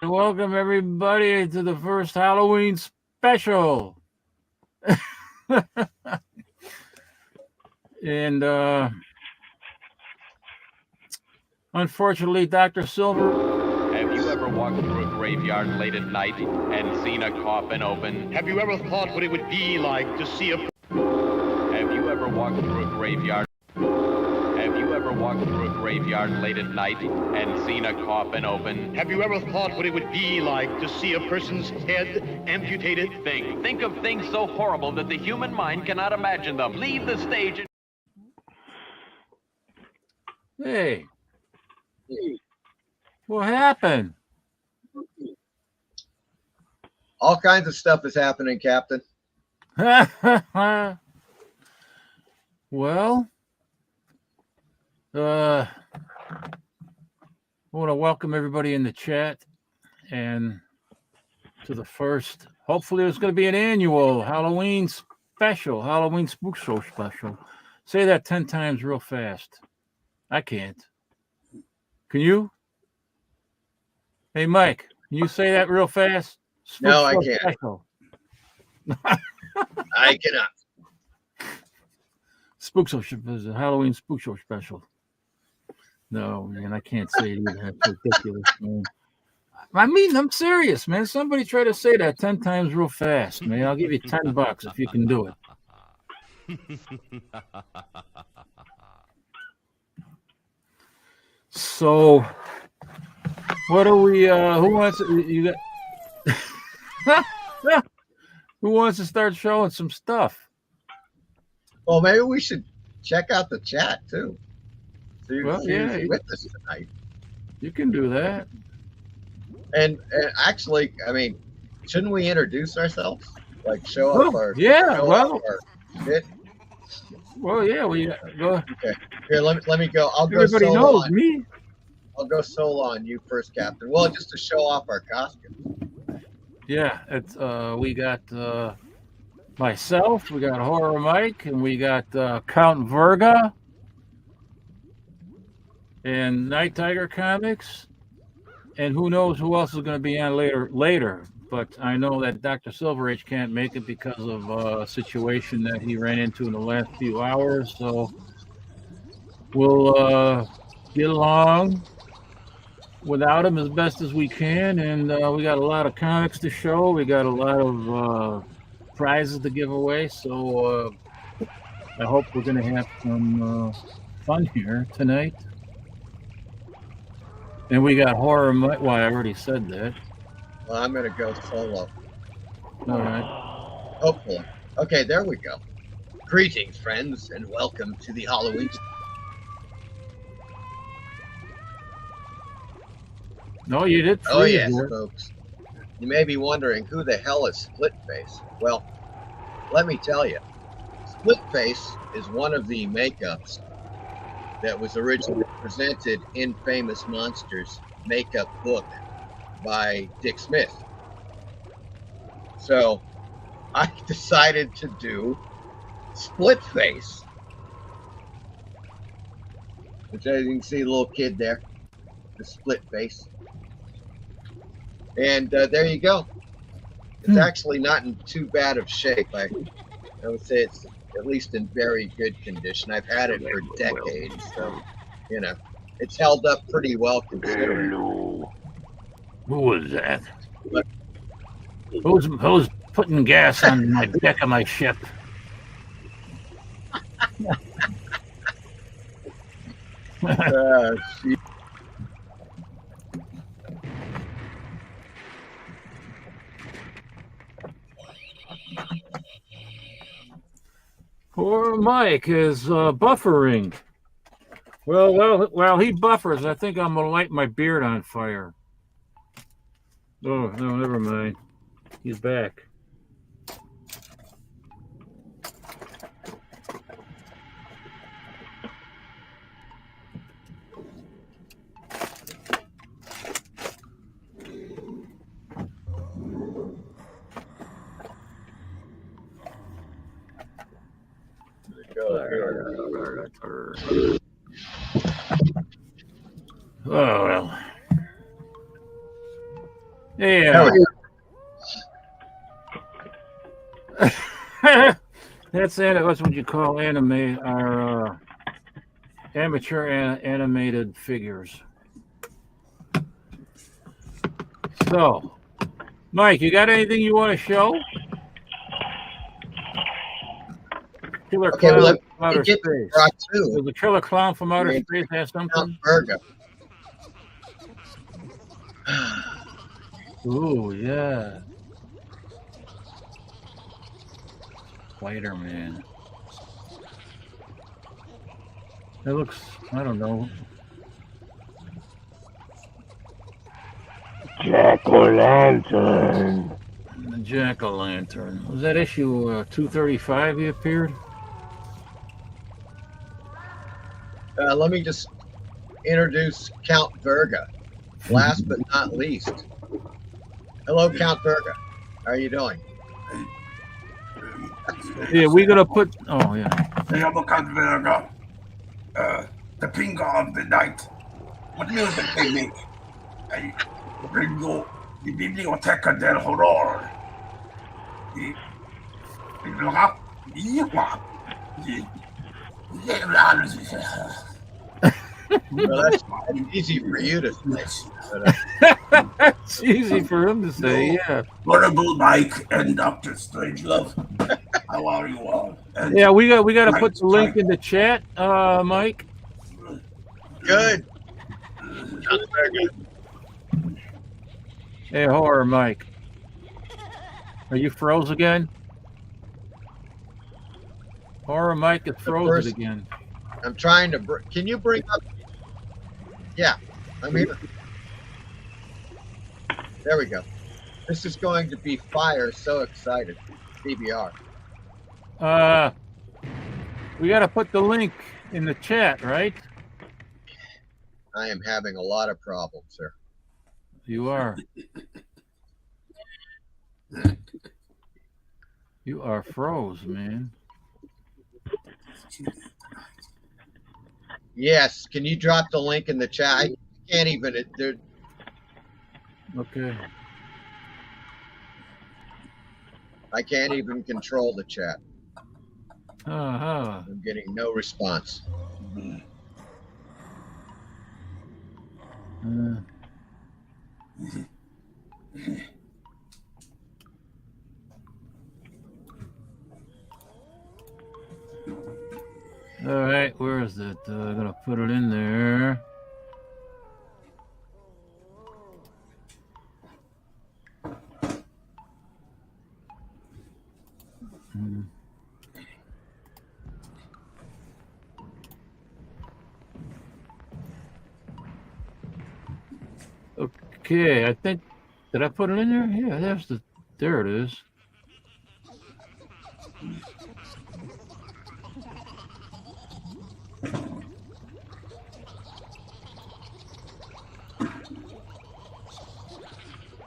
Welcome everybody to the first Halloween special. and unfortunately, Dr. Silver. Have you ever walked through a graveyard late at night and seen a coffin open? Have you ever thought what it would be like to see a... Have you ever walked through a graveyard? Have you ever walked through a graveyard late at night and seen a coffin open? Have you ever thought what it would be like to see a person's head amputated? Think of things so horrible that the human mind cannot imagine them. Leave the stage and... Hey, what happened? All kinds of stuff is happening, Captain. Well, I want to welcome everybody in the chat and to the first. Hopefully, there's going to be an annual Halloween special, Halloween Spook Show special. Say that 10 times real fast. I can't. Can you? Hey, Mike, can you say that real fast? Spook No, I Show can't. Special. I cannot. Spook Show is a Halloween Spook Show special. No, man, I can't say it either. That's ridiculous, man. I mean, I'm serious, man. Somebody try to say that 10 times real fast, man. I'll give you $10 if you can do it. So, what are we? Who wants? You got? Who wants to start showing some stuff? Well, maybe we should check out the chat too. So you Well, who's yeah. with us tonight. You can do that. And actually, I mean, shouldn't we introduce ourselves? Like show off our yeah. show Well, off our shit? well, yeah. We go. Okay. Here, let me go. I'll go Everybody solo knows on me. I'll go solo on you first, Captain. Well, just to show off our costumes. Yeah, it's we got myself, we got Horror Mike, and we got Count Verga and Night Tiger Comics, and who knows who else is going to be on later. But I know that Dr. Silver Age can't make it because of a situation that he ran into in the last few hours. So we'll get along without him as best as we can, and we got a lot of comics to show. We got a lot of prizes to give away, so I hope we're going to have some fun here tonight. And we got Horror Mike. Well, I already said that. Well, I'm gonna go solo. All right. Hopefully. Okay, there we go. Greetings, friends, and welcome to the Halloween. No, you did. Oh freeze yes, there. folks. You may be wondering who the hell is Splitface. Well, let me tell you. Splitface is one of the makeups that was originally presented in Famous Monsters makeup book by Dick Smith. So I decided to do Splitface. Which, as you can see, the little kid there, the split face. And there you go. It's actually not in too bad of shape. I would say it's at least in very good condition. I've had it for decades, so you know it's held up pretty well considering. Hello. Who was that? But- Who's putting gas on my deck of my ship? Gee. Poor Mike is buffering. Well, he buffers. I think I'm gonna light my beard on fire. Oh no, never mind. He's back. Oh well. Yeah. That's what you call anime, our amateur animated figures. So, Mike, you got anything you want to show? Killer Okay, Clown well, from Outer get Space. brought to. Does the Killer Clown from Outer mean, Space have something? Verga. Ooh, yeah. Spider-Man. That looks, I don't know. Jack-o'-lantern. The Jack-o'-lantern. Was that issue 235 he appeared? Let me just introduce Count Verga. Last but not least. Hello, Count Verga. How are you doing? Yeah, we're going to put, oh, yeah. They are Count Verga, the finger of the night. What music they make? I bring you the Biblioteca del Horror. Well, that's easy for you to say. It's easy for him to say, yeah. Honorable Mike and Dr. Strangelove. How are you all? And yeah, we got to put the link in the chat, Mike. Good. Hey, Horror Mike. Are you froze again? Horror Mike is frozen again. I'm trying to. Can you bring up? Yeah, I'm here. There we go. This is going to be fire. So excited. PBR. We got to put the link in the chat, right? I am having a lot of problems, sir. You are. You are froze, man. Yes. Can you drop the link in the chat? I can't even. Okay. I can't even control the chat. Uh-huh. I'm getting no response. All right, where is it? I'm gonna put it in there. Okay, I think, did I put it in there? Yeah, there it is.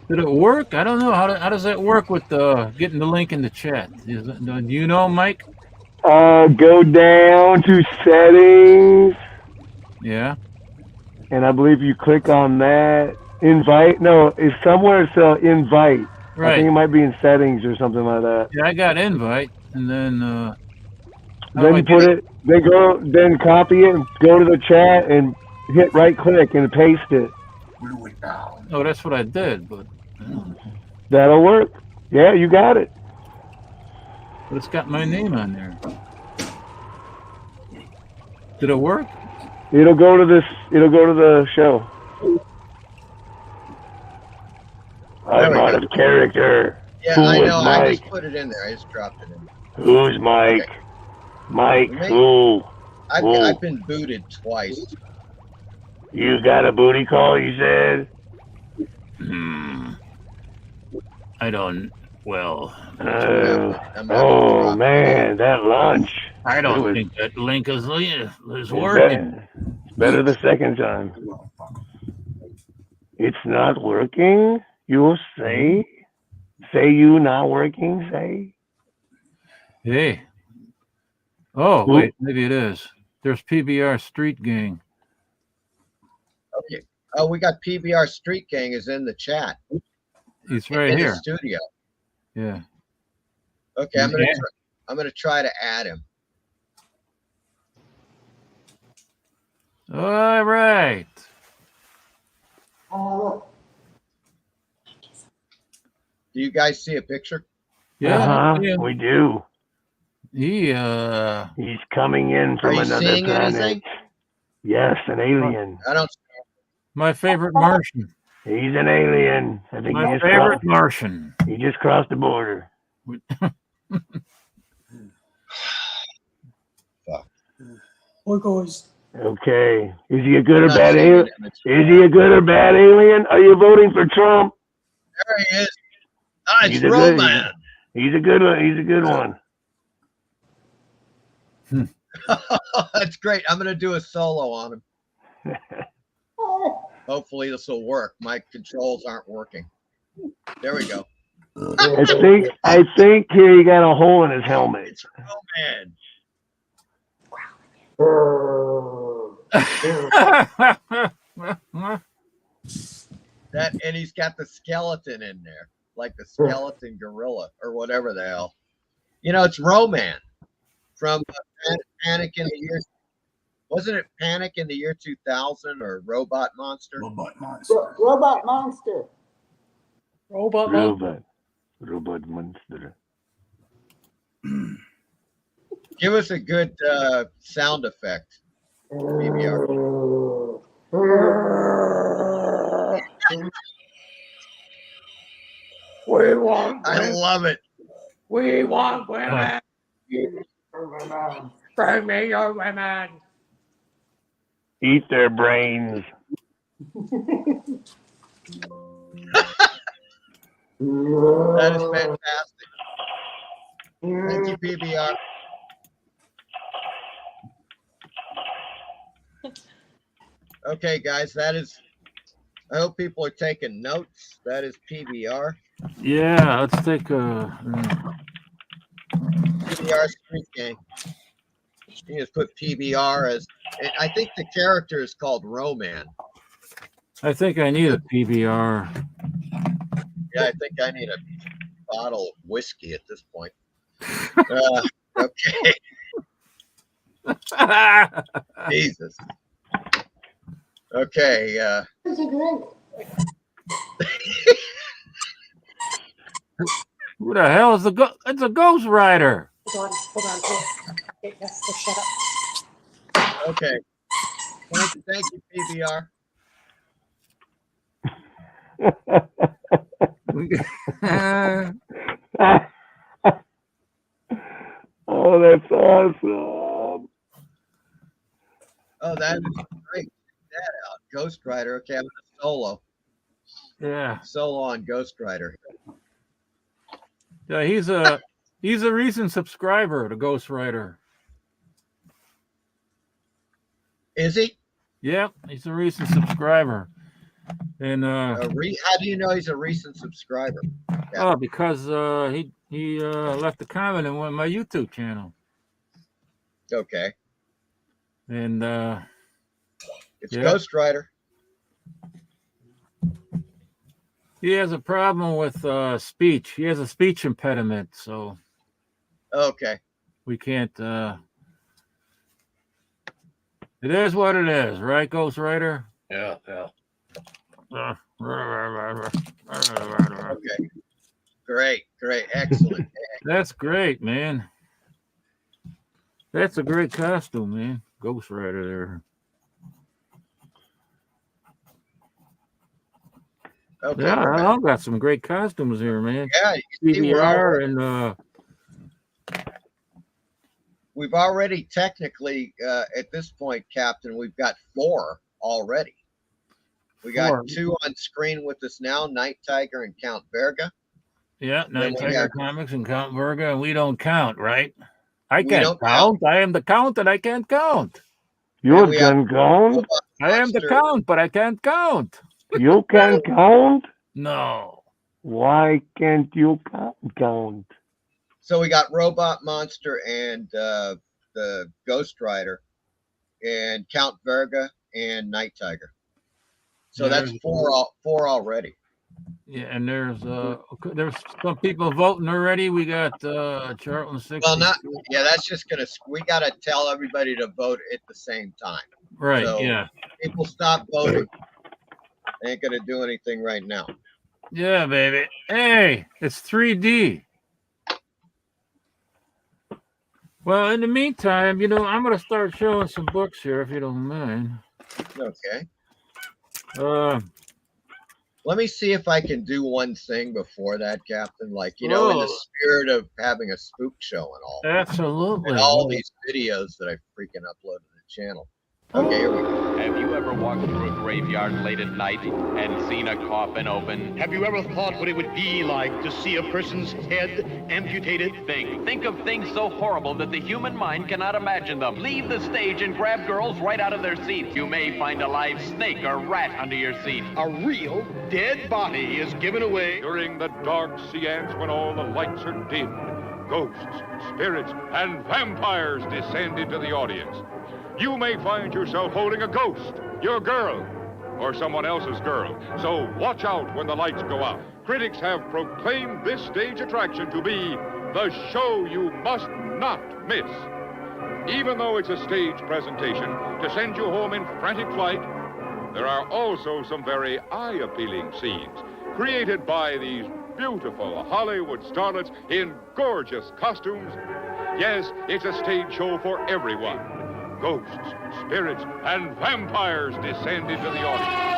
Did it work? I don't know. How does that work with getting the link in the chat? Do you know, Mike? Go down to settings, Yeah. and I believe you click on that. Invite. No, it's somewhere it's invite. Right. I think it might be in settings or something like that. Yeah, I got invite, and then then put it. Then copy it and go to the chat and hit right click and paste it. Oh, that's what I did, but that'll work. Yeah, you got it. But it's got my name on there. Did it work? It'll go to this. It'll go to the show. I'm out of character. Yeah, Who I know. Mike? I just put it in there. I just dropped it in. Who's Mike? Okay. Mike, who? I've been booted twice. You got a booty call, you said? I don't. Well. Oh man, that lunch. I don't think that link is working. It's better the second time. It's not working? You'll say? Say you not working, say? Hey. Oh, wait, maybe it is. There's PBR Street Gang. Okay. Oh, we got PBR Street Gang is in the chat. He's right in here. his studio. Yeah. Okay, I'm gonna try to add him. All right. Do you guys see a picture? Yeah. We do. He's coming in Are from you another seeing planet. anything? Yes, an alien. I don't. my favorite Martian. He's an alien. I think My favorite Martian. he just crossed the border. What goes? Okay. Is he a good I'm or not bad seeing alien? an image. Is he a good or bad alien? Are you voting for Trump? There he is. Ah, it's He's a good- Roman. He's a good one. He's a good one. That's great. I'm gonna do a solo on him. Hopefully this will work. My controls aren't working. There we go. I think here he got a hole in his helmet. It's Roman. That, and he's got the skeleton in there, like the skeleton gorilla or whatever the hell. You know, it's Roman from Panic in the year. Wasn't it Panic in the year 2000 or Robot Monster? Robot monster. Robot monster. Robot monster. Robot monster. Give us a good sound effect, BBR. We want. I love it. We want women. Bring me your women. Eat their brains. That is fantastic. Thank you, PBR. Okay, guys, that is. I hope people are taking notes. That is PBR. Yeah, let's take a. PBR Street Gang. You just put PBR as. I think the character is called Roman. I think I need a PBR. Yeah, I think I need a bottle of whiskey at this point. Okay. Jesus. Okay. Who the hell is it's a Ghost Rider. Hold on. Yes, shut up. Okay. Thank you, PBR. Oh, that's awesome. Oh, that is great. Check that out. Ghost Rider. Okay, I'm going to solo. Yeah. Solo on Ghost Rider. Yeah, he's a recent subscriber to Ghost Rider. Is he? Yeah, he's a recent subscriber. And How do you know he's a recent subscriber? oh, because he left a comment on my YouTube channel. Okay. And It's yeah. Ghost Rider. He has a problem with speech. He has a speech impediment, so Okay. we can't. It is what it is, right, Ghost Rider? Yeah. Okay. Great. Excellent. That's great, man. That's a great costume, man. Ghost Rider there. Okay. Yeah, I've got some great costumes here, man. Yeah, you see, PBR and we've already technically at this point, Captain, we've got 4 already. We got 4. 2 on screen with us now, Night Tiger and Count Verga. Yeah, Then Night we Tiger have- Comics and Count Verga, and we don't count, right? I We can't don't count. I am the count, and I can't count. You And we have- can count? I am the Monster. count, but I can't count. You can count? No. Why can't you count? So we got Robot Monster and the Ghost Rider and Count Verga and Night Tiger. So Yeah. that's 4 already. Yeah, and there's some people voting already. We got Charlton 60. Well, not yeah. That's just gonna. We gotta tell everybody to vote at the same time. Right, So yeah. people stop voting. They ain't gonna do anything right now. Yeah, baby. Hey, it's 3D. Well, in the meantime, I'm going to start showing some books here, if you don't mind. Okay. Uh, Let me see if I can do one thing before that, Captain. Like, in the Oh. spirit of having a spook show and all. absolutely. And all these videos that I freaking uploaded to the channel. Okay, here we go. Have you ever walked through a graveyard late at night and seen a coffin open? Have you ever thought what it would be like to see a person's head amputated? Think of things so horrible that the human mind cannot imagine them. Leave the stage and grab girls right out of their seats. You may find a live snake or rat under your seat. A real dead body is given away. During the dark seance when all the lights are dim, ghosts, spirits, and vampires descend into the audience. You may find yourself holding a ghost, your girl, or someone else's girl. So watch out when the lights go out. Critics have proclaimed this stage attraction to be the show you must not miss. Even though it's a stage presentation to send you home in frantic flight, there are also some very eye-appealing scenes created by these beautiful Hollywood starlets in gorgeous costumes. Yes, it's a stage show for everyone. Ghosts, spirits, and vampires descend into the audience.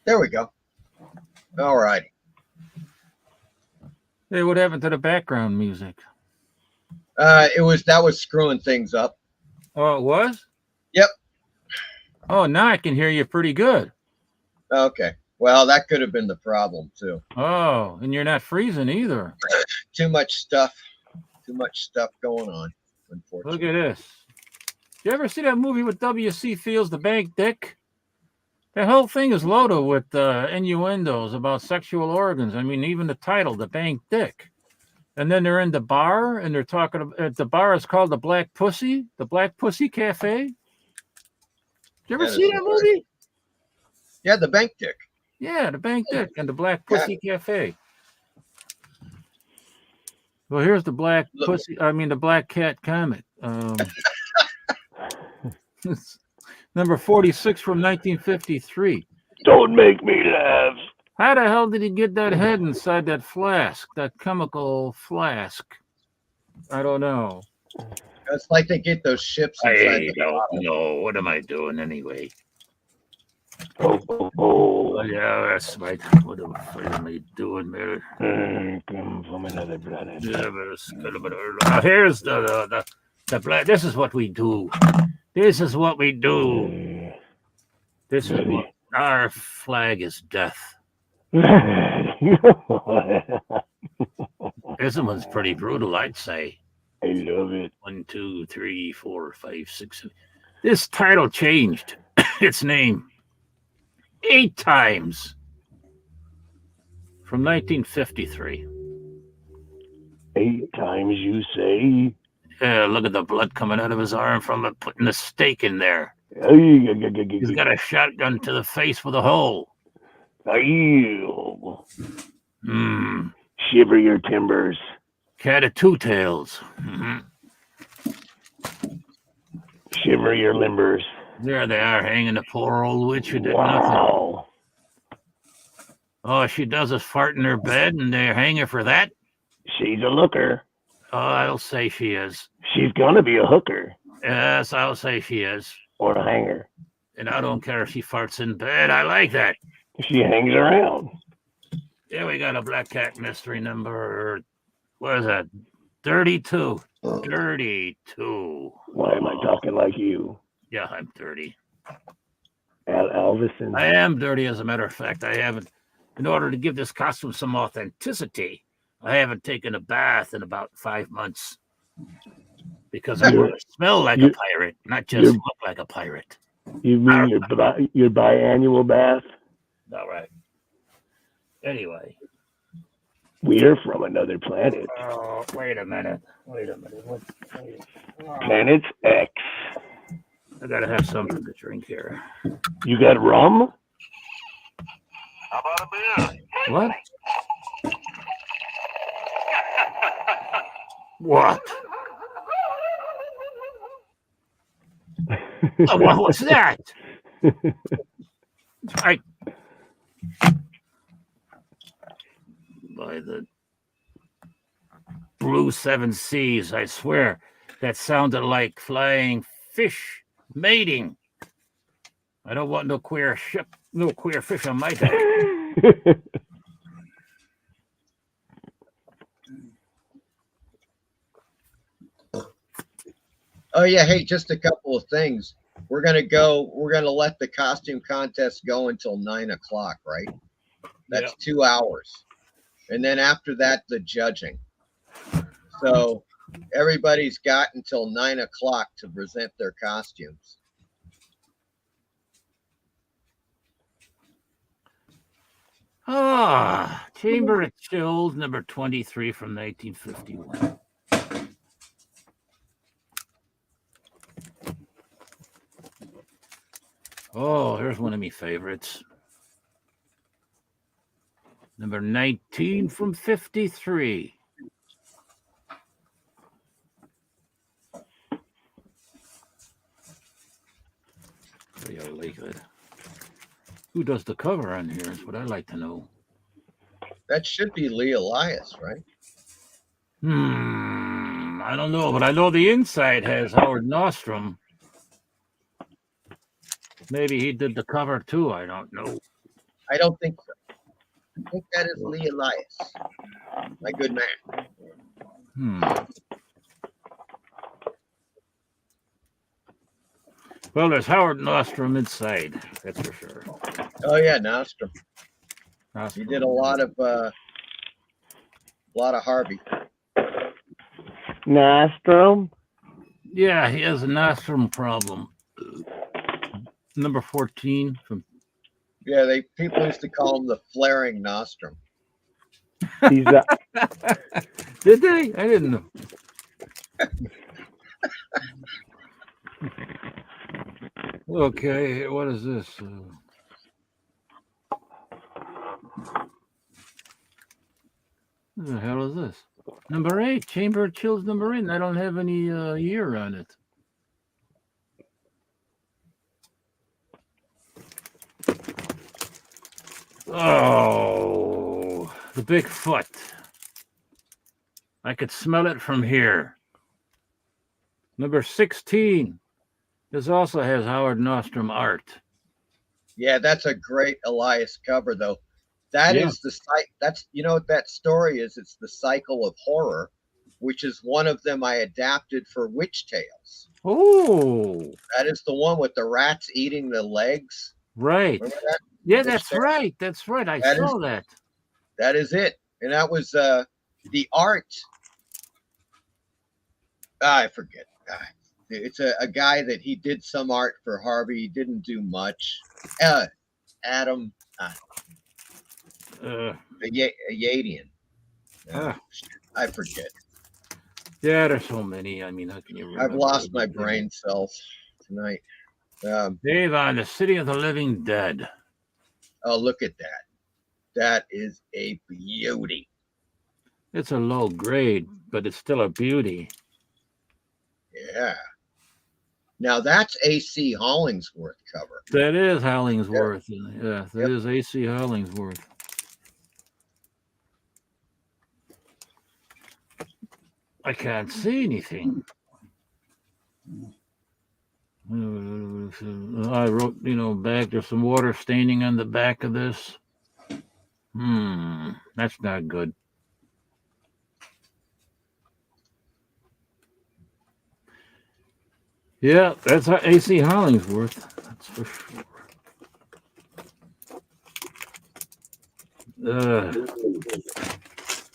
There we go. All righty. Hey, what happened to the background music? That was screwing things up. Oh, it was? Yep. Oh, now I can hear you pretty good. Okay. Well, that could have been the problem too. Oh, and you're not freezing either. Too much stuff going on, unfortunately. Look at this. You ever see that movie with W.C. Fields, The Bank Dick? That whole thing is loaded with innuendos about sexual organs. I mean, even the title, The Bank Dick. And then they're in the bar, and they're talking about the bar is called the Black Pussy Cafe. Did you ever see that movie? Yeah, The Bank Dick. Yeah, the Bank Dick and the Black Pussy Cafe. Well, here's the the Black Cat comic. Number 46 from 1953. Don't make me laugh. How the hell did he get that head inside that flask, that chemical flask? I don't know. It's like they get those ships inside the bottle. No, what am I doing anyway? Oh, Yeah, that's right. What am I doing there? come from another planet. Here's the black. This is what we do. This is what we do. This is what our flag is death. This one's pretty brutal, I'd say. I love it. 1, 2, 3, 4, 5, 6. This title changed its name 8 times from 1953. 8 times, you say? Yeah, look at the blood coming out of his arm from putting the stake in there. He's got a shotgun to the face with a hole. Shiver your timbers. Cat of 2 tails. Mm-hmm. Shiver your limbers. There they are, hanging the poor old witch who did nothing. All she does is fart in her bed, and they hang her for that? She's a looker. Oh, I'll say she is. She's gonna be a hooker. Yes, I'll say she is. Or a hanger. And I don't care if she farts in bed. I like that. She hangs around. Yeah, we got a Black Cat mystery number. What is that? 32. 32. Why am I talking like you? Yeah, I'm dirty. Elvis. I am dirty, as a matter of fact. I haven't, in order to give this costume some authenticity, I haven't taken a bath in about 5 months. Because I want to smell like a pirate, not just look like a pirate. You mean your biannual bath? All right. Anyway. We're from another planet. Oh, wait a minute. What? Planet X. I gotta have something to drink here. You got rum? How about a beer? What? What? Oh, what was that? I by the blue seven seas, I swear, that sounded like flying fish mating. I don't want no queer fish on my deck. Oh yeah, hey, just a couple of things. We're gonna let the costume contest go until 9 o'clock, right? That's 2 hours. And then after that, the judging. So everybody's got until 9 o'clock to present their costumes. Chamber of Chills, number 23 from 1951. Oh, here's one of my favorites. Number 19 from 53. Very like it. Who does the cover on here is what I'd like to know. That should be Lee Elias, right? I don't know, but I know the inside has Howard Nostrum. Maybe he did the cover too. I don't know. I don't think so. I think that is Lee Elias. My good man. Well, there's Howard Nostrum inside. That's for sure. Oh yeah, Nostrum. He did a lot of Harvey. Nostrum? Yeah, he has a Nostrum problem. Number 14 from. Yeah, people used to call him the flaring nostrum. He's Did they? I didn't know. Okay, what is this? What the hell is this? Number 8, Chamber of Chills number 8. I don't have any year on it. Oh, the Bigfoot. I could smell it from here. Number 16. This also has Howard Nostrum art. Yeah, that's a great Elias cover, though. That is the site. That's what that story is. It's the cycle of horror, which is one of them I adapted for Witch Tales. Oh, that is the one with the rats eating the legs. Right. Remember that? Yeah, that's right. That's right. I saw that. That is it, and that was the art. I forget. It's a guy that he did some art for Harvey. He didn't do much. Adam. A Yadian. I forget. Yeah, there's so many. I mean, how can you remember? I've lost my brain cells tonight. Dave on the City of the Living Dead. Oh, look at that. That is a beauty. It's a low grade, but it's still a beauty. Yeah. Now that's A.C. Hollingsworth cover. That is Hollingsworth. Yeah, that is A.C. Hollingsworth. I can't see anything. I wrote, back. There's some water staining on the back of this. That's not good. Yeah, that's A.C. Hollingsworth. That's for sure.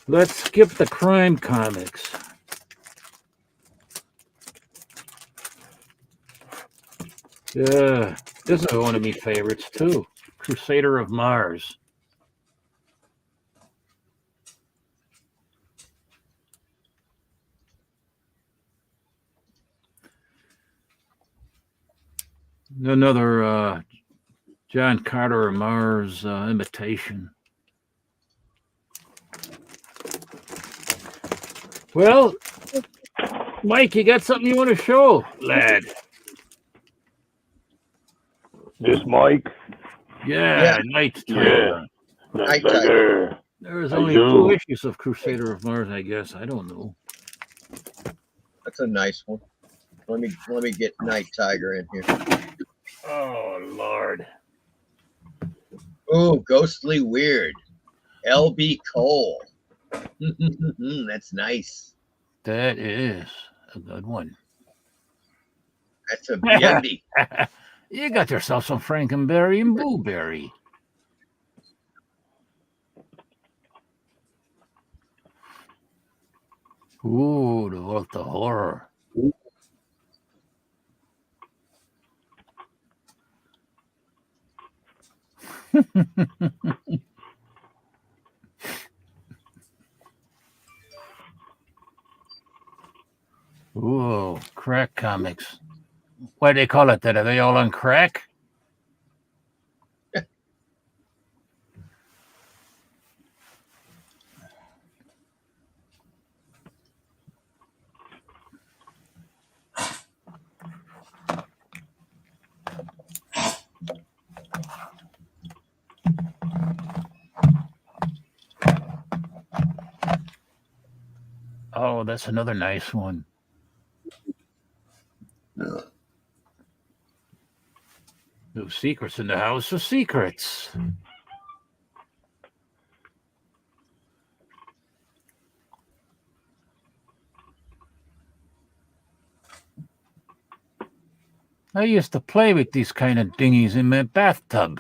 Let's skip the crime comics. Yeah, this is one of my favorites too. Crusader of Mars. Another John Carter of Mars imitation. Well, Mike, you got something you want to show, lad? This Mike? Yeah, Night Tiger. Night Tiger. Tiger. There's I only do. 2 issues of Crusader of Mars, I guess. I don't know. That's a nice one. Let me get Night Tiger in here. Oh, Lord. Ooh, Ghostly Weird. L.B. Cole. That's nice. That is a good one. That's a beauty. You got yourself some Frankenberry and Blueberry. Ooh, the horror. Ooh, crack comics. Why do they call it that? Are they all on crack? Oh, that's another nice one. No secrets in the house of secrets. I used to play with these kind of dinghies in my bathtub.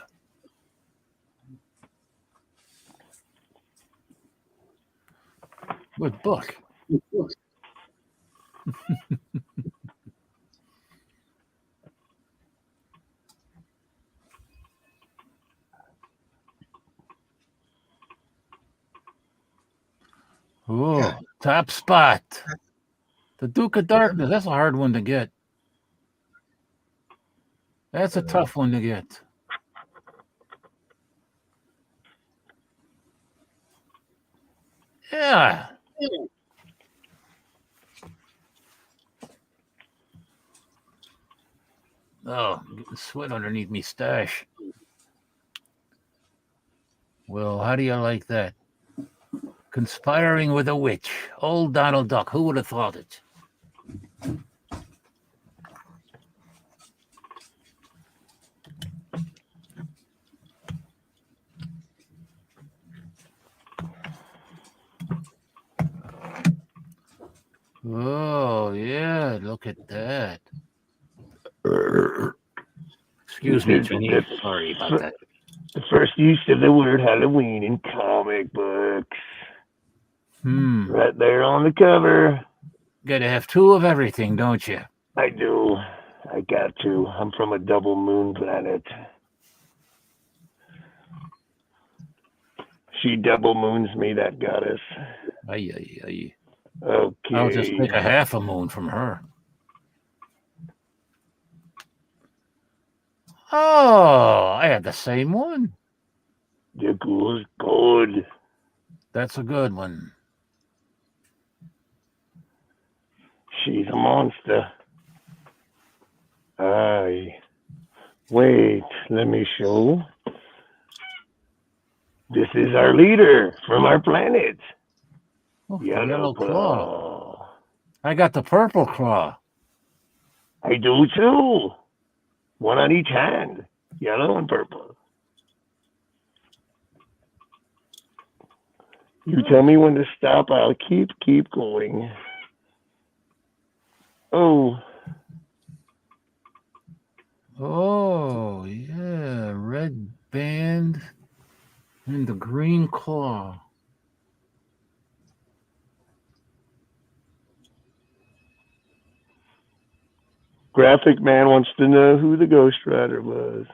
With Buck. Oh, Top Spot. The Duke of Darkness. That's a hard one to get. That's a tough one to get. Yeah. Oh, I'm getting sweat underneath me stash. Well, how do you like that? Conspiring with a witch. Old Donald Duck. Who would have thought it? Oh, yeah. Look at that. Excuse me, Jenny. Sorry about that. The first use of the word Halloween in comic books. Right there on the cover. Gotta have 2 of everything, don't you? I do. I got to. I'm from a double moon planet. She double moons me, that goddess. Aye. Okay. I'll just take a half a moon from her. Oh, I had the same one. The goose good. That's a good one. She's a monster. Aye. Wait, let me show. This is our leader from our planet. Oh, Yellow claw. I got the purple claw. I do too. One on each hand. Yellow and purple. You tell me when to stop. I'll keep going. Oh. Oh, yeah. Red band and the green claw. Graphic Man wants to know who the Ghost Rider was.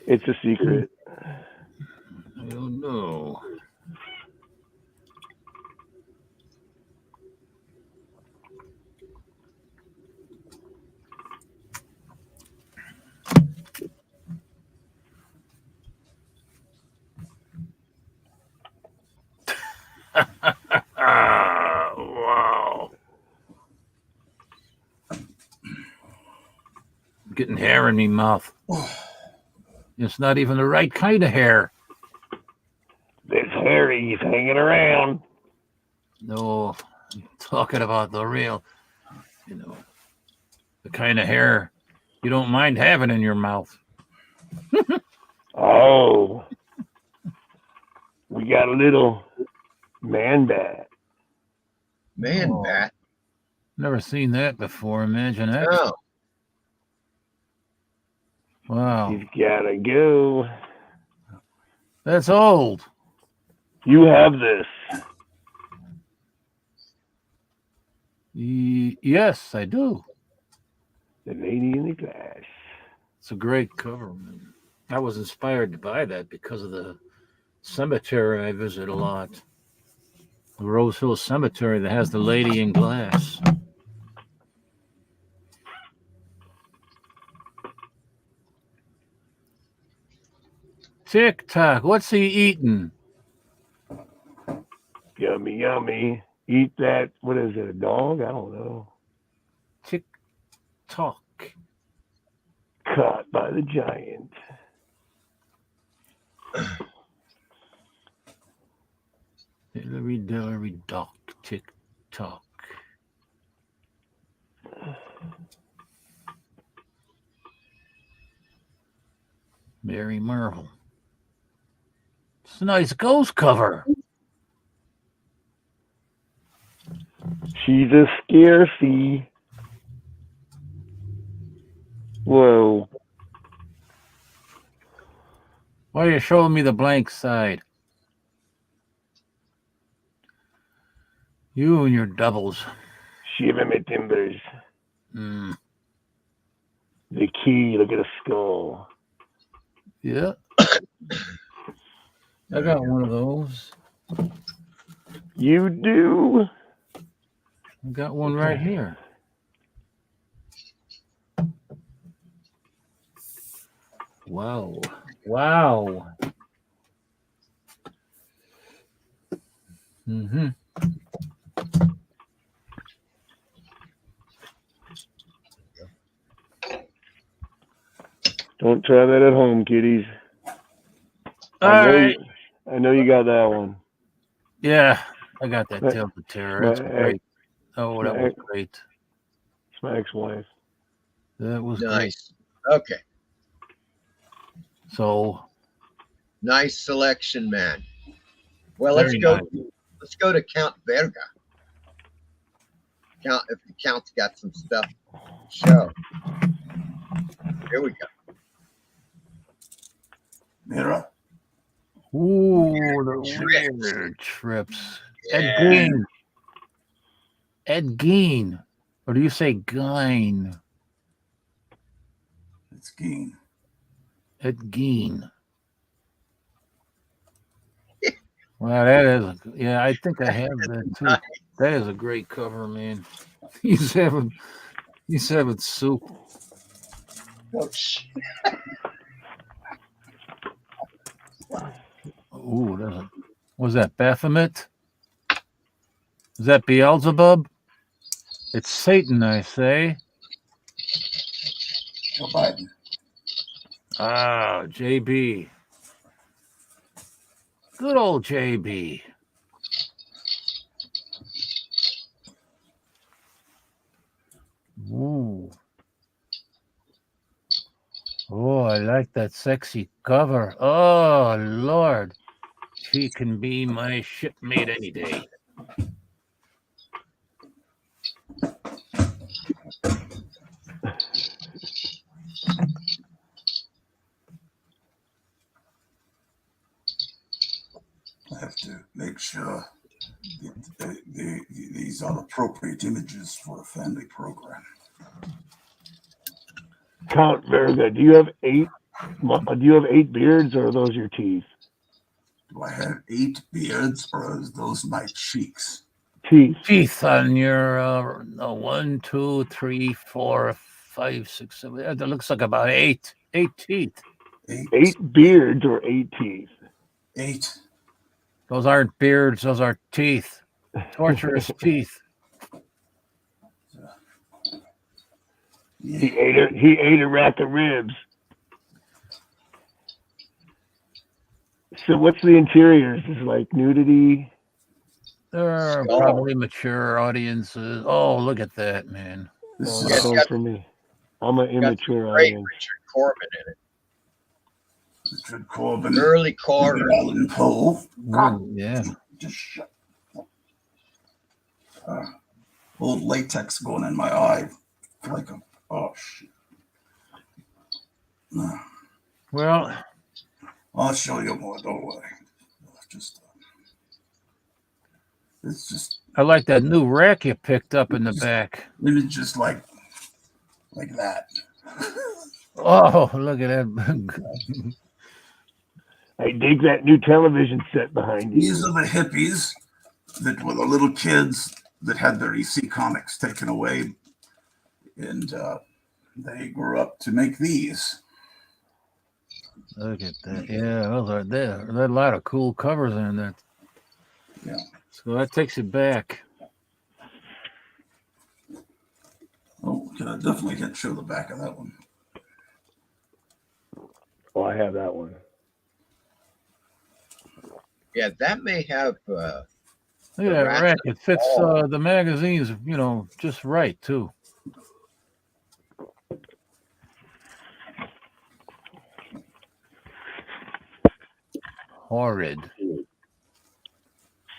It's a secret. I don't know. Wow. Getting hair in me mouth. It's not even the right kind of hair. This Harry's hanging around. No, I'm talking about the real, the kind of hair you don't mind having in your mouth. Oh. We got a little man bat. Man bat. Never seen that before. Imagine that. Oh, Wow. He's gotta go. That's old. You have this. Yes, I do. The Lady in the Glass. It's a great cover, man. I was inspired to buy that because of the cemetery I visit a lot. The Rose Hill Cemetery that has the Lady in Glass. Tick tock, what's he eating? Yummy, yummy. Eat that. What is it, a dog? I don't know. Tick tock. Caught by the giant. Hillary dock, tick tock. Mary Marvel. It's a nice ghost cover. She's a scarcity. Whoa. Why are you showing me the blank side? You and your doubles. Shiver me timbers. Mm. The key. Look at a skull. Yeah. I got one of those. You do? I got one right here. Wow. Wow. Mm-hmm. Don't try that at home, kiddies. I know you got that one. Yeah, I got that Tale of Terror. That's great. Oh, that was great. It's my ex-wife. That was nice. Great. Okay. So nice selection, man. Well, let's go. Nice. Let's go to Count Verga. If the Count's got some stuff to show. Here we go. Mirror. Ooh, the weird trips. Yeah. Ed Gein. Ed Gein. Or do you say Gein? It's Gein. Ed Gein. Wow, that is, yeah, I think I have that too. Nice. That is a great cover, man. He's having soup. Oh, shit. Ooh, was that Baphomet? Is that Beelzebub? It's Satan, I say. Joe Biden. Ah, JB. Good old JB. Ooh. Oh, I like that sexy cover. Oh, Lord. She can be my shipmate any day. I have to make sure these are appropriate images for a family program. Count Verga, do you have 8 beards, or are those your teeth? Do I have 8 beards, or are those my cheeks? Teeth on your 1, 2, 3, 4, 5, 6, 7. That looks like about 8 teeth. 8 beards or 8 teeth? 8. Those aren't beards. Those are teeth. Torturous teeth. He ate a rack of ribs. So what's the interior? Is this like nudity? There are Skull. probably mature audiences. Oh, look at that, man. This Oh, is that's got- for me. I'm an Got some immature great audience. Richard Corbin in it. Richard Corbin, Early Carter. Edgar Allan Poe. Ooh, yeah. Just shut up. Old latex going in my eye. Like a, oh, shit. Well, I'll show you more, don't worry. Just, it's just, I like that new rack you picked up in the back. it's just like that. Oh, look at that. I dig that new television set behind you. These are the hippies that were the little kids that had their EC comics taken away, and they grew up to make these. Look at that. Yeah, those are there. There are a lot of cool covers in that. Yeah. So that takes it back. Oh, I definitely can't show the back of that one. Oh, I have that one. Yeah, that may have. Look at The that rack rack. It fits Oh. the magazines, just right, too. Horrid.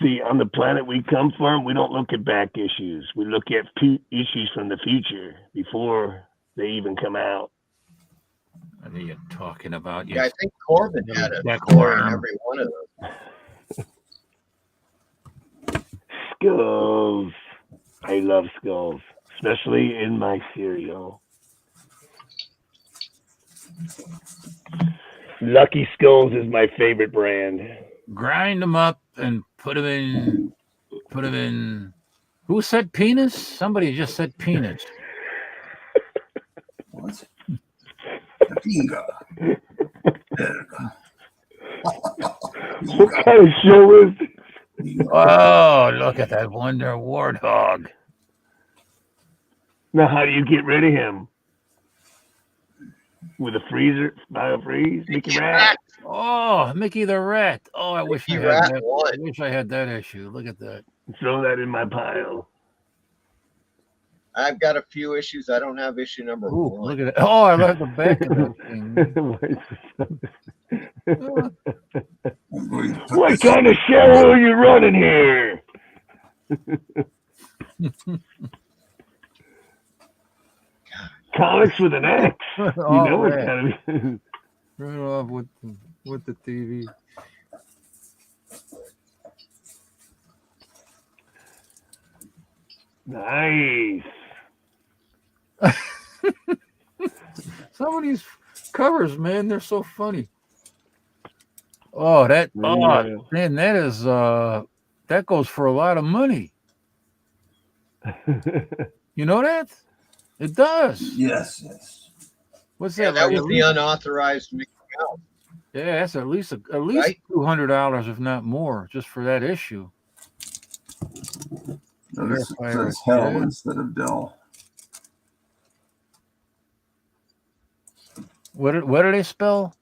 See, on the planet we come from, we don't look at back issues. We look at issues from the future before they even come out. What are you talking about? Yeah, I think Corbin had a Jack story in Worm. every one of those. Skulls. I love skulls, especially in my cereal. Lucky Skulls is my favorite brand. Grind them up and put them in. Who said penis? Somebody just said penis. What? The Verga. Verga. What kind of show is it? Oh, look at that Wonder Warthog. Now, how do you get rid of him? With a freezer, biofreeze, Mickey Rat? Oh, Mickey the Rat. Oh, I wish I Mickey had Rat that. won. I wish I had that issue. Look at that. Throw that in my pile. I've got a few issues. I don't have issue number Ooh, one. look at it. Oh, I love the back of that thing. I'm going to put What this kind of show are you running here? Comics with an X. You know it's gotta be. Right off with the TV. Nice. Some of these covers, man, they're so funny. Oh, Yeah. man, that is that goes for a lot of money. You know that? It does. Yes. What's Yeah, that? that like was at the least- unauthorized Mickey Mouse. Yeah, that's at least Right? $200, if not more, just for that issue. Notice it Pirate, says hell yeah. instead of Dell. What do they spell?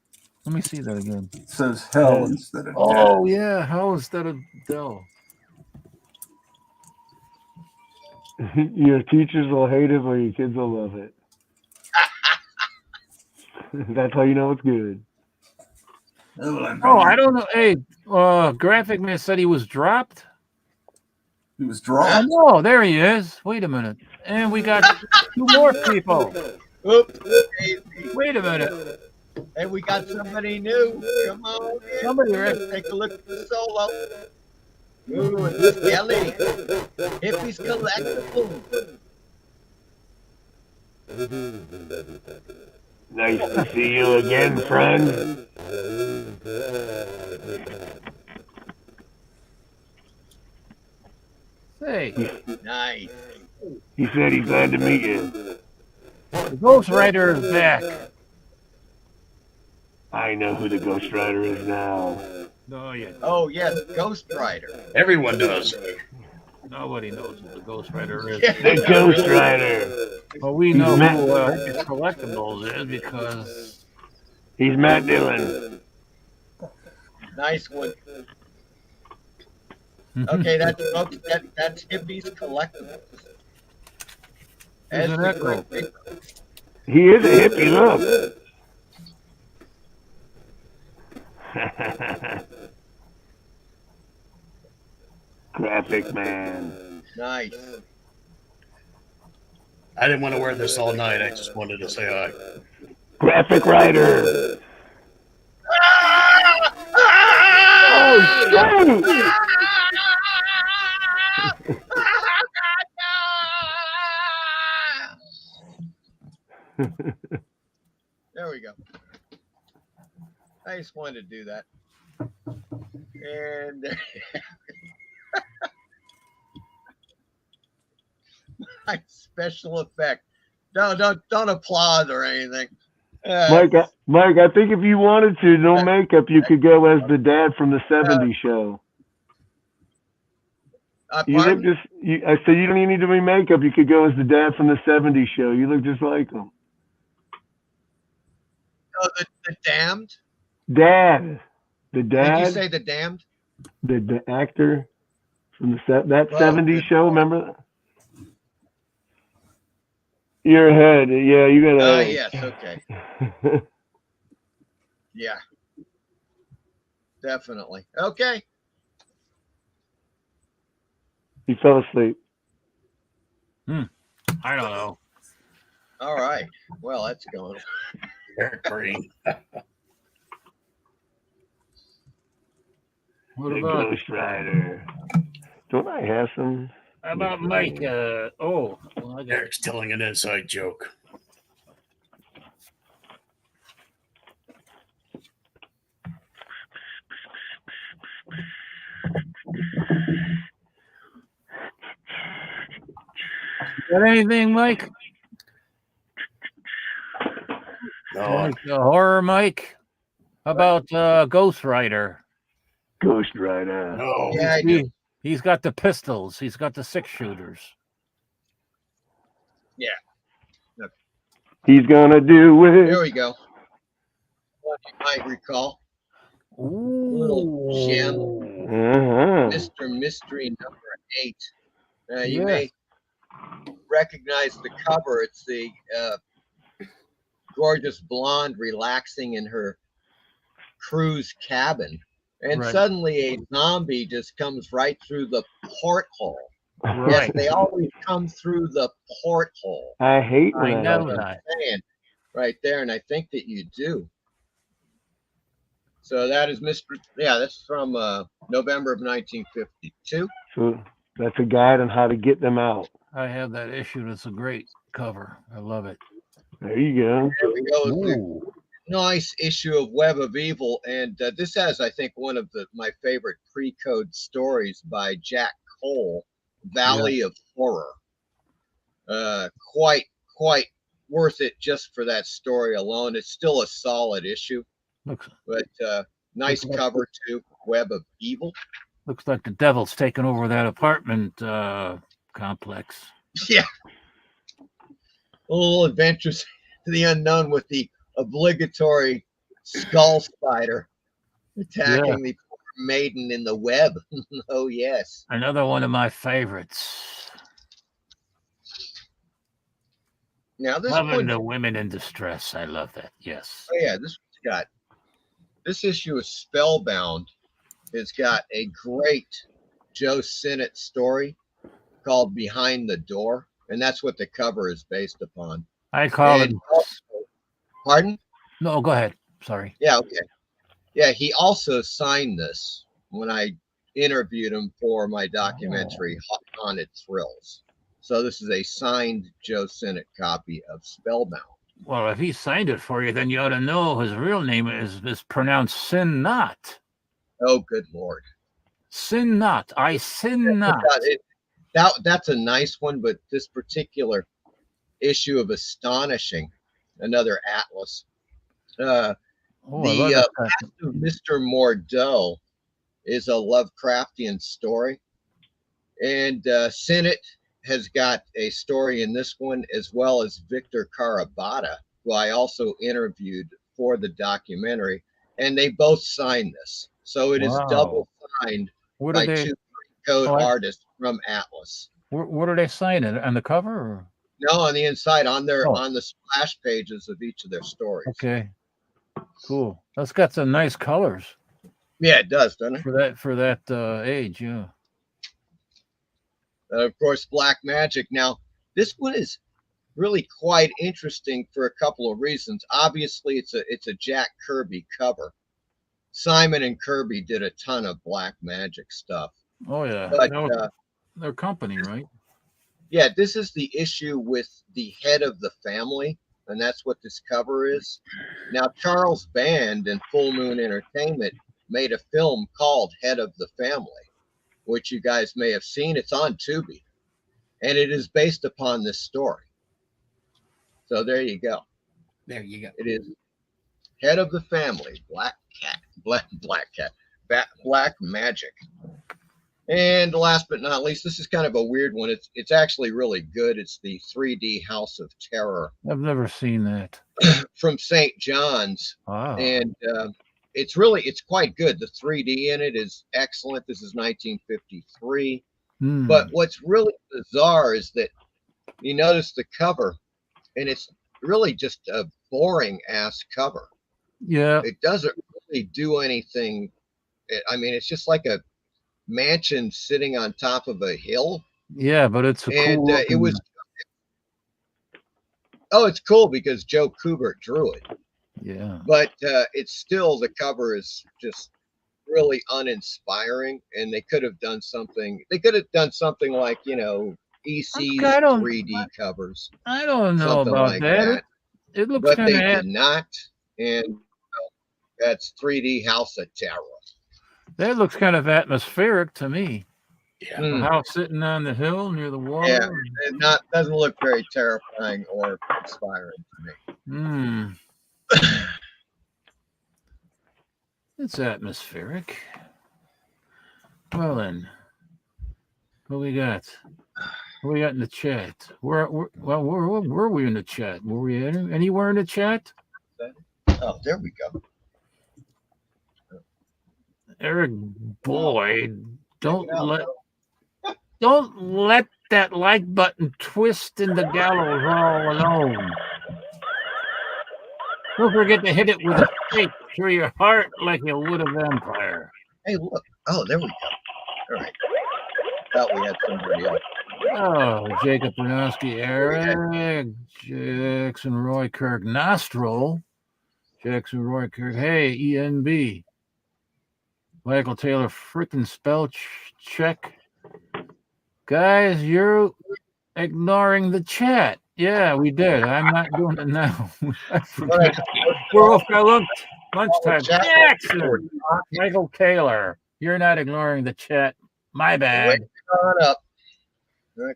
Let me see that again. It says hell instead of Dell. Oh yeah, how instead of Dell? Your teachers will hate it, but your kids will love it. That's how you know it's good. Oh, I don't know. Hey, Graphic Man said he was dropped. He was Oh dropped. no, there he is. Wait a minute. And we got two more people. Oops, daisy. Wait a minute. And we got somebody new. Come on in. Somebody Take a look at the solo. Ooh, it's Kelly. Hippies Collectibles. Nice to see you again, friend. Say, Nice. He said he's glad to meet you. the Ghost Rider is back. I know who the Ghost Rider is now. No, yeah. Oh yes, Ghost Rider. Everyone does. Nobody knows who the Ghost Rider is. The Ghost Rider. Well, we He's know Matt. who Collectibles is because He's Matt Dillon. Nice one. Okay, that's folks. That's Hippies Collectibles. There's As an the echo. great- He is a hippie. Look. Graphic man. Nice. I didn't want to wear this all night. I just wanted to say hi. Graphic Rider. Oh, shoot! There we go. I just wanted to do that. And my special effect. Don't applaud or anything. Mike, I think if you wanted to, no makeup, you could go as the dad from the '70s show. You look Pardon? I said you don't even need to be makeup. You could go as the dad from the '70s show. You look just like him. Oh, the Damned? Dad. The dad. Did you say the Damned? The actor from that '70s show, remember? Your head, yeah, you gotta. Yes, okay. Yeah, definitely. Okay. He fell asleep. I don't know. All right. Well, that's going. Eric Green. What The about Ghost Rider. Don't I have some? how about Mike? Well, I got Eric's telling an inside joke. got anything, Mike? No, Like horror, Mike? How about Ghost Rider? Ghost Rider. no. Yeah, I do. He's got the pistols. He's got the 6-shooters. He's gonna do There it. we go. What you might recall. Ooh. Little gem. Mr. Mystery number 8. You may recognize the cover. It's the gorgeous blonde relaxing in her crew's cabin. And Right. suddenly a zombie just comes right through the porthole. Yes, Right. they always come through the porthole. I hate when I that know happens. that. Saying right there, and I think that you do. So that is Mr. Yeah, that's from November of 1952. So that's a guide on how to get them out. I have that issue. That's a great cover. I love it. There you go. There we go. Ooh. Nice issue of Web of Evil, and this has, I think, one of my favorite pre-code stories by Jack Cole, Valley of Horror. Quite worth it just for that story alone. It's still a solid issue, Looks but nice cover too. Web of Evil. looks like the devil's taking over that apartment complex. Yeah. A little adventures to the unknown with the obligatory skull spider attacking the poor maiden in the web. Oh yes. Another one of my favorites. Now this Loving one, the women in distress. I love that. Yes. oh yeah, this issue is Spellbound. It's got a great Joe Sinnott story called Behind the Door, and that's what the cover is based upon. I call it. And also, pardon? No, go ahead. Sorry. Yeah, okay. Yeah, he also signed this when I interviewed him for my documentary Haunted Thrills. So this is a signed Joe Sinnott copy of Spellbound. Well, if he signed it for you, then you ought to know his real name is pronounced Sin Not. Oh, good Lord. Sin Not. I sin not. That's a nice one, but this particular issue of Astonishing, another Atlas, Oh, I love that. Past of Mr. Mordeau is a Lovecraftian story. And Sinnott has got a story in this one, as well as Victor Carabata, who I also interviewed for the documentary, and they both signed this. So it is double signed by two code artists from Atlas. What are they signing on the cover? Or? No, on the inside, on the splash pages of each of their stories. Okay, cool. That's got some nice colors. Yeah, it does, doesn't it? For that age, yeah. Of course, Black Magic. Now, this one is really quite interesting for a couple of reasons. Obviously, it's a Jack Kirby cover. Simon and Kirby did a ton of Black Magic stuff. Oh yeah, but their company, right? Yeah, this is the issue with the head of the family, and that's what this cover is. Now, Charles Band and Full Moon Entertainment made a film called Head of the Family, which you guys may have seen. It's on Tubi, and it is based upon this story. So there you go. There you go. It is Head of the Family, Black Magic. And last but not least, this is kind of a weird one. It's actually really good. It's the 3D House of Terror. I've never seen that. From St. John's. Wow. And it's quite good. The 3D in it is excellent. This is 1953. But what's really bizarre is that you notice the cover, and it's really just a boring ass cover. Yeah. It doesn't really do anything. I mean, it's just like a mansion sitting on top of a hill. Yeah, but it's cool. It was. Oh, it's cool because Joe Kubert drew it. Yeah. But it's still, the cover is just really uninspiring, and they could have done something. They could have done something like, EC's 3D covers. I don't know about like that. It looks but they did not, and that's 3D House of Terror. That looks kind of atmospheric to me. Yeah. The house sitting on the hill near the water. Yeah, it doesn't look very terrifying or inspiring to me. It's atmospheric. Well then, what we got? What we got in the chat? Where were we in the chat? Were we anywhere in the chat? Oh, there we go. Eric Boyd, don't let that like button twist in the gallows all alone. Don't forget to hit it with a stake through your heart like you would a vampire. Hey, look. Oh, there we go. All right. Thought we had somebody else. Oh, Jacob Bernowski, Eric, Jackson Roy Kirk, Nostril, Jackson Roy Kirk, hey, ENB, Michael Taylor, frickin' spell check. Guys, you're ignoring the chat. Yeah, we did. I'm not doing it now. We're off by lunchtime. Jackson, Michael Taylor, you're not ignoring the chat. My bad. Wake on up. Okay.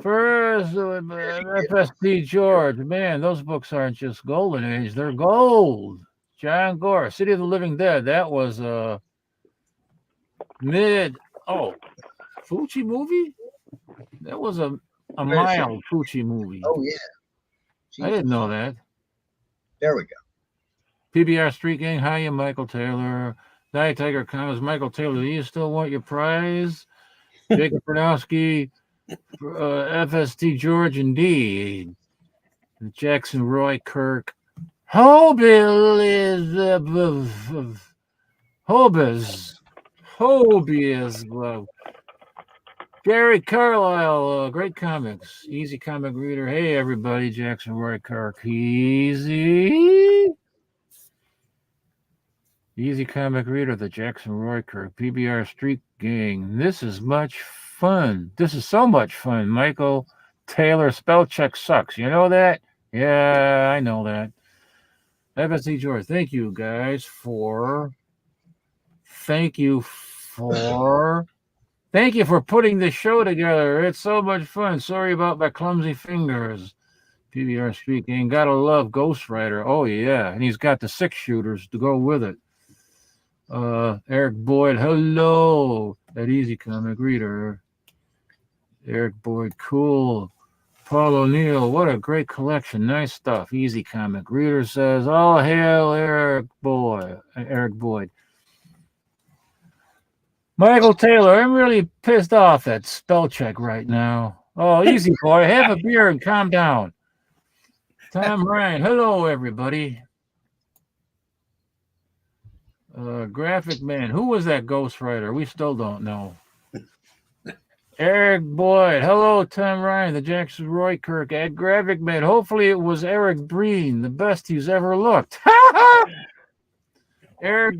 First, FSD George, man, those books aren't just Golden Age, they're gold. John Gore, City of the Living Dead, that was a Fucci movie? That was a mild Fucci movie. Oh, yeah. Jesus. I didn't know that. There we go. PBR Street Gang, hiya, Michael Taylor. Diet Tiger Comics, Michael Taylor, do you still want your prize? Jacob Bernowski, FST George, indeed. Jackson Roy Kirk. Hobies. Gary Carlisle, great comics. Easy comic reader. Hey, everybody. Jackson Roy Kirk. Easy comic reader, the Jackson Roy Kirk, PBR Street Gang. This is much fun. This is so much fun. Michael Taylor, spell check sucks. You know that? Yeah, I know that. FSC George, thank you guys for putting the show together. It's so much fun. Sorry about my clumsy fingers. PBR Street Gang. Gotta love Ghost Rider. Oh, yeah. And he's got the 6-shooters to go with it. Eric Boyd, hello. That Easy Comic Reader. Eric Boyd, cool. Paul O'Neill, what a great collection. Nice stuff. Easy Comic Reader says, all hail Eric Boyd. Michael Taylor, I'm really pissed off at spell check right now. Oh, easy boy. Have a beer and calm down. Tom Ryan, hello everybody. Graphic Man, who was that ghostwriter? We still don't know. Eric Boyd, hello Tom Ryan, the Jackson Roykirk at Graphic Man. Hopefully it was Eric Breen, the best he's ever looked. Eric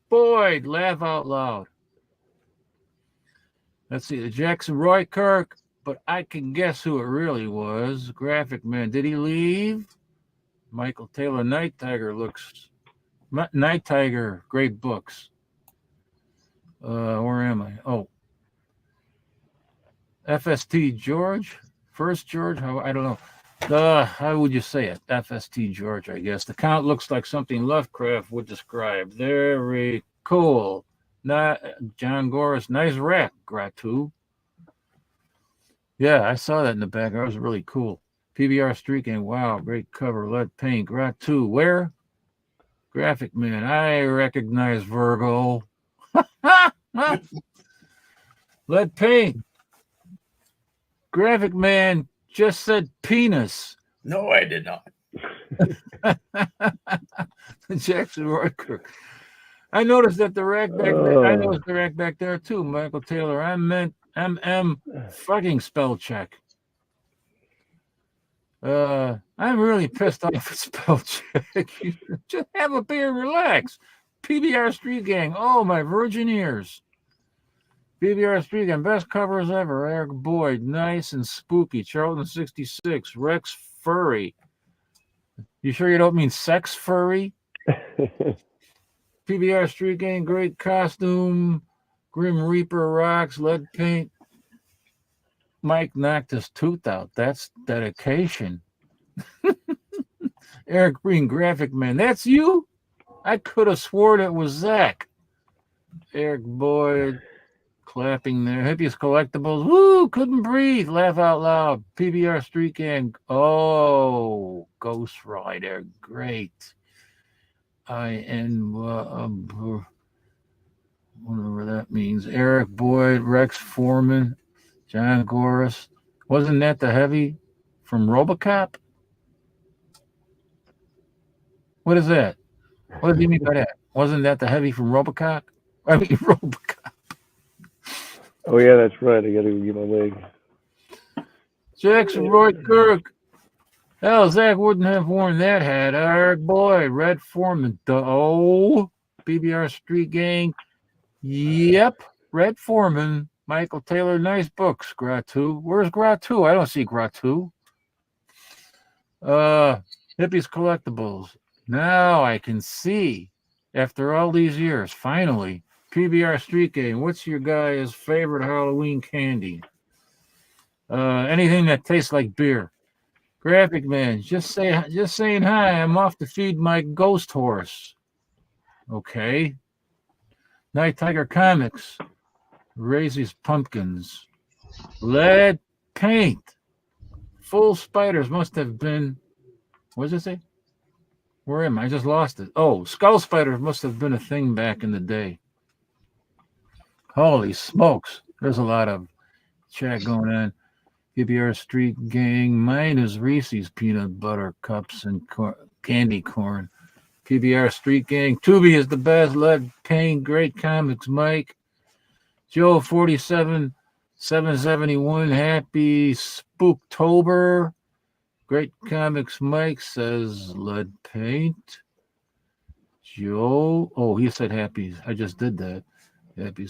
Boyd, laugh out loud. Let's see, the Jackson Roykirk, but I can guess who it really was. Graphic Man, did he leave? Michael Taylor, Night Tiger looks... Night Tiger, great books. Where am I? Oh. FST George? First George? I don't know. How would you say it? FST George, I guess. The count looks like something Lovecraft would describe. Very cool. Not John Goris, nice rack, Gratu. Yeah, I saw that in the back. That was really cool. PBR Street Game, wow, great cover. Lead paint, Gratu. Where? Graphic Man, I recognize Virgo. Lead paint. Graphic Man just said penis. No, I did not. Jackson Roykirk. I noticed that the rack back there. I noticed the rack back there too, Michael Taylor. I meant MM fucking spell check. I'm really pissed off at spell check. Just have a beer and relax. PBR Street Gang. Oh, my virgin ears. PBR Street Gang. Best covers ever. Eric Boyd. Nice and spooky. Charlton 66. Rex Furry. You sure you don't mean sex furry? PBR Street Gang. Great costume. Grim Reaper rocks. Lead paint. Mike knocked his tooth out. That's dedication. Eric Green, Graphic Man. That's you? I could have sworn it was Zach. Eric Boyd, clapping there. Hippies Collectibles. Woo, couldn't breathe. Laugh out loud. PBR Street Gang. Oh, Ghost Rider. Great. Whatever that means. Eric Boyd, Rex Foreman. John Goris. Wasn't that the heavy from RoboCop? What is that? What do you mean by that? Wasn't that the heavy from RoboCop? I mean, RoboCop. Oh, yeah, that's right. I got to get my leg. Jackson Roykirk. Hell, Zach wouldn't have worn that hat. Eric Boyd, Red Foreman. PBR Street Gang. Yep, Red Foreman. Michael Taylor, nice books. Gratu. Where's Gratu? I don't see Gratu. Hippies Collectibles. Now I can see. After all these years, finally. PBR Street Game. What's your guy's favorite Halloween candy? Anything that tastes like beer. Graphic Man. Just saying hi. I'm off to feed my ghost horse. Okay. Night Tiger Comics. Raises pumpkins. Lead paint. Full spiders must have been. What does it say? Where am I? I just lost it. Oh, skull spiders must have been a thing back in the day. Holy smokes. There's a lot of chat going on. PBR Street Gang. Mine is Reese's peanut butter cups and candy corn. PBR Street Gang. Tubi is the best. Lead paint. Great comics, Mike. Joe 47-771, happy Spooktober. Great comics, Mike says lead paint. Joe, oh, he said happy. I just did that. Happy.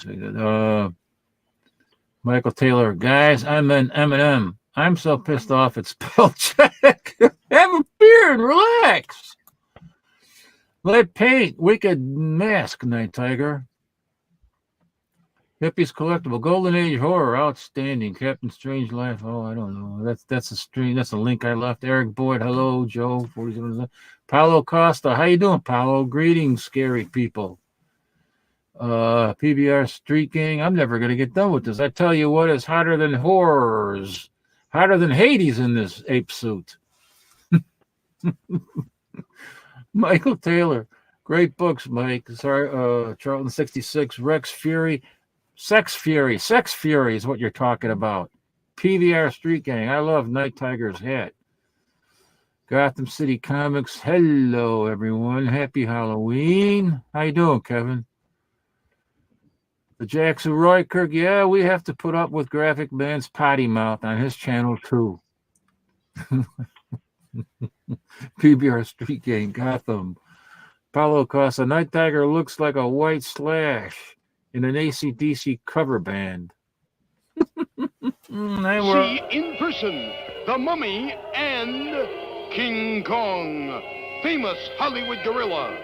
Michael Taylor, guys, I'm an M&M. I'm so pissed off at spell check. Have a beer and relax. Lead paint, wicked mask, Night Tiger. Hippies Collectible, Golden Age Horror, outstanding. Captain Strangelife, oh, I don't know. That's a stream. That's a link I left. Eric Boyd, hello. Joe, 47. Paulo Costa, how you doing, Paulo? Greetings, scary people. PBR Street Gang. I'm never going to get done with this. I tell you what is hotter than horrors. Hotter than Hades in this ape suit. Michael Taylor. Great books, Mike. Sorry, Charlton 66. Rex Fury. Sex Fury. Sex Fury is what you're talking about. PBR Street Gang. I love Night Tiger's hat. Gotham City Comics. Hello, everyone. Happy Halloween. How you doing, Kevin? The Jackson Roykirk. Yeah, we have to put up with Graphic Man's potty mouth on his channel, too. PBR Street Gang. Gotham. Paulo Costa. Night Tiger looks like a white Slash in an AC/DC cover band. See in person the Mummy and King Kong, famous Hollywood gorilla,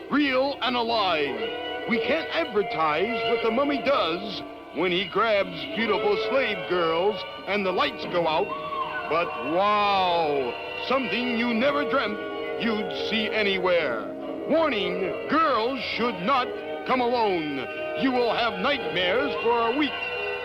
real and alive. We can't advertise what the Mummy does when he grabs beautiful slave girls and the lights go out. But wow, something you never dreamt you'd see anywhere. Warning, girls should not come alone. You will have nightmares for a week.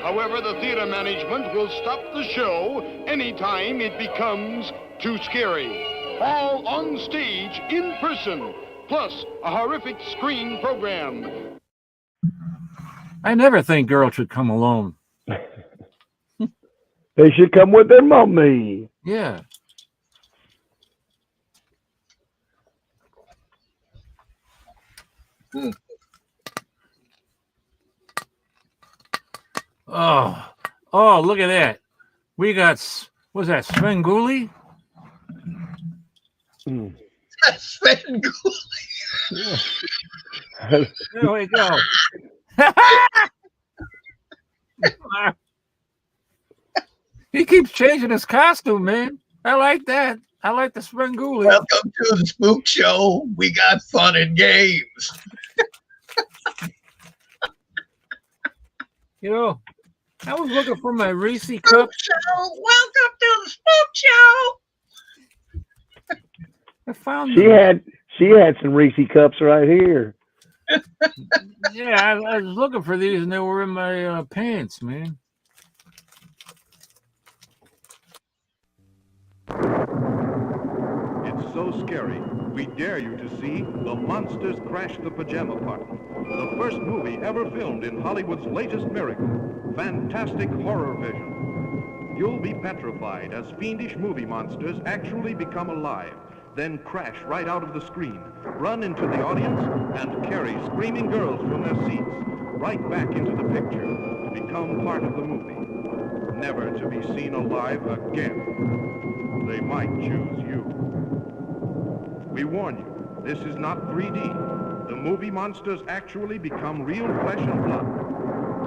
However, the theater management will stop the show anytime it becomes too scary. All on stage in person, plus a horrific screen program. I never think girls should come alone. They should come with their mommy. Yeah. Oh, look at that. We got, what's that, Svengoolie? Svengoolie. There we go. He keeps changing his costume, man. I like that. I like the Svengoolie. Welcome to the Spook Show. We got fun and games. You know, I was looking for my Reese cup. Welcome to the Spook Show. I found she had some Reese cups right here. Yeah, I was looking for these and they were in my pants, man. It's so scary, we dare you to see The Monsters Crash the Pajama Party, the first movie ever filmed in Hollywood's latest miracle, fantastic horror vision. You'll be petrified as fiendish movie monsters actually become alive, then crash right out of the screen, run into the audience, and carry screaming girls from their seats right back into the picture to become part of the movie, never to be seen alive again. They might choose you. We warn you, this is not 3D. The movie monsters actually become real flesh and blood.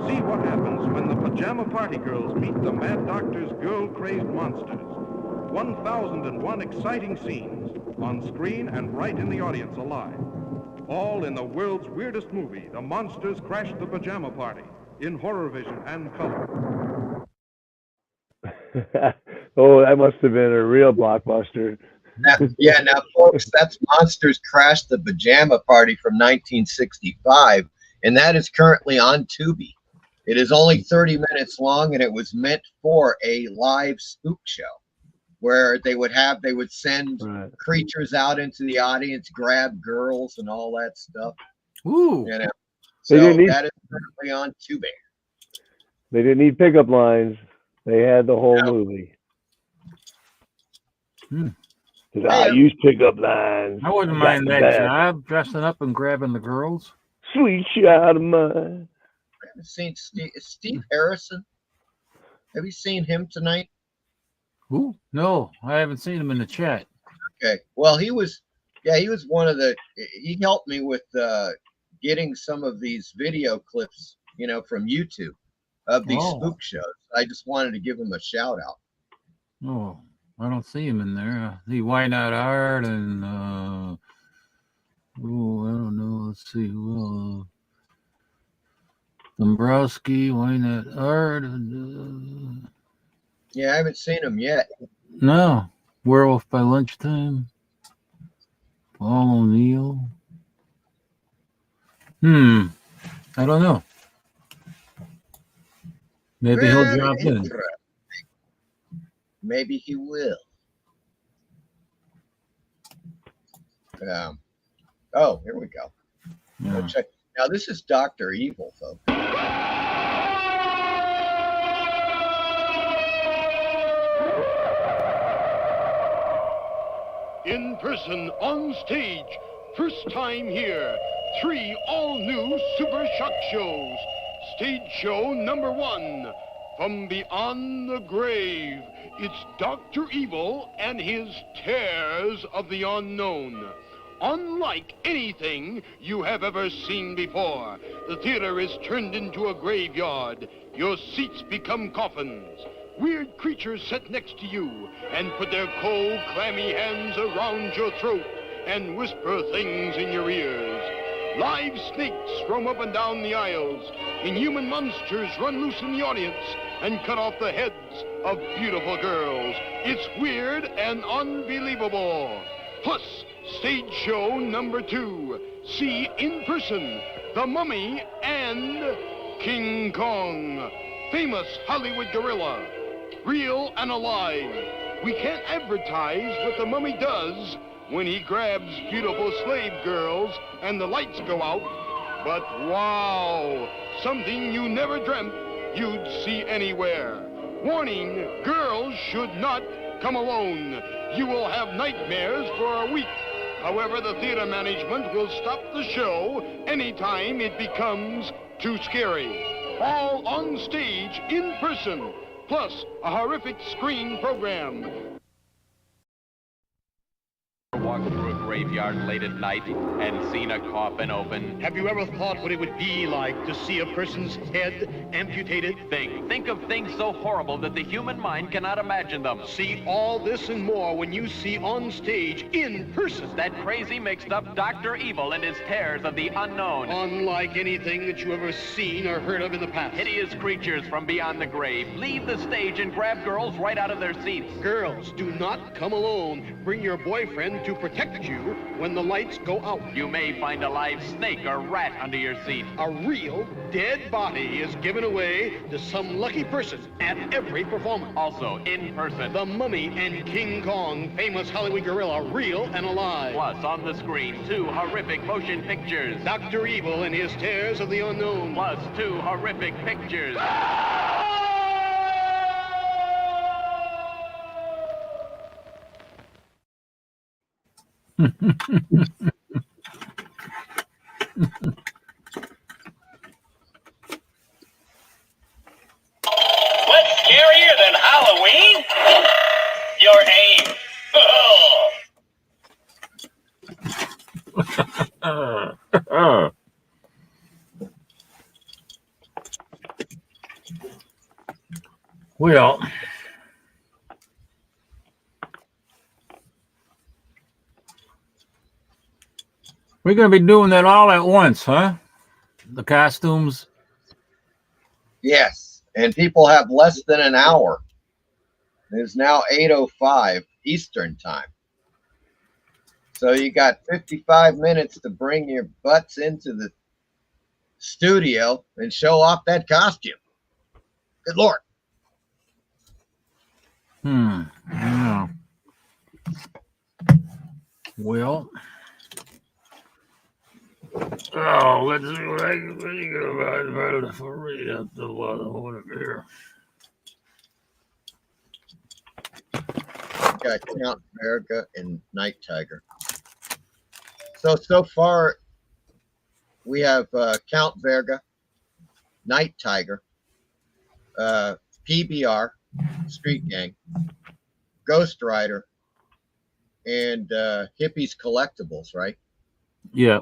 See what happens when the Pajama Party Girls meet the Mad Doctor's girl-crazed monsters. 1001 exciting scenes on screen and right in the audience alive. All in the world's weirdest movie, The Monsters Crash the Pajama Party, in horror vision and color. Oh, that must have been a real blockbuster. Now, folks, that's Monsters Crash the Pajama Party from 1965, and that is currently on Tubi. It is only 30 minutes long, and it was meant for a live spook show where they would send creatures out into the audience, grab girls and all that stuff. Ooh. You know? So that is currently on Tubi. They didn't need pickup lines. They had the whole movie. I use pickup lines. I wouldn't mind that job, dressing up and grabbing the girls. Sweet child of mine. I haven't seen Steve Harrison. Have you seen him tonight? Who? No, I haven't seen him in the chat. Okay. Well, he was one of he helped me with getting some of these video clips, from YouTube of these spook shows. I just wanted to give him a shout out. Oh, I don't see him in there. The Why Not Art and I don't know. Let's see. Well, Dombrowski, Why Not Art. Yeah, I haven't seen him yet. No. Werewolf by Lunchtime. Paul O'Neill. I don't know. Maybe he'll Very drop in. interesting. Maybe he will. Oh, here we go. Yeah. Check. Now this is Dr. Evil, folks. In person, on stage, first time here, 3 all-new Super Shock shows. Stage show number 1, From Beyond the Grave. It's Dr. Evil and his Tears of the Unknown. Unlike anything you have ever seen before, the theater is turned into a graveyard. Your seats become coffins. Weird creatures sit next to you and put their cold, clammy hands around your throat and whisper things in your ears. Live snakes roam up and down the aisles. Inhuman monsters run loose in the audience and cut off the heads of beautiful girls. It's weird and unbelievable. Plus, stage show number 2. See in person The Mummy and King Kong. Famous Hollywood gorilla. Real and alive. We can't advertise what the mummy does when he grabs beautiful slave girls and the lights go out. But wow, something you never dreamt you'd see anywhere. Warning, girls should not come alone. You will have nightmares for a week. However, the theater management will stop the show anytime it becomes too scary. All on stage in person. Plus a horrific screen program. Walked through a graveyard late at night and seen a coffin open. Have you ever thought what it would be like to see a person's head amputated? Think of things so horrible that the human mind cannot imagine them. See all this and more when you see on stage, in person, that crazy mixed up Dr. Evil and his Tears of the Unknown. Unlike anything that you ever seen or heard of in the past. Hideous creatures from beyond the grave leave the stage and grab girls right out of their seats. Girls, do not come alone. Bring your boyfriend to protect you when the lights go out. You may find a live snake or rat under your seat. A real dead body is given away to some lucky person at every performance. Also, in person, The Mummy and King Kong, famous Hollywood gorilla, real and alive. Plus, on the screen, 2 horrific motion pictures. Dr. Evil and his Tears of the Unknown. Plus 2 horrific pictures. What's scarier than Halloween? Your aim. Well, we're going to be doing that all at once, huh? The costumes. Yes, and people have less than an hour. It is now 8:05 Eastern time. So you got 55 minutes to bring your butts into the studio and show off that costume. Good Lord. Yeah. Well. Oh, let's see what I can think about read up the water here. Got Count Verga and Night Tiger. So far, we have Count Verga, Night Tiger, PBR, Street Gang, Ghost Rider, and Hippies Collectibles, right? Yeah.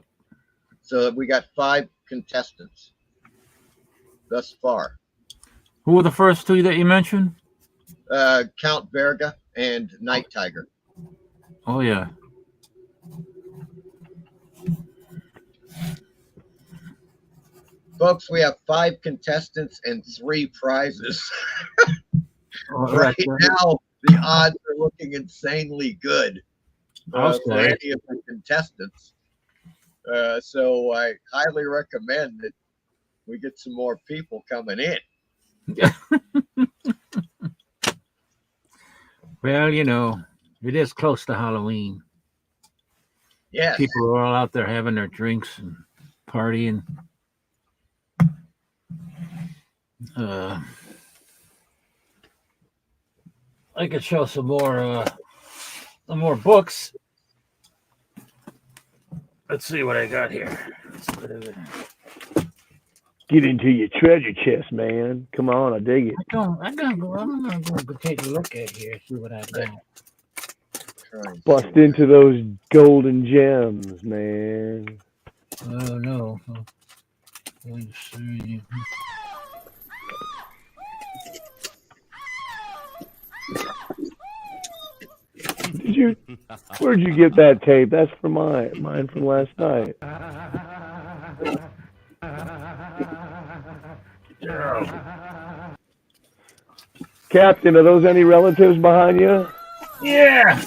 So we got 5 contestants thus far. Who were the first 2 that you mentioned? Count Verga and Night Tiger. Oh, yeah. Folks, we have 5 contestants and 3 prizes. Right now, the odds are looking insanely good for any of the contestants. So I highly recommend that we get some more people coming in. Well, you know, it is close to Halloween. Yes. People are all out there having their drinks and partying. I could show some more books. Let's see what I got here. Get into your treasure chest, man. Come on, I dig it. I'm gonna go take a look at here, see what I got. Bust into those golden gems, man. Oh no. Let me see. Where'd you get that tape? That's for mine from last night. Captain, are those any relatives behind you? Yeah.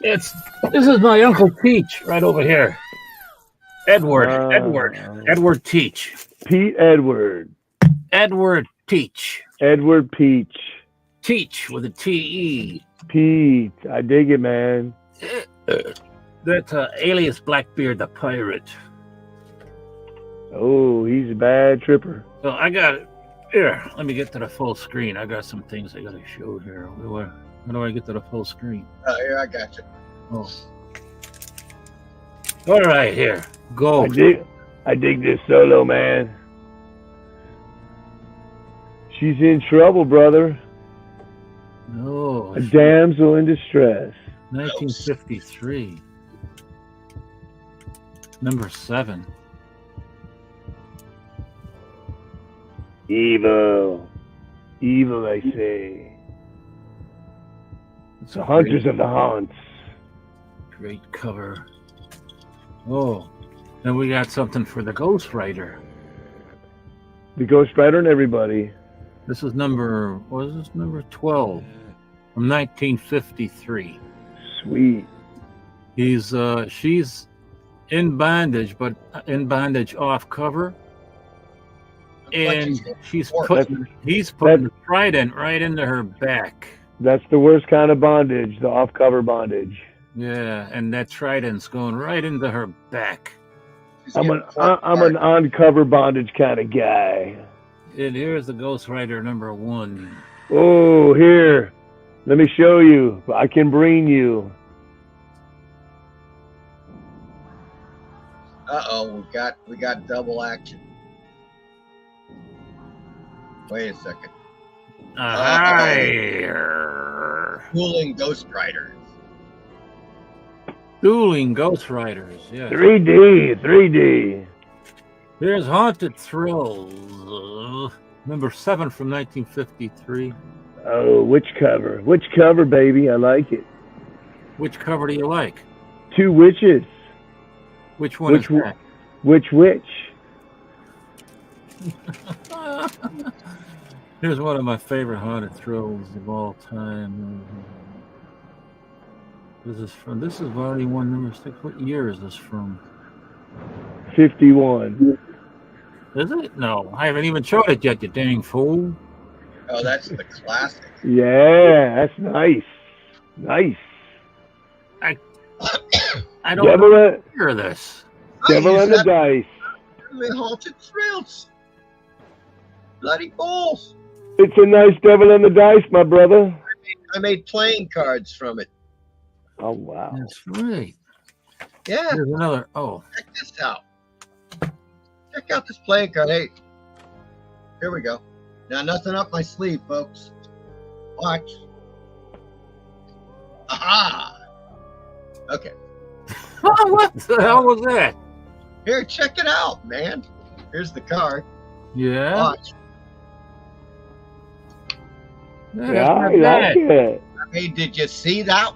This is my Uncle Peach right over here. Edward Teach. Pete Edward. Edward Teach. Edward Peach. Teach with a T-E. Pete, I dig it, man. That's alias Blackbeard the Pirate. Oh, he's a bad tripper. So I got it. Here, let me get to the full screen. I got some things I got to show here. How do I get to the full screen? Here, I got you. Oh. All right, here. Go. I dig this solo, man. She's in trouble, brother. No. A damsel in distress. 1953. Number 7. Evil. Evil, I say. It's the hunters of the haunts. Great cover. Oh, then we got something for the Ghost Rider. The Ghost Rider and everybody. This is number 12 from 1953. Sweet. She's in bondage, but in bondage off cover. And he's putting the trident right into her back. That's the worst kind of bondage, the off-cover bondage. Yeah, and that trident's going right into her back. I'm an on-cover bondage kind of guy. And here's the Ghost Rider number 1. Oh, here. Let me show you. I can bring you. Uh-oh, we got double action. Wait a second. Dueling Ghost Riders. Dueling Ghost Riders, yeah. 3D. Here's Haunted Thrills, number 7 from 1953. Oh, which cover? Which cover, baby? I like it. Which cover do you like? 2 witches. Which one is that? Which witch? Here's one of my favorite Haunted Thrills of all time. This is Volume 1, number 6. What year is this from? 51. Is it? No, I haven't even showed it yet, you dang fool. Oh, that's the classic. Yeah, that's nice. Nice. I don't hear this. Devil and the Dice. The Haunted Thrills. Bloody balls. It's a nice Devil and the Dice, my brother. I made playing cards from it. Oh, wow. That's right. Yeah. Here's another. Oh. Check this out. Check out this playing card. Hey, here we go. Now, nothing up my sleeve, folks. Watch. Aha! Okay. What the hell was that? Here, check it out, man. Here's the card. Yeah. Watch. Yeah, I like it. I mean, did you see that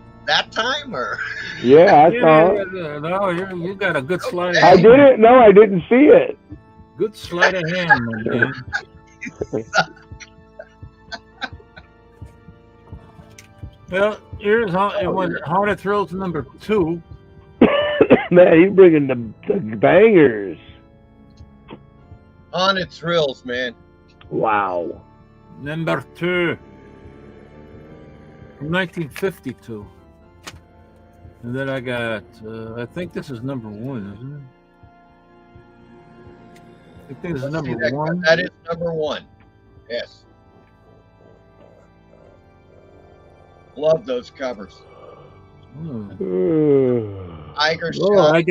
time, or? Yeah, I saw it. No, you got a good sleight of I hand. didn't. No, I didn't see it. Good sleight of hand, my man. Well, here's Haunted Thrills number 2. Man, he's bringing the bangers. Haunted Thrills, man. Wow. Number 2. From 1952. And then I got, I think this is number 1, isn't it? I think this is number 1. That is number 1. Yes. Love those covers. Iger Oh, shot. I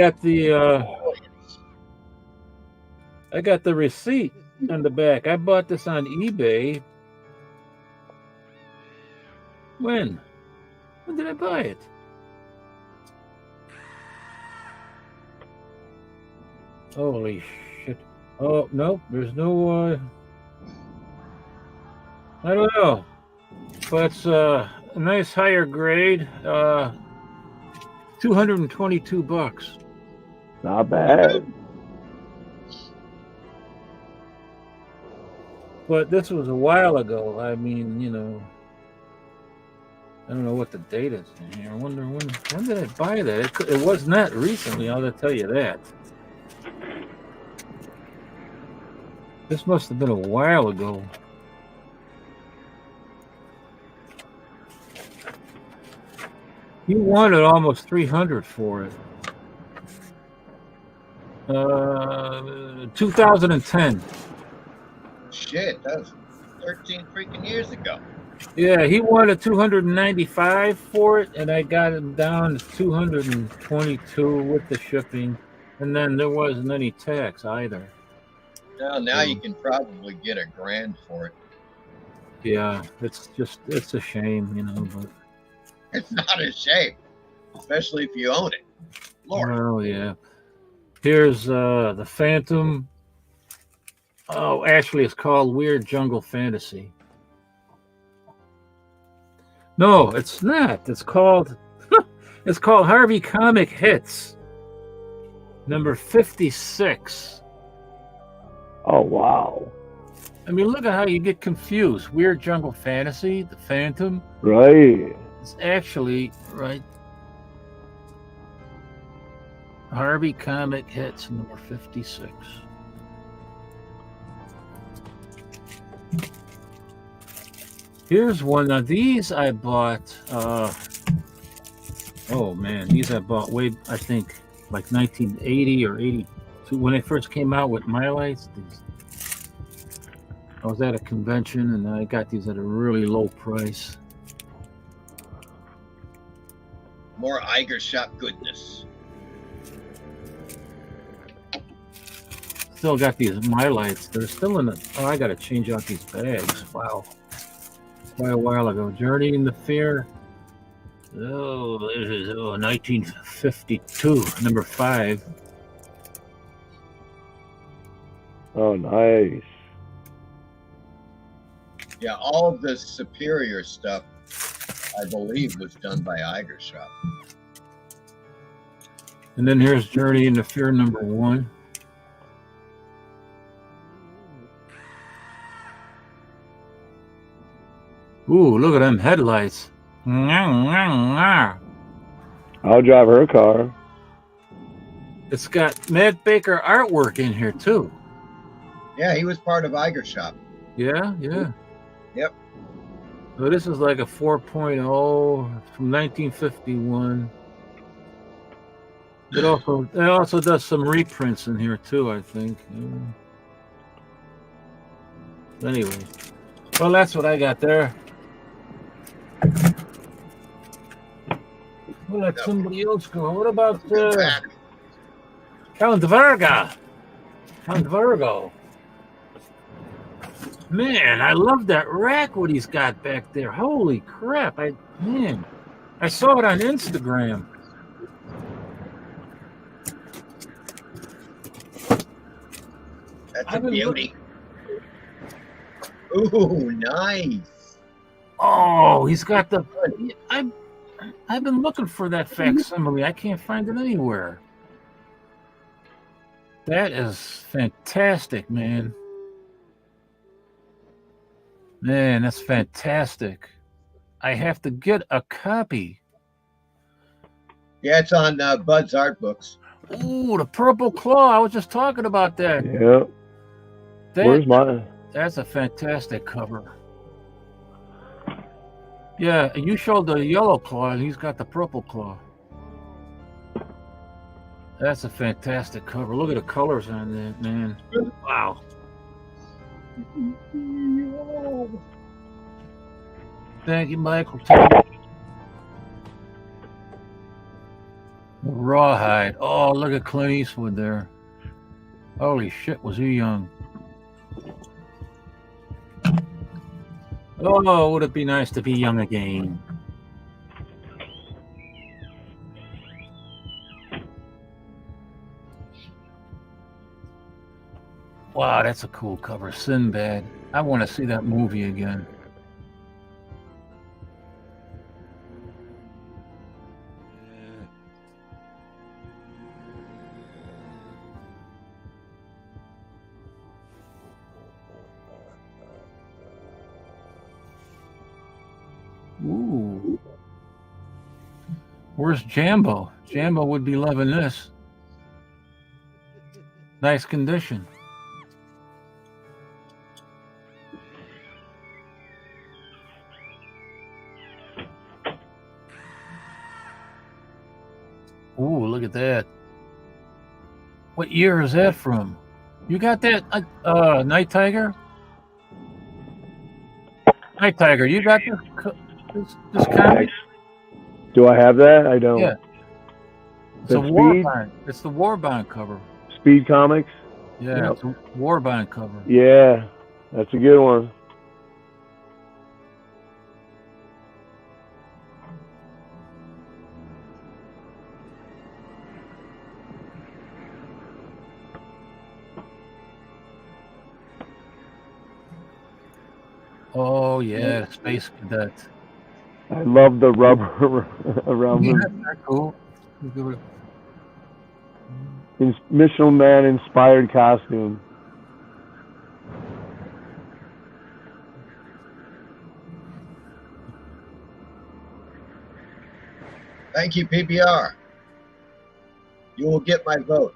got the receipt on the back. I bought this on eBay. When? When did I buy it? Holy shit. Oh, no, there's no, I don't know. But it's a nice higher grade, $222. Not bad. But this was a while ago. I mean, you know, I don't know what the date is in here. I wonder when did I buy that? It was not recently, I'll tell you that. This must have been a while ago. You wanted almost $300 for it. 2010. Shit, that was 13 freaking years ago. Yeah, he wanted $295 for it, and I got him down to $222 with the shipping, and then there wasn't any tax either. Now you can probably get $1,000 for it. Yeah, it's a shame, you know, but it's not a shame, especially if you own it. Lord. Oh yeah. Here's the Phantom. Oh, actually, it's called Weird Jungle Fantasy. No, it's not. It's called Harvey Comic Hits, number 56. Oh wow! I mean, look at how you get confused. Weird Jungle Fantasy, the Phantom. Right. It's actually right. Harvey Comic Hits, number 56. Here's one. Now these I bought. Oh man, these I bought way, I think, like 1980 or 82 when they first came out with My Lights. I was at a convention and I got these at a really low price. More Iger shop goodness. Still got these My Lights. They're still in the. Oh, I got to change out these bags. Wow. Quite a while ago. Journey into Fear. Oh, this is 1952, number 5. Oh, nice. Yeah, all of the Superior stuff, I believe, was done by Iger Shop. And then here's Journey into Fear, number 1. Ooh, look at them headlights. I'll drive her car. It's got Matt Baker artwork in here, too. Yeah, he was part of Iger Shop. Yeah. Yep. So this is like a 4.0 from 1951. It also does some reprints in here, too, I think. Yeah. Anyway. Well, that's what I got there. We'll let somebody else go. What about Count Verga? Count Virgo. Man, I love that rack, what he's got back there. Holy crap. I saw it on Instagram. That's a beauty. Ooh, nice. Oh, he's got the. I've been looking for that facsimile. I can't find it anywhere. That is fantastic, man. Man, that's fantastic. I have to get a copy. Yeah, it's on Bud's Art Books. Ooh, the Purple Claw. I was just talking about that. Yep. Where's mine? That's a fantastic cover. Yeah, you showed the yellow claw, and he's got the purple claw. That's a fantastic cover. Look at the colors on that, man. Wow. Thank you, Michael. Rawhide. Oh, look at Clint Eastwood there. Holy shit, was he young? Oh, would it be nice to be young again? Wow, that's a cool cover. Sinbad. I want to see that movie again. Ooh. Where's Jambo? Jambo would be loving this. Nice condition. Ooh, look at that. What year is that from? You got that Night Tiger? Night Tiger, you got this comic? Do I have that? I don't. Yeah. It's a Warbond. It's the Warbond cover. Speed Comics? Yeah, Yep. it's a Warbond cover. Yeah, that's a good one. Oh yeah, Space Cadet. I love the rubber around Yeah, them. that's cool. Michelin Man inspired costume. Thank you, PBR. You will get my vote.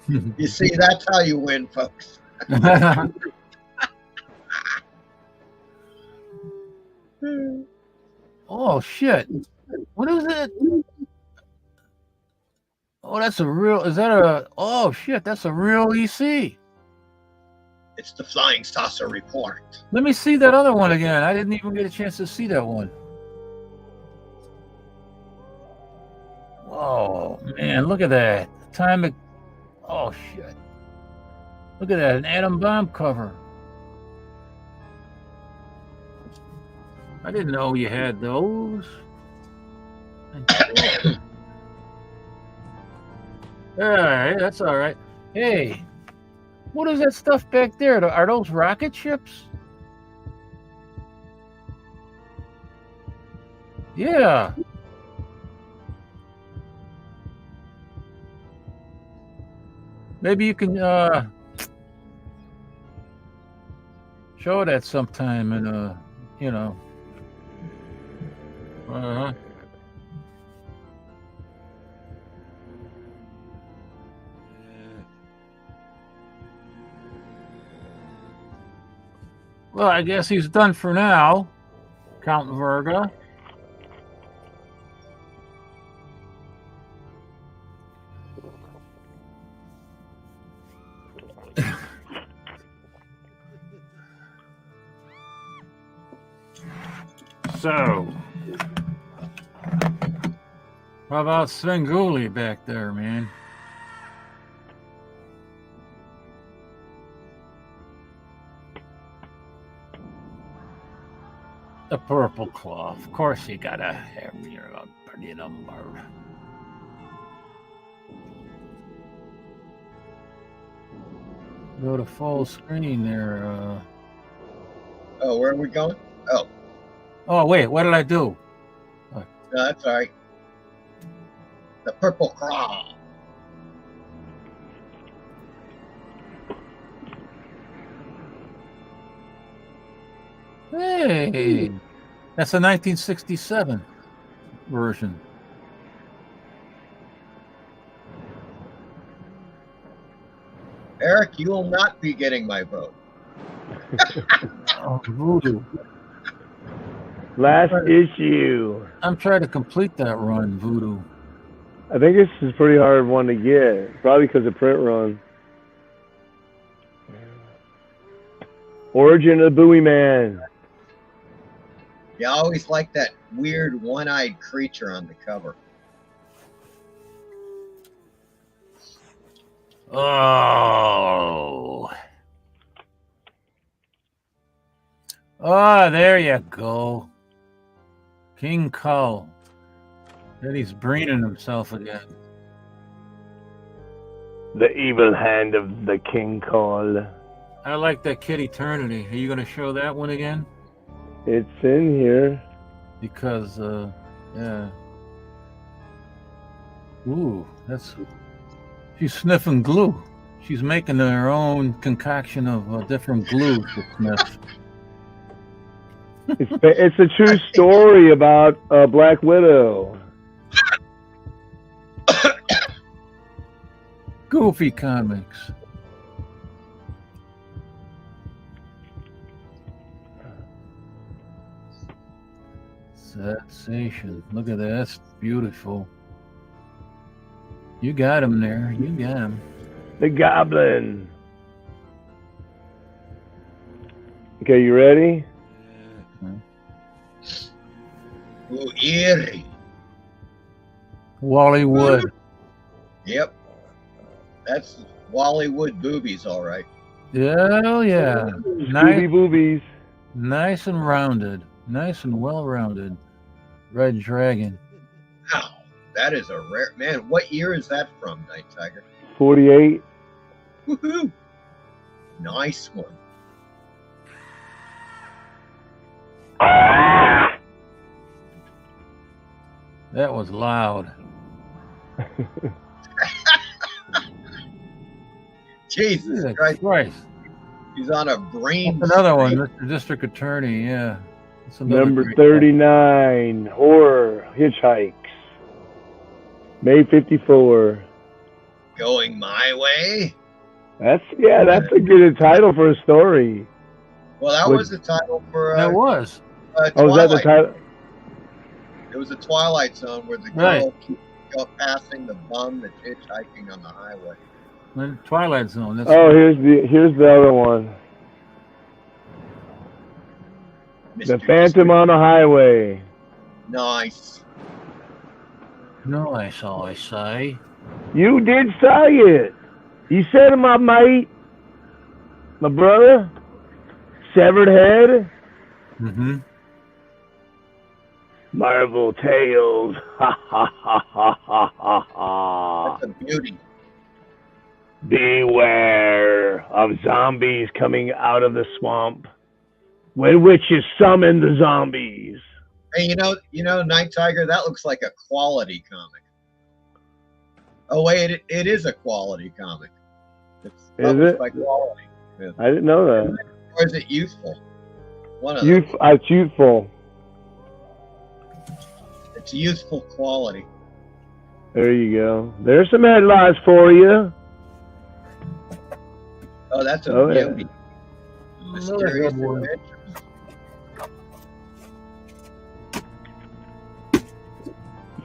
You see, that's how you win, folks. Oh shit! What is it? Oh, that's a real. Is that a? Oh shit! That's a real EC. It's the Flying Saucer Report. Let me see that other one again. I didn't even get a chance to see that one. Oh man, look at that. Time. Oh shit! Look at that, an atom bomb cover. I didn't know you had those. All right, that's all right. Hey, what is that stuff back there? Are those rocket ships? Yeah. Maybe you can show that sometime in you know. Uh-huh. Well, I guess he's done for now, Count Verga. So, how about Svengoolie back there, man? The purple claw. Of course, you gotta have your pretty number. Go to full screen there. Oh, where are we going? Oh. Oh, wait, what did I do? No, that's all right. The Purple Claw. Hey, that's a 1967 version. Eric, you will not be getting my vote. Oh, Voodoo. Last issue. I'm trying to complete that run, Voodoo. I think this is a pretty hard one to get. Probably because of print run. Origin of the Bowie Man. Yeah, I always like that weird one-eyed creature on the cover. Oh. Oh, there you go. King Kull. Then he's breening himself again. The evil hand of the King Kull. I like that Kid Eternity. Are you going to show that one again? It's in here. Because, yeah. Ooh, that's... She's sniffing glue. She's making her own concoction of different glues to sniff. It's a true story about Black Widow. Goofy comics. Sensation. Look at that. That's beautiful. You got him there. You got him. The Goblin. Okay, you ready? Ooh, eerie. Wally Wood. Yep. That's Wally Wood boobies, all right. Yeah, yeah. Scooby Boobies. Nice and rounded. Nice and well-rounded. Red Dragon. Wow, that is a rare... Man, what year is that from, Night Tiger? 48. Woohoo! Nice one. That was loud. Jesus Christ. He's on a brain. That's another one, Mr. District Attorney, yeah. Number 39, Horror Hitchhikes. May 54. Going My Way? That's a good title for a story. Well, that was the title for... that was. Oh, was that the title? It was a Twilight Zone where the girl keeps passing the bum that's hitchhiking on the highway. Twilight Zone. That's here's the other one. The Phantom on the Highway. Nice. Nice, I say. You did say it. You said it, my mate. My brother. Severed Head. Mm-hmm. Marvel Tales. Ha ha ha ha ha ha ha. That's a beauty. Beware of zombies coming out of the swamp when witches summon the zombies. Hey, you know, Night Tiger, that looks like a quality comic. Oh wait, it is a quality comic. It's published by Quality. Yeah. I didn't know that. Or is it youthful? One of It's youthful. It's youthful quality. There you go. There's some headlines for you. Oh, that's a beauty. Yeah. Mysterious Adventures.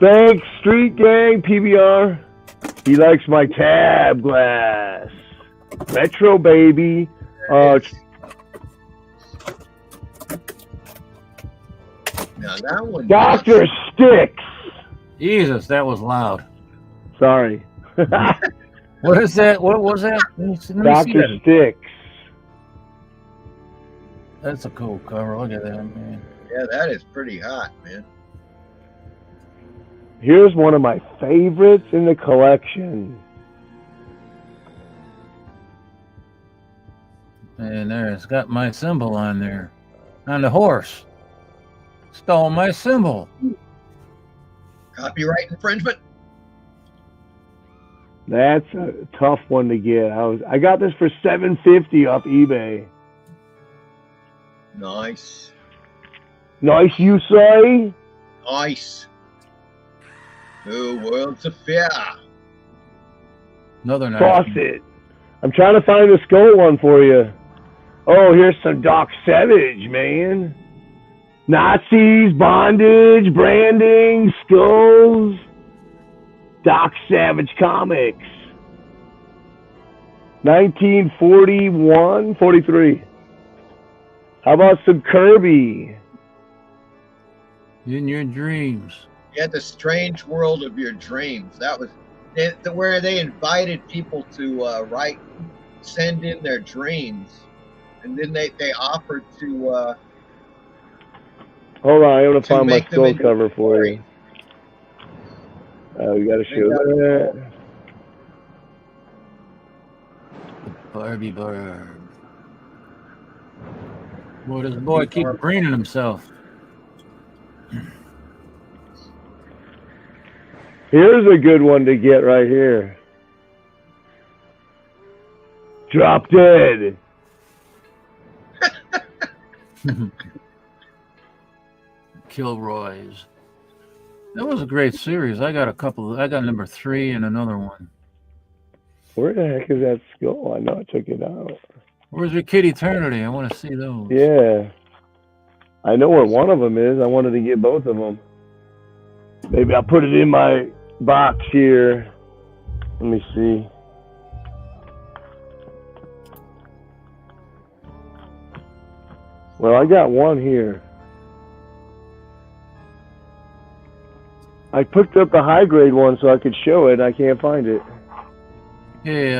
Thanks, Street Gang PBR. He likes my tab glass. Retro baby. Now that one. Dr. Sticks. Jesus, that was loud. Sorry. What is that? What was that? Dr. Sticks. That's a cool cover. Look at that, man. Yeah, that is pretty hot, man. Here's one of my favorites in the collection. And there, it's got my symbol on there. On the horse. Stole my symbol. Copyright infringement. That's a tough one to get. I got this for $7.50 off eBay. Nice. Nice, you say? Nice. Two Worlds of Fear. Another nice Faucet. I'm trying to find the skull one for you. Oh, here's some Doc Savage, man. Nazis, bondage, branding, skulls. Doc Savage Comics. 1941, 43. How about some Kirby? In your dreams. You had the Strange World of Your Dreams. That was where they invited people to send in their dreams, and then they offered to. Hold on, I'm gonna find my make them skull into cover for you. We gotta show that. Barbie Barb. Boy, this boy keep greening himself. Here's a good one to get right here. Drop Dead. Kilroy's. That was a great series. I got a couple. I got number 3 and another one. Where the heck is that skull? I know I took it out. Where's your Kid Eternity? I want to see those. Yeah. I know where one of them is. I wanted to get both of them. Maybe I'll put it in my box here. Let me see. Well, I got one here. I picked up the high grade one so I could show it. I can't find it. Hey,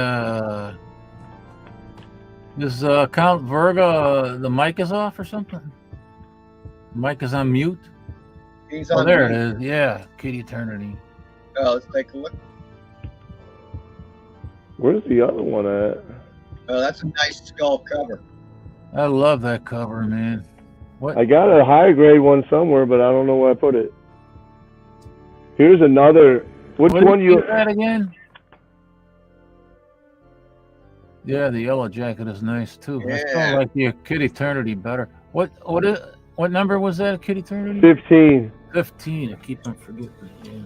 is Count Verga, the mic is off or something? Mic is on mute? He's on there mute. it is. Yeah, Kid Eternity. Oh, let's take a look. Where's the other one at? Oh, that's a nice skull cover. I love that cover, man. What? I got a high grade one somewhere, but I don't know where I put it. Here's another. Which What one you? that again? Yeah, the yellow jacket is nice too. I still like the Kid Eternity better. What number was that? Kid Eternity? 15. 15. I keep on forgetting. Yeah.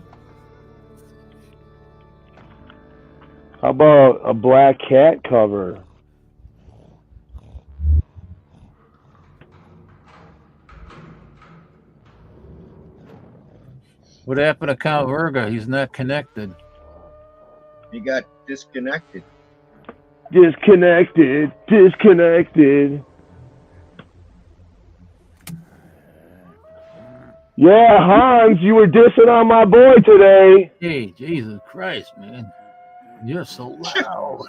How about a black cat cover? What happened to Count Verga? He's not connected. He got disconnected. Disconnected. Yeah, Hans, you were dissing on my boy today. Hey, Jesus Christ, man. You're so loud.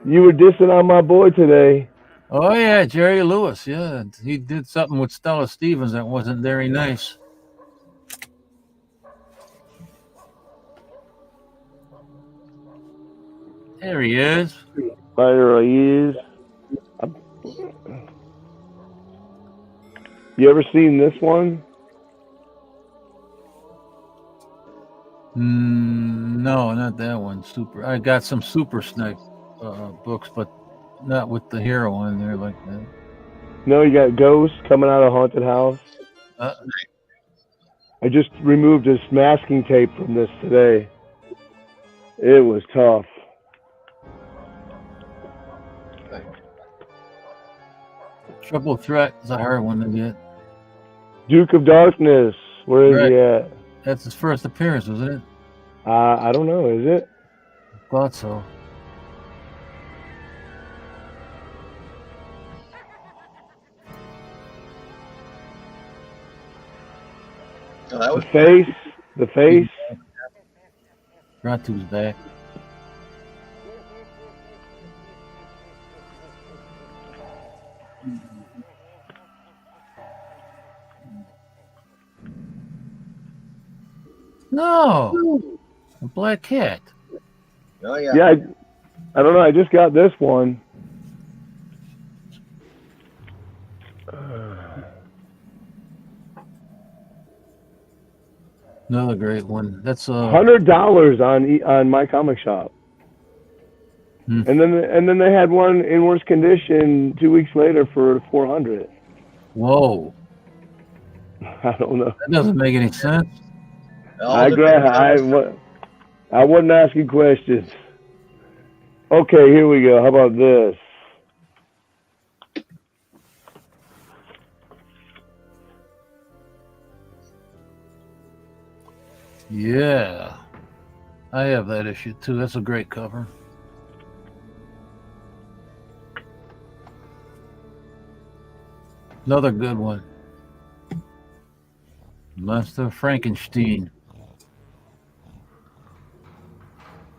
You were dissing on my boy today. Oh, yeah, Jerry Lewis. Yeah, he did something with Stella Stevens that wasn't very nice. There he is. There he is. You ever seen this one? No, not that one. I got some Super Snake books, but not with the hero in there like that. No, you got ghosts coming out of haunted house. I just removed his masking tape from this today. It was tough. Triple Threat is a hard one to get. Duke of Darkness. Where is he at? That's his first appearance, wasn't it? I don't know. Is it? Thought so. Oh, that was the face. Ratu's back. No, a black cat. Oh yeah. Yeah, I don't know. I just got this one. Another great one. That's $100 on my comic shop. And then they had one in worse condition 2 weeks later for $400. Whoa. I don't know. That doesn't make any sense. I wasn't asking questions. Okay, here we go. How about this? Yeah. I have that issue too. That's a great cover. Another good one. Master Frankenstein.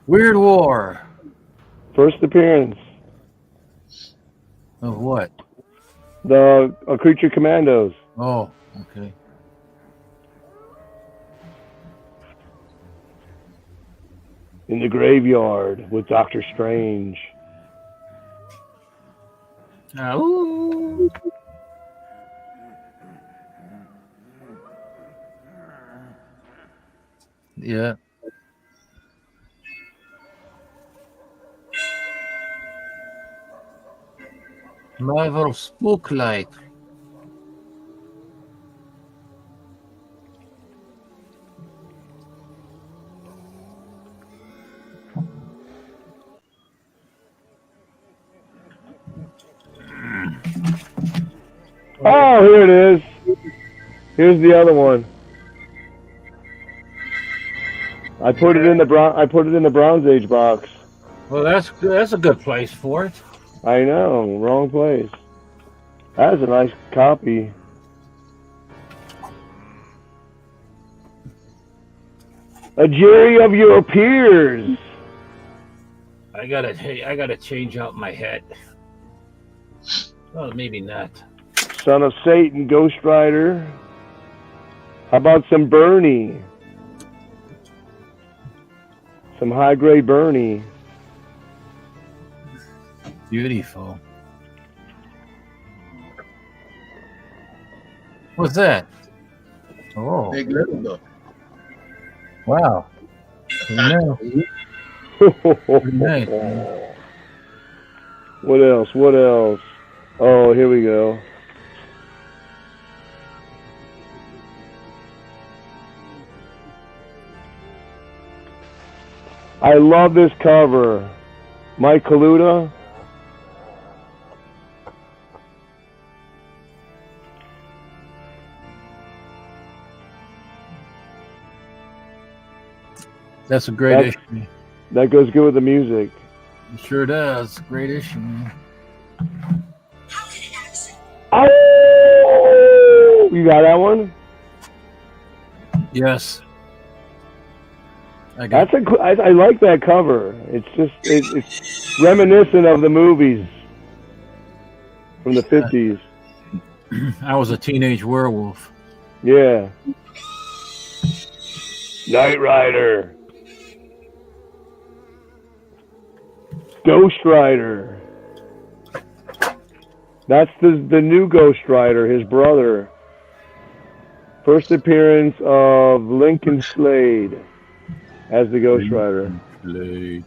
Weird War. First appearance. Of what? The Creature Commandos. Oh, okay. In the graveyard with Doctor Strange. Ooh. Yeah. Marvel Spook light. Oh, here it is. Here's the other one. I put it in the Bronze Age box. Well, that's a good place for it. I know, wrong place. That's a nice copy. A jury of your peers. I gotta change out my head. Well, maybe not. Son of Satan, Ghost Rider. How about some Bernie? Some high-grade Bernie. Beautiful. What's that? Oh. Big Little Book. Wow. No. Nice. What else? What else? Oh, here we go. I love this cover. Mike Kaluta. That's a great issue. That goes good with the music. It sure does. Great issue. Oh! You got that one? Yes. I like that cover. It's reminiscent of the movies from the 50s. I was a teenage werewolf. Yeah. Knight Rider. Ghost Rider. That's the new Ghost Rider, his brother. First appearance of Lincoln Slade as the Ghost Rider. Slade.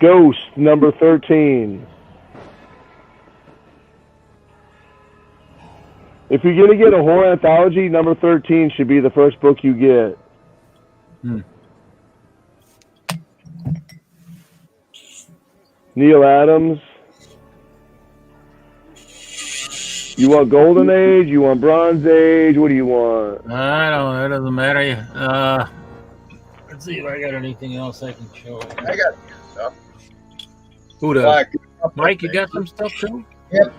Ghost, number 13. If you're going to get a horror anthology, number 13 should be the first book you get. Neil Adams. You want Golden Age? You want Bronze Age? What do you want? I don't know. It doesn't matter. Let's see if I got anything else I can show. I got stuff. Who does? Mike, you got some stuff too? Yep.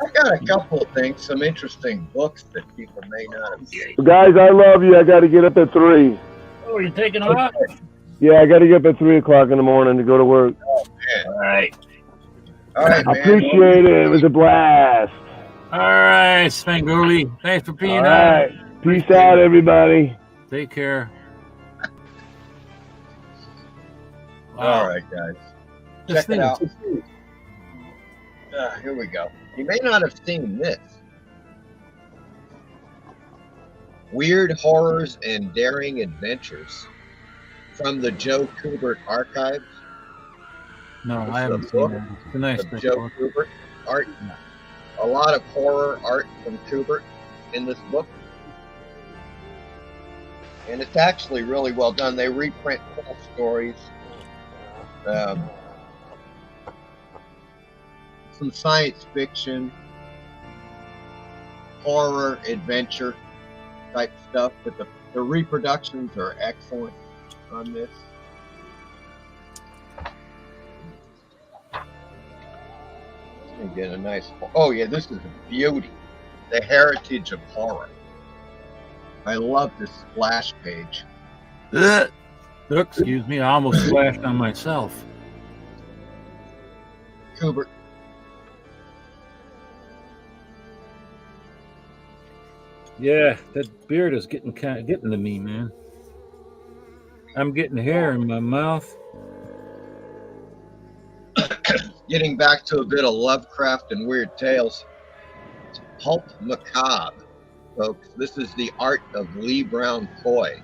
I got a couple of things, some interesting books that people may not have seen. Guys, I love you. I got to get up at 3. Oh, you're taking off? Yeah, I got to get up at 3 o'clock in the morning to go to work. Oh, man. All right. All right, I man. appreciate it. It was a blast. All right, Svengoolie. Thanks for being All right. Peace out, everybody. Take care. All right, guys. This Check it out. Here we go. You may not have seen this. Weird Horrors and Daring Adventures from the Joe Kubert Archives. No, I haven't seen it. It's a nice Joe Kubert art. a lot of horror art from Kubert in this book. And it's actually really well done. They reprint full stories. Some science fiction, horror, adventure type stuff, but the reproductions are excellent on this. Let me get a nice. Oh yeah, this is a beauty. The heritage of horror. I love this splash page. Excuse me, I almost splashed on myself. Kubert. Yeah, that beard is getting to me, man. I'm getting hair in my mouth. Getting back to a bit of Lovecraft and weird tales. Pulp Macabre, folks. This is the art of Lee Brown Coy,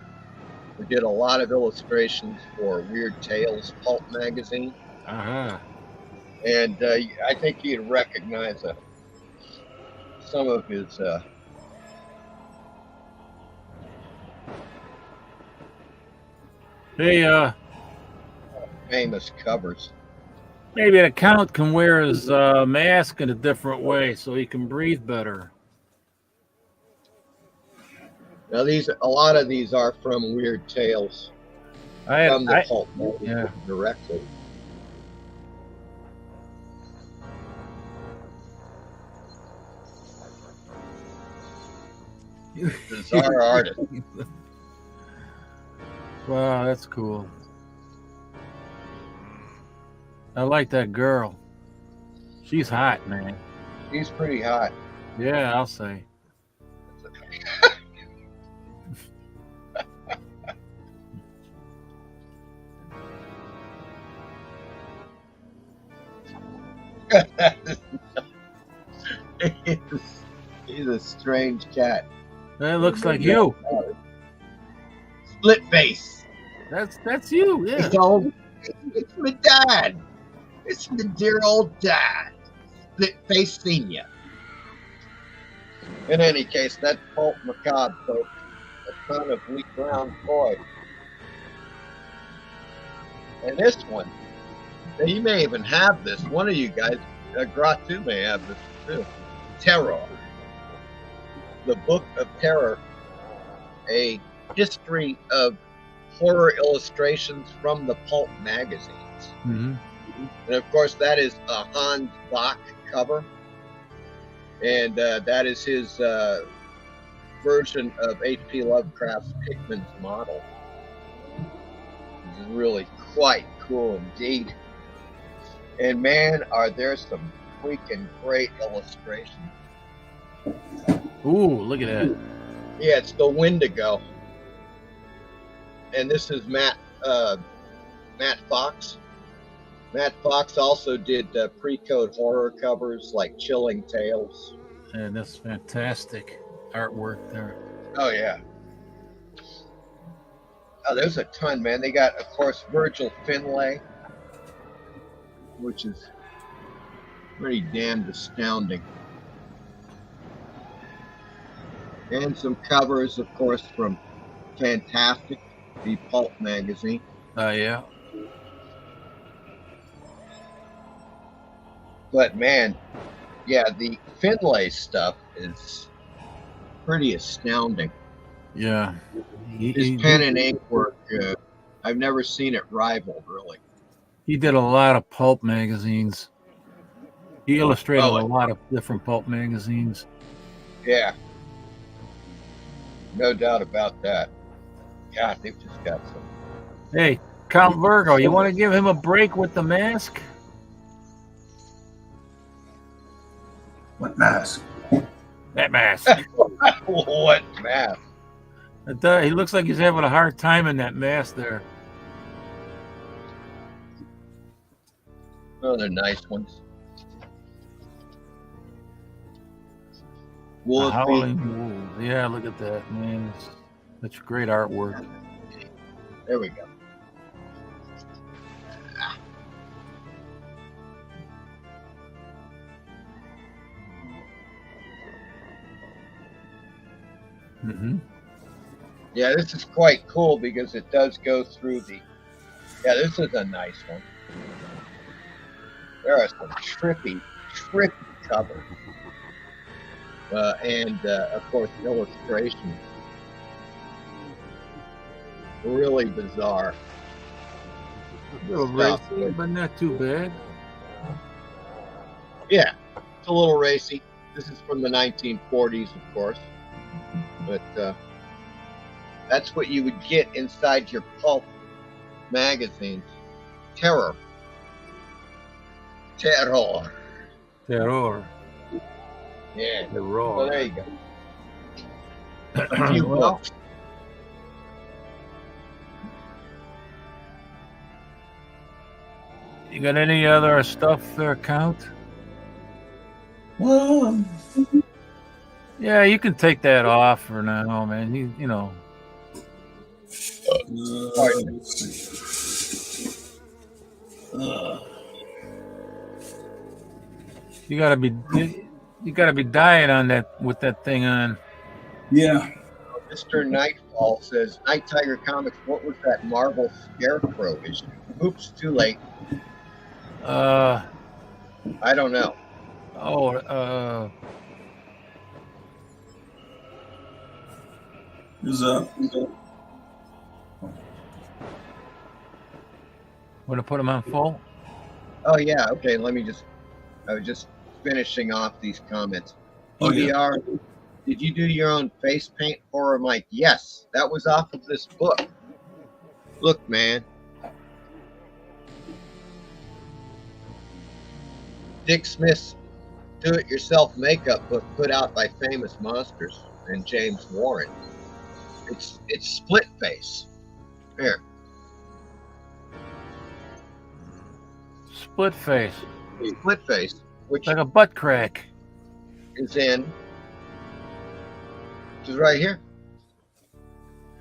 who did a lot of illustrations for Weird Tales Pulp magazine. Uh-huh. And I think you'd recognize some of his Hey, famous covers. maybe an account can wear his mask in a different way so he can breathe better. Now a lot of these are from Weird Tales from the Pulp magazine directly. Bizarre artist. Wow, that's cool. I like that girl. She's hot, man. She's pretty hot. Yeah, I'll say. He's a strange cat. That looks like you. Split face. That's you, yeah. It's my dad. It's my dear old dad. Split face senior. In any case, that Pulp Macabre, folks, a ton of Lee Brown Coy. And this one, you may even have this. One of you guys, Gratu may have this too. Terror. The Book of Terror, a history of horror illustrations from the Pulp magazines. Mm-hmm. And of course, that is a Hans Bach cover. And that is his version of H.P. Lovecraft's Pickman's model. It's really quite cool indeed. And man, are there some freaking great illustrations. Ooh, look at that. Yeah, it's the Wendigo. And this is Matt Fox. Matt Fox also did pre-code horror covers like Chilling Tales. And that's fantastic artwork there. Oh, yeah. Oh, there's a ton, man. They got, of course, Virgil Finlay, which is pretty damned astounding. And some covers, of course, from Fantastic, the Pulp magazine. Yeah. But man, yeah, the Finlay stuff is pretty astounding. Yeah. His pen and ink work, I've never seen it rivaled, really. He did a lot of pulp magazines. He illustrated a lot of different pulp magazines. Yeah. No doubt about that. God, they've just got some. Hey, Count Virgo, you want to give him a break with the mask? What mask? That mask. What mask? He looks like he's having a hard time in that mask there. Oh, they're nice ones. Wolf. Howling Wolves. Yeah, look at that, man. That's great artwork. There we go. Mm-hmm. Yeah, this is quite cool because it does go through the. Yeah, this is a nice one. There are some trippy covers. And of course, illustrations. Really bizarre. A little racy, but not too bad. Yeah, it's a little racy. This is from the 1940s, of course. But that's what you would get inside your pulp magazines. Terror. Terror. Yeah. Terror. Well, there you go. A few Well, books. you got any other stuff there, Count? Well, Yeah, you can take that off for now, man. You know. let's see. You gotta be dying on that with that thing on. Yeah. Mr. Nightfall says, Night Tiger Comics, what was that Marvel Scarecrow issue? Oops, too late. I don't know. There's Want to put them on full? Oh, yeah, okay, I was just finishing off these comments. PBR, did you do your own face paint horror, Mike? Yes, that was off of this book. Look, man. Dick Smith's do-it-yourself makeup book put out by Famous Monsters and James Warren. It's split face. Here. Split face. Split face, which like a butt crack. Is in. Which is right here.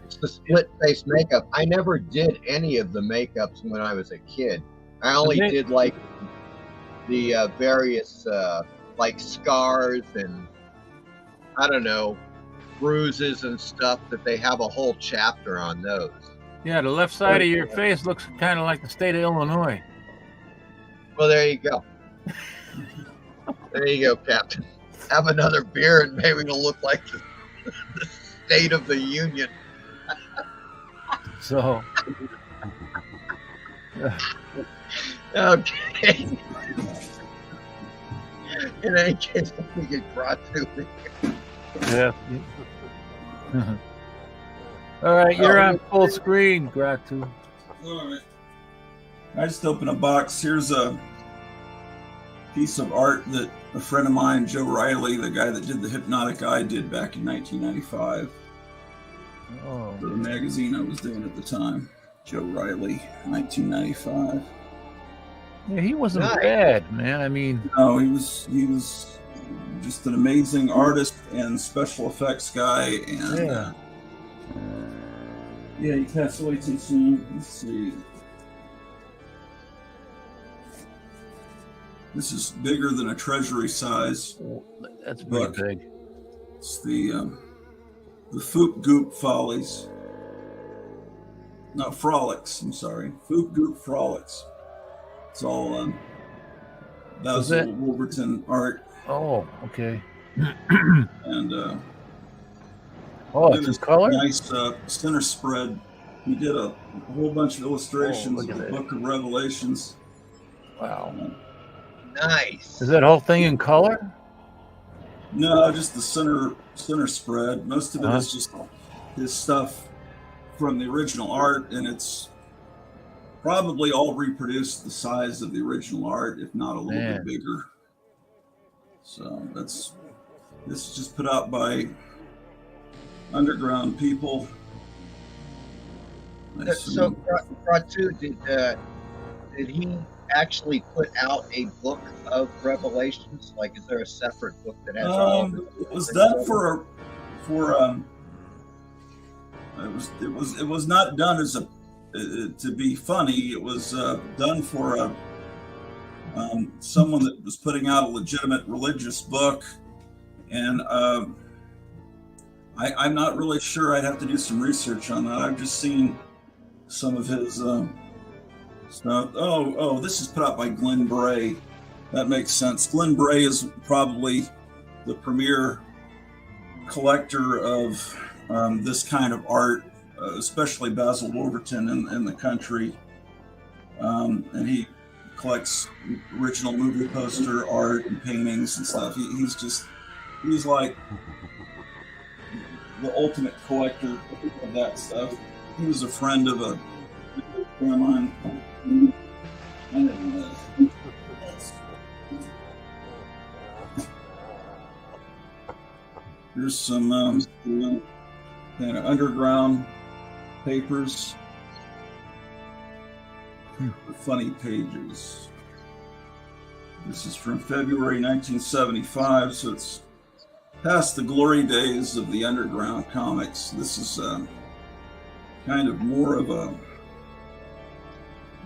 It's the split face makeup. I never did any of the makeups when I was a kid. I only did like the various like scars and I don't know, bruises and stuff that they have a whole chapter on those. Yeah, the left side of your face looks kind of like the state of Illinois. Well, there you go. There you go, Captain. Have another beer and maybe it'll look like the State of the Union. So. Okay. In any case, let me get brought to me. Yeah. All right, you're on full screen, Gratu. All right. I just opened a box. Here's a piece of art that a friend of mine, Joe Riley, the guy that did the Hypnotic Eye, did back in 1995. For the magazine I was doing at the time. Joe Riley, 1995. Yeah, he wasn't bad, man. I mean, no, he was just an amazing artist and special effects guy. And yeah, he passed away too soon. Let's see. This is bigger than a treasury size. That's pretty big. It's the Foop Goop Follies. No, Frolics. I'm sorry. Foop Goop Frolics. It's all Basil Wolverton art. Oh, okay. And it's in color. Nice center spread. He did a whole bunch of illustrations of the Book of Revelations. Wow. Nice. Is that whole thing in color? No, just the center spread. Most of it is just his stuff from the original art, and it's probably all reproduced the size of the original art, if not a little bit bigger. So this is just put out by underground people. So, Ratu, did he actually put out a book of Revelations? Like, is there a separate book that has all of it? It was done it was not done as a to be funny. It was done for someone that was putting out a legitimate religious book, and I'm not really sure. I'd have to do some research on that. I've just seen some of his stuff. Oh, this is put out by Glenn Bray. That makes sense. Glenn Bray is probably the premier collector of this kind of art, especially Basil Wolverton in the country. And he collects original movie poster art and paintings and stuff. He's like the ultimate collector of that stuff. He was a friend of a friend of mine. Here's some kind of underground papers. Funny pages. This is from February 1975, so it's past the glory days of the underground comics. This is kind of more of a.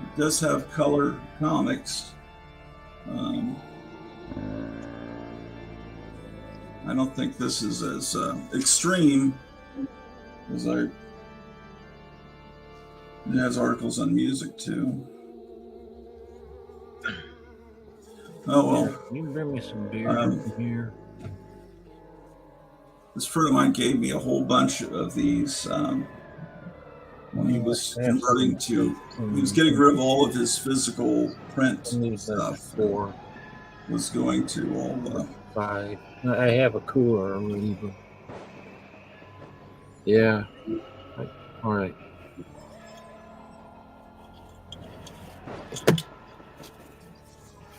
It does have color comics. I don't think this is as extreme as it has articles on music too. Oh well. You can bring me some beer here. This friend of mine gave me a whole bunch of these when he was converting to. He was getting rid of all of his physical print stuff. Was going to all the 5. I have a cooler already, but yeah. All right.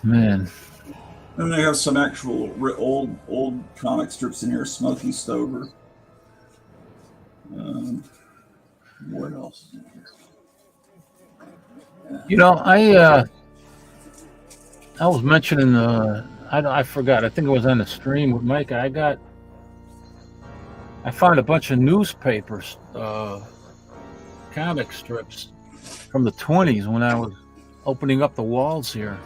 Man. And they have some actual old comic strips in here. Smokey Stover. What else? You know, I was mentioning I forgot. I think it was on the stream with Mike. I found a bunch of newspapers, comic strips from the 20s when I was opening up the walls here.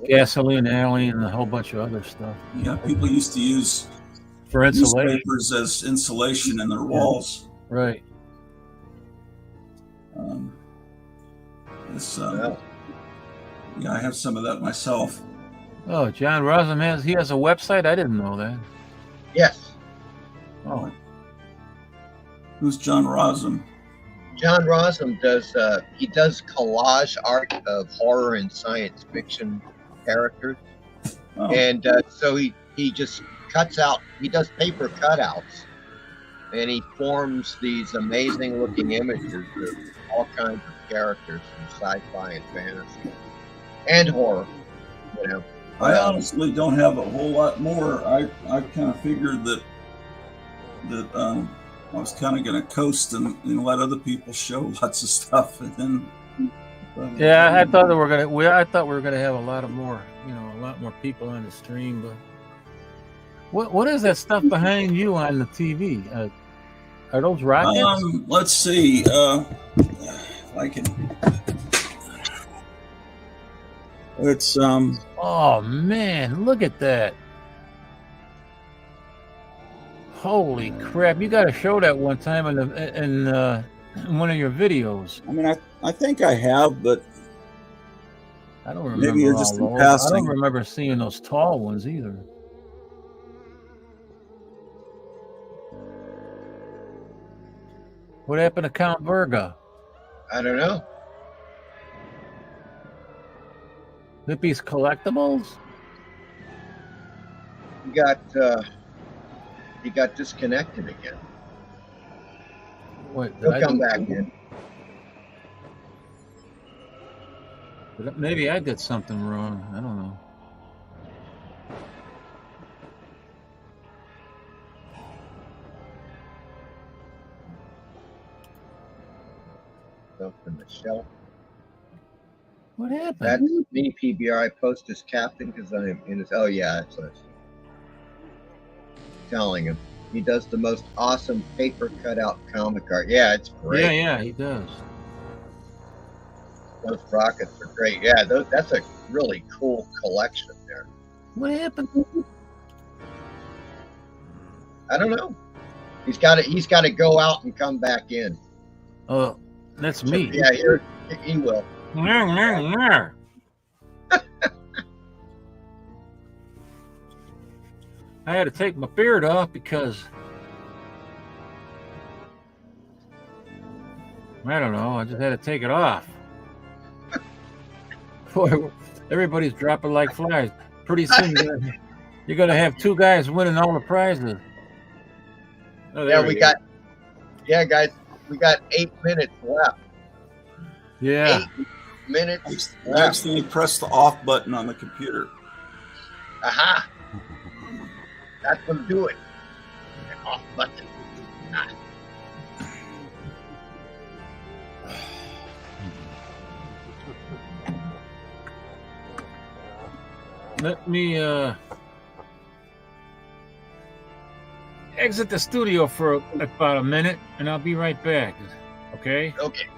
Gasoline Alley and a whole bunch of other stuff. Yeah, people used to use for insulation. Newspapers as insulation in their walls. Right. Yeah, I have some of that myself. Oh, John Rosum has a website? I didn't know that. Yes. Oh. Who's John Rosum? John Rosum does collage art of horror and science fiction characters. Oh. And so he just cuts out, he does paper cutouts, and he forms these amazing looking images of all kinds of characters from sci-fi and fantasy and horror, you know. I honestly don't have a whole lot more. I kind of figured that I was kind of going to coast and let other people show lots of stuff, and then. Yeah, I thought we were gonna have a lot more people on the stream. But what is that stuff behind you on the TV? Are those rockets? Let's see. If I can. It's Oh man, look at that! Holy crap! You got to show that one time in one of your videos. I mean, I think I have, but I don't remember. Maybe you're just all in passing. I don't remember seeing those tall ones either. What happened to Count Verga? I don't know. Lippy's Collectibles? He got disconnected again. What? He'll come back in. Maybe I did something wrong. I don't know. Stuff in the shelf. What happened? That's me, PBR. I post as captain because I'm in his. Oh yeah, that's what I was telling him. He does the most awesome paper cutout comic art. Yeah, it's great. Yeah, he does. Those rockets are great. Yeah, that's a really cool collection there. What happened? I don't know. He's got to go out and come back in. Oh, that's me. Yeah, here he will. I had to take my beard off because I don't know. I just had to take it off. Boy, everybody's dropping like flies. Pretty soon you're gonna have two guys winning all the prizes. Oh, Yeah, guys, we got 8 minutes left. Yeah. 8 minutes I left. accidentally pressed the off button on the computer. Aha! That's what do it. The off button. Ah. Let me exit the studio for about a minute, and I'll be right back. Okay? Okay.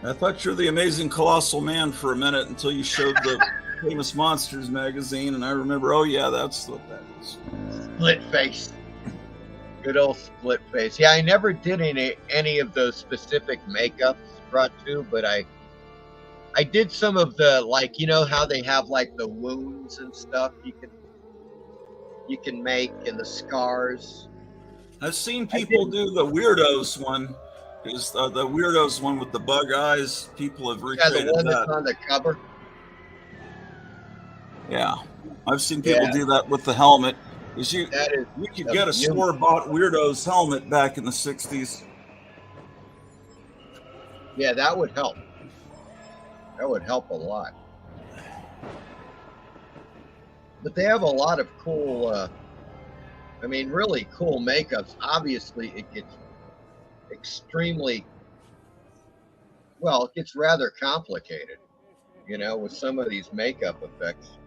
I thought you were the Amazing Colossal Man for a minute until you showed the Famous Monsters magazine, and I remember, oh yeah, that's what that is. Split face. Good old split face. Yeah, I never did any of those specific makeups brought to, but I did some of the, like, you know how they have like the wounds and stuff you can make, and the scars. I've seen people do the Weirdos one. Is the Weirdos one with the bug eyes? People have recreated the one that. that's on the cover. Yeah, I've seen people do that with the helmet. You could get a store-bought Weirdos helmet back in the 60s. Yeah, that would help. That would help a lot. But they have a lot of cool, really cool makeups. Obviously, it gets extremely, it gets rather complicated, with some of these makeup effects.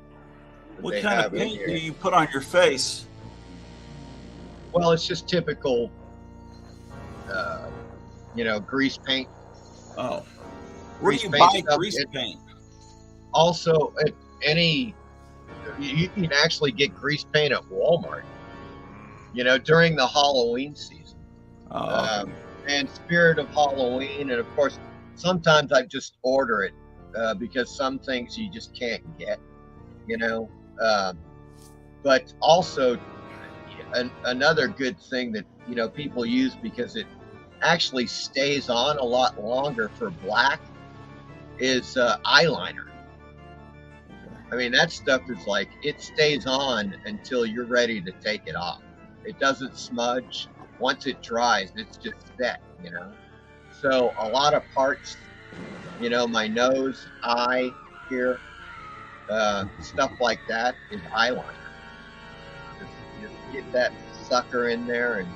What kind of paint do you put on your face? Well, it's just typical, grease paint. Oh. Where do you buy grease paint? Also, you can actually get grease paint at Walmart, during the Halloween season. And Spirit of Halloween. And of course, sometimes I just order it because some things you just can't get, but also another good thing that, people use because it actually stays on a lot longer for black is eyeliner. I mean, that stuff is like, it stays on until you're ready to take it off. It doesn't smudge. Once it dries, it's just set, So a lot of parts, my nose, eye here, stuff like that is eyeliner. Just get that sucker in there, and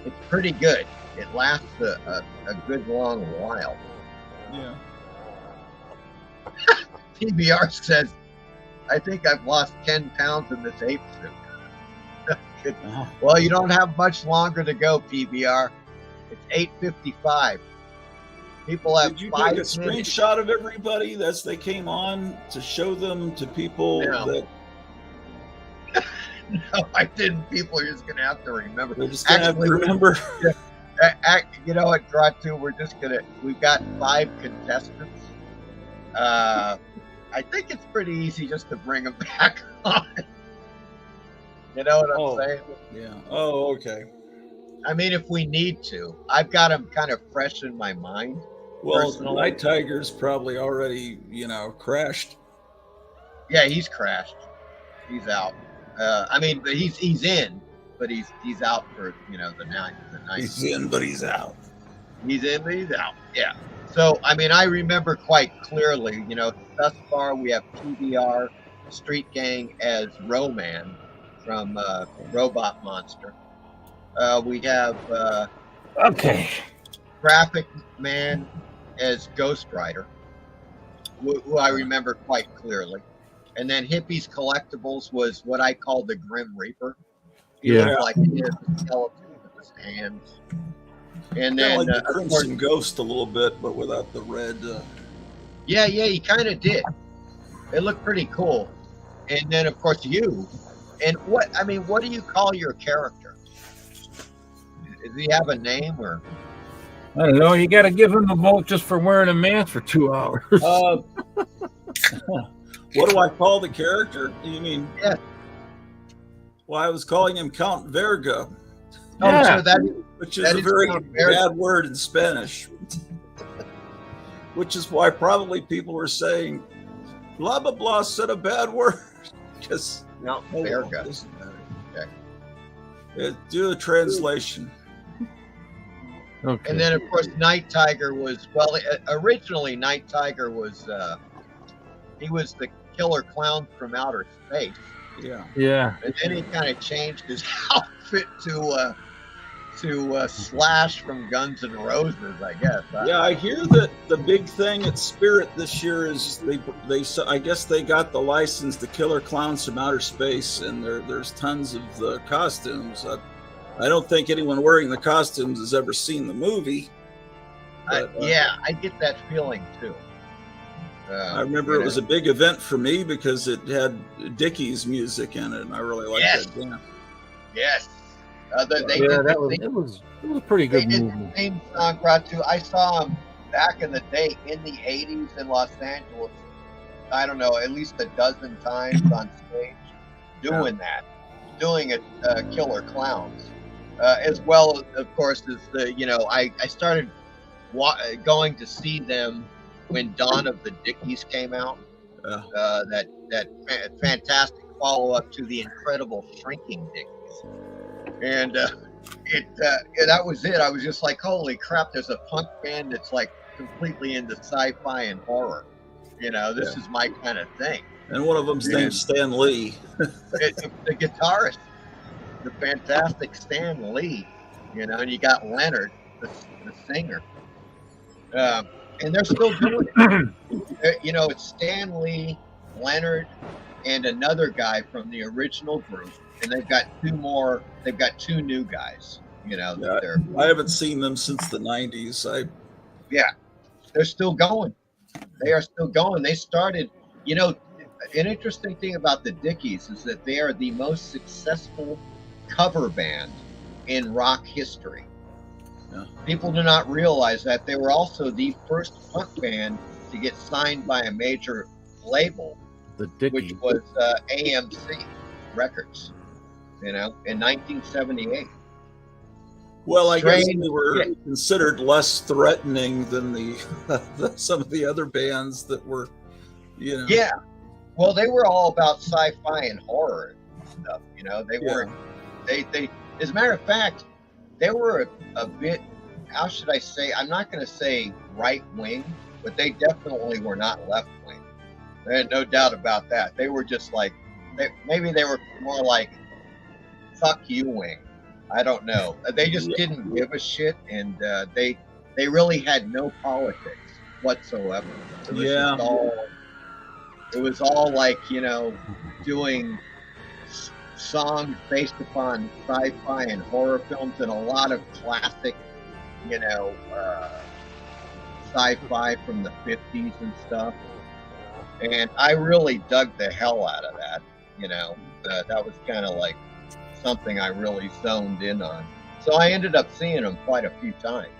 it's pretty good. It lasts a good long while. Yeah. PBR says, I think I've lost 10 pounds in this ape suit. Well, you don't have much longer to go, PBR. It's 8:55. People have Did you 5 take a screenshot of everybody as they came on to show them to people that... No, I didn't. People are just going to have to remember. They're just going to have to remember. You know what, Dratu? We've got 5 contestants. I think it's pretty easy just to bring them back on. You know what I'm saying? Yeah. Oh, okay. I mean, if we need to. I've got them kind of fresh in my mind. Well, Night Tiger's probably already, crashed. Yeah, he's crashed. He's out. He's in, but he's out for, the night. He's in, but he's out. He's in, but he's out. Yeah. So, I remember quite clearly, thus far we have PBR, Street Gang as Roman from Robot Monster. We have Graphic Man as Ghost Rider, who I remember quite clearly. And then Hippie's Collectibles was what I call the Grim Reaper. He Yeah. looked like he had the skeleton with his hands. And Kind of then, like the of course, Crimson Ghost a little bit, but without the red. yeah, he kind of did. It looked pretty cool. And then, of course, you. And what do you call your character? Does he have a name or? I don't know. You got to give him the vote just for wearing a mask for 2 hours. What do I call the character? You mean? Yeah. Well, I was calling him Count Verga. Oh, so which is a very bad word in Spanish. Which is why probably people were saying, blah, blah, blah, said a bad word. Because Verga. Doesn't matter. Okay. Do a translation. Okay. And then, of course, Night Tiger was, originally Night Tiger was, he was the killer clown from outer space. Yeah. Yeah. And then he kind of changed his outfit to Slash from Guns N' Roses, I guess. Yeah, I hear that the big thing at Spirit this year is they I guess they got the license to Killer Clowns from Outer Space, and there's tons of the costumes. I don't think anyone wearing the costumes has ever seen the movie. But, I get that feeling too. I remember it was a big event for me because it had Dickie's music in it, and I really liked that band. Yes. It was a pretty good They movie. did the theme song brought to. I saw him back in the day in the '80s in Los Angeles. I don't know, at least a dozen times on stage, doing it, Killer Clowns, as well, of course, as I started going to see them when Dawn of the Dickies came out. That fantastic follow up to the incredible Shrinking Dickies. And that was it. I was just like, holy crap, there's a punk band that's like completely into sci-fi and horror. This is my kind of thing. And one of them's named Stan Lee. The guitarist, the fantastic Stan Lee, and you got Leonard, the singer. And they're still doing it. It's Stan Lee, Leonard, and another guy from the original group. And they've got two new guys, I haven't seen them since the 90s. They're still going. They are still going. They started, an interesting thing about the Dickies is that they are the most successful cover band in rock history. Yeah. People do not realize that they were also the first punk band to get signed by a major label, which was AMC Records. In 1978. Well, I guess they were considered less threatening than some of the other bands that were, Yeah. Well, they were all about sci-fi and horror and stuff. They were. They. As a matter of fact, they were a bit. How should I say? I'm not going to say right wing, but they definitely were not left wing. There's no doubt about that. They were just like, maybe they were more like, fuck you wing. I don't know. They just didn't give a shit, and they really had no politics whatsoever. It was all like, doing songs based upon sci-fi and horror films and a lot of classic, sci-fi from the 50s and stuff. And I really dug the hell out of that. That was kind of like something I really zoned in on. So I ended up seeing them quite a few times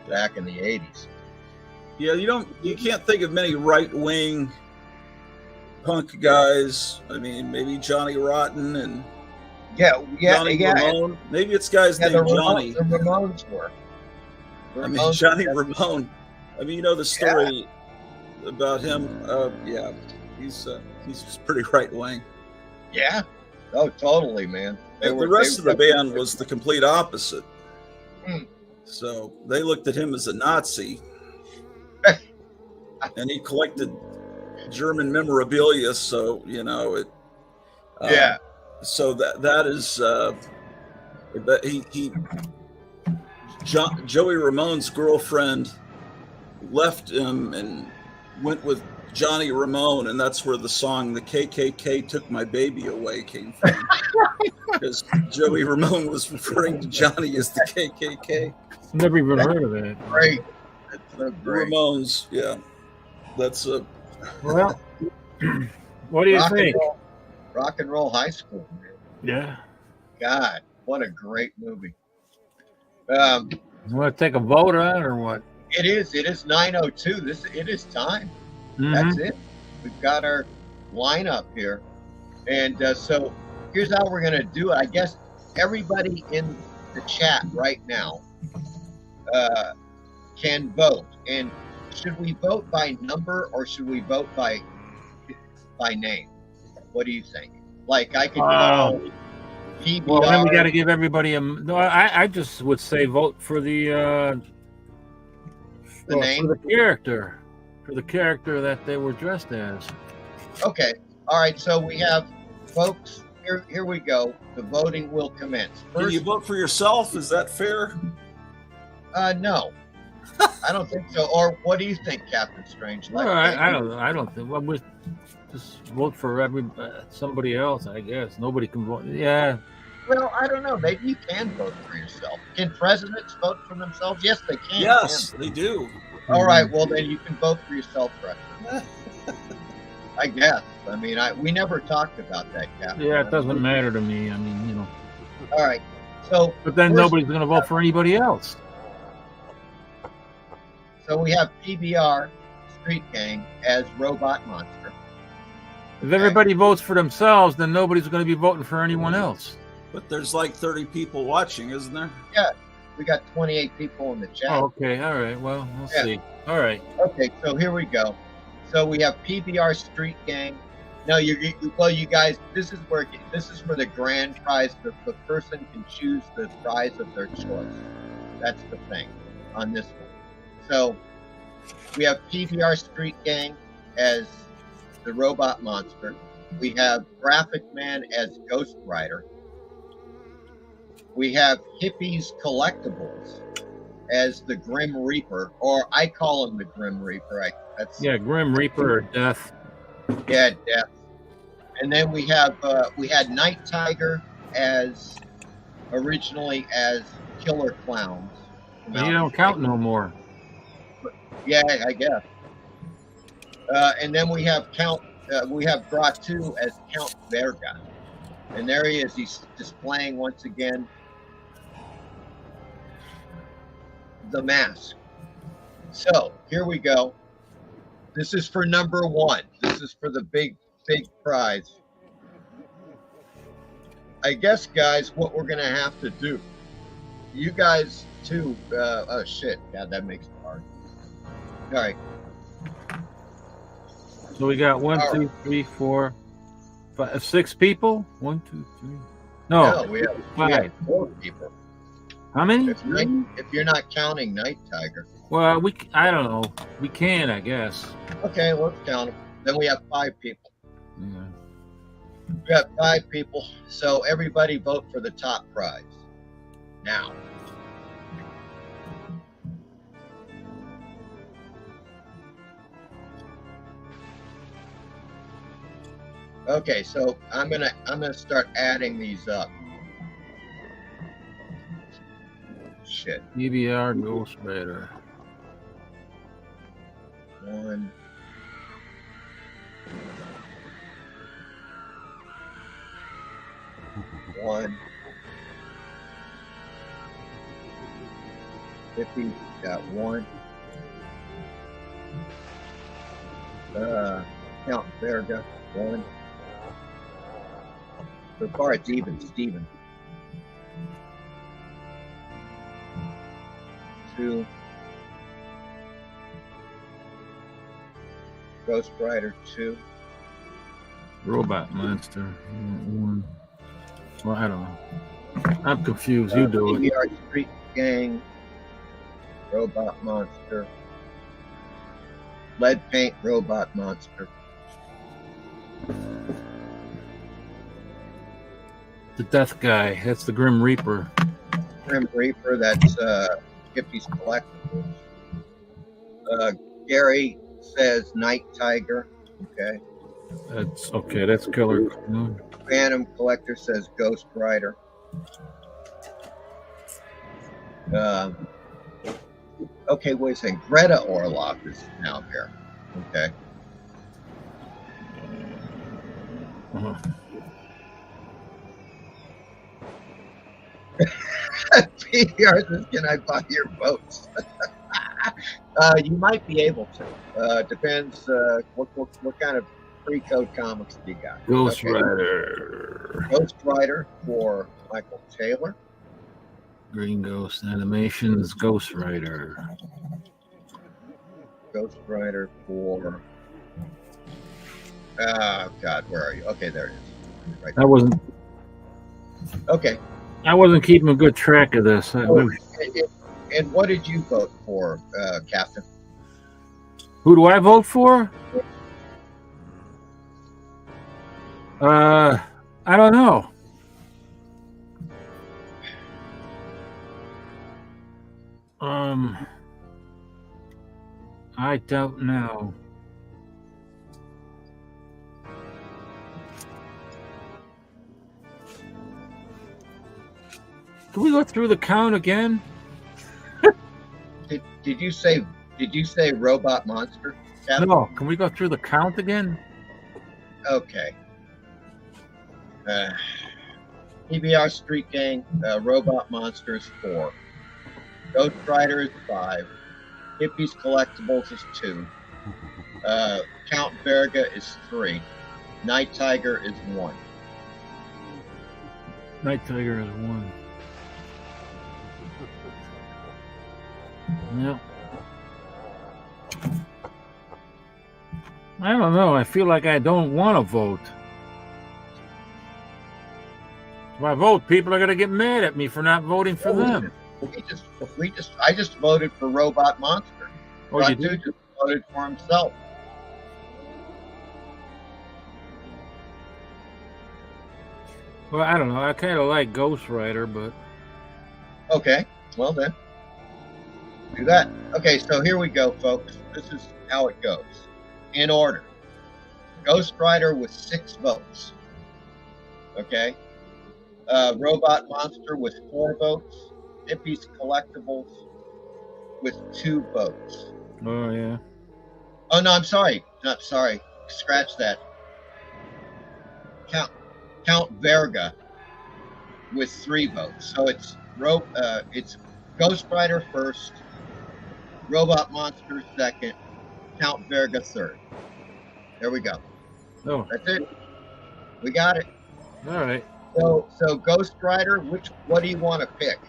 back in the 80s. Yeah, you can't think of many right-wing punk guys. I mean, maybe Johnny Rotten and Johnny Ramone. Maybe it's guys named Johnny. The Ramones were. Johnny Ramone. I mean, the story about him. He's pretty right-wing. Yeah. Oh, totally, man. The rest of the band was the complete opposite. So they looked at him as a Nazi, and he collected German memorabilia. So it. So that is Joey Ramone's girlfriend left him and went with Johnny Ramone, and that's where the song "The KKK Took My Baby Away" came from. Because Joey Ramone was referring to Johnny as the KKK. Never even heard of it. Great. That's so great. Ramones, yeah. That's a Well. What do you think? Rock and Roll High School, man. Yeah. God, what a great movie. You want to take a vote on it or what? It is 9:02. It is time. Mhm. That's it. We've got our lineup here. And so here's how we're going to do it. I guess everybody in the chat right now can vote. And should we vote by number or should we vote by name? What do you think? Like I could go PBR. Well, then we got to give everybody a. No, I just would say vote for the name, for the character that they were dressed as. Okay. All right. So we have, folks. Here we go. The voting will commence. Can you vote for yourself? Is that fair? No, I don't think so. Or what do you think, Captain Strange? Well, I don't think. Well, we just vote for somebody else. I guess nobody can vote. Yeah. Well, I don't know. Maybe you can vote for yourself. Can presidents vote for themselves? Yes, they can. Yes, they do. All right. Well, then you can vote for yourself, President. I guess. I mean, we never talked about that, Captain. Yeah, it doesn't matter to me. I mean, you know. All right. So. But then nobody's going to vote for anybody else. So we have PBR Street Gang as Robot Monster. If everybody votes for themselves, then nobody's going to be voting for anyone else. But there's like 30 people watching, isn't there? Yeah, we got 28 people in the chat. Oh, okay, all right. Well, we'll see. All right. Okay, so here we go. So we have PBR Street Gang. No, you guys. This is for the grand prize. The person can choose the prize of their choice. That's the thing on this one. So we have PBR Street Gang as the Robot Monster. We have Graphic Man as Ghost Rider. We have Hippies Collectibles as the Grim Reaper, or I call him the Grim Reaper. Grim Reaper or Death. Yeah, Death. And then we had Night Tiger as originally as Killer Clowns. But you don't count no more. Yeah, I guess. And then we have Gra 2 as Count Verga. And there he is. He's displaying once again the mask. So here we go. This is for number 1. This is for the big prize. I guess, guys, what we're going to have to do, you guys too, oh shit, God, that makes it hard. All right. So we got 1, 2, 3, 4, 5, 6 people. 1, 2, 3. No, we have 4 people. How many? If you're not counting Night Tiger. Well, I don't know. We can, I guess. Okay, let's count them. Then we have 5 people. Yeah. We have 5 people. So everybody vote for the top prize. Now. Okay, so I'm gonna start adding these up. Shit. PBR Ghost Rider. 1. 1. 50 got 1. Count Verga 1. So far it's even, Steven. 2. Ghost Rider 2. Robot Monster 1. Well, I don't know. I'm confused. You do it. PBR Street Gang. Robot Monster. Lead Paint Robot Monster. The Death Guy. That's the Grim Reaper. Grim Reaper. That's Hippies Collectibles. Gary says Night Tiger. Okay. That's okay. That's Killer Clown. Phantom Collector says Ghost Rider. Okay, wait a second. Greta Orloff is now here. Okay. PBR says, can I buy your boats? You might be able to. Depends what kind of pre-code comics you got. Ghost Rider. Ghost Rider for Michael Taylor. Green Ghost Animations. Ghost Rider. Ghost Rider for. Oh God, where are you? Okay, there it is. Right. I wasn't. Okay. I wasn't keeping a good track of this. And what did you vote for, Captain? Who do I vote for? I don't know. I don't know. Can we go through the count again? Did you say Robot Monster, Captain? No. Can we go through the count again? Okay. PBR Street Gang, Robot Monster is 4. Ghost Rider is 5. Hippies Collectibles is 2. Count Verga is 3. Night Tiger is 1. Night Tiger is 1. Yeah. I don't know. I feel like I don't want to vote. If I vote, people are going to get mad at me for not voting for them. I just voted for Robot Monster. Oh, you did? Just voted for himself. Well, I don't know. I kind of like Ghost Rider, but... Okay. Well, then. Do that. Okay, so here we go, folks. This is how it goes. In order. Ghost Rider with 6 votes. Okay. Robot Monster with 4 votes. Hippies Collectibles with 2 votes. Oh, yeah. Oh, no, I'm sorry. Not sorry. Scratch that. Count Verga with 3 votes. So it's Ghost Rider first, Robot Monster second, Count Verga third. There we go. Oh. That's it. We got it. All right. So Ghost Rider, what do you want to pick?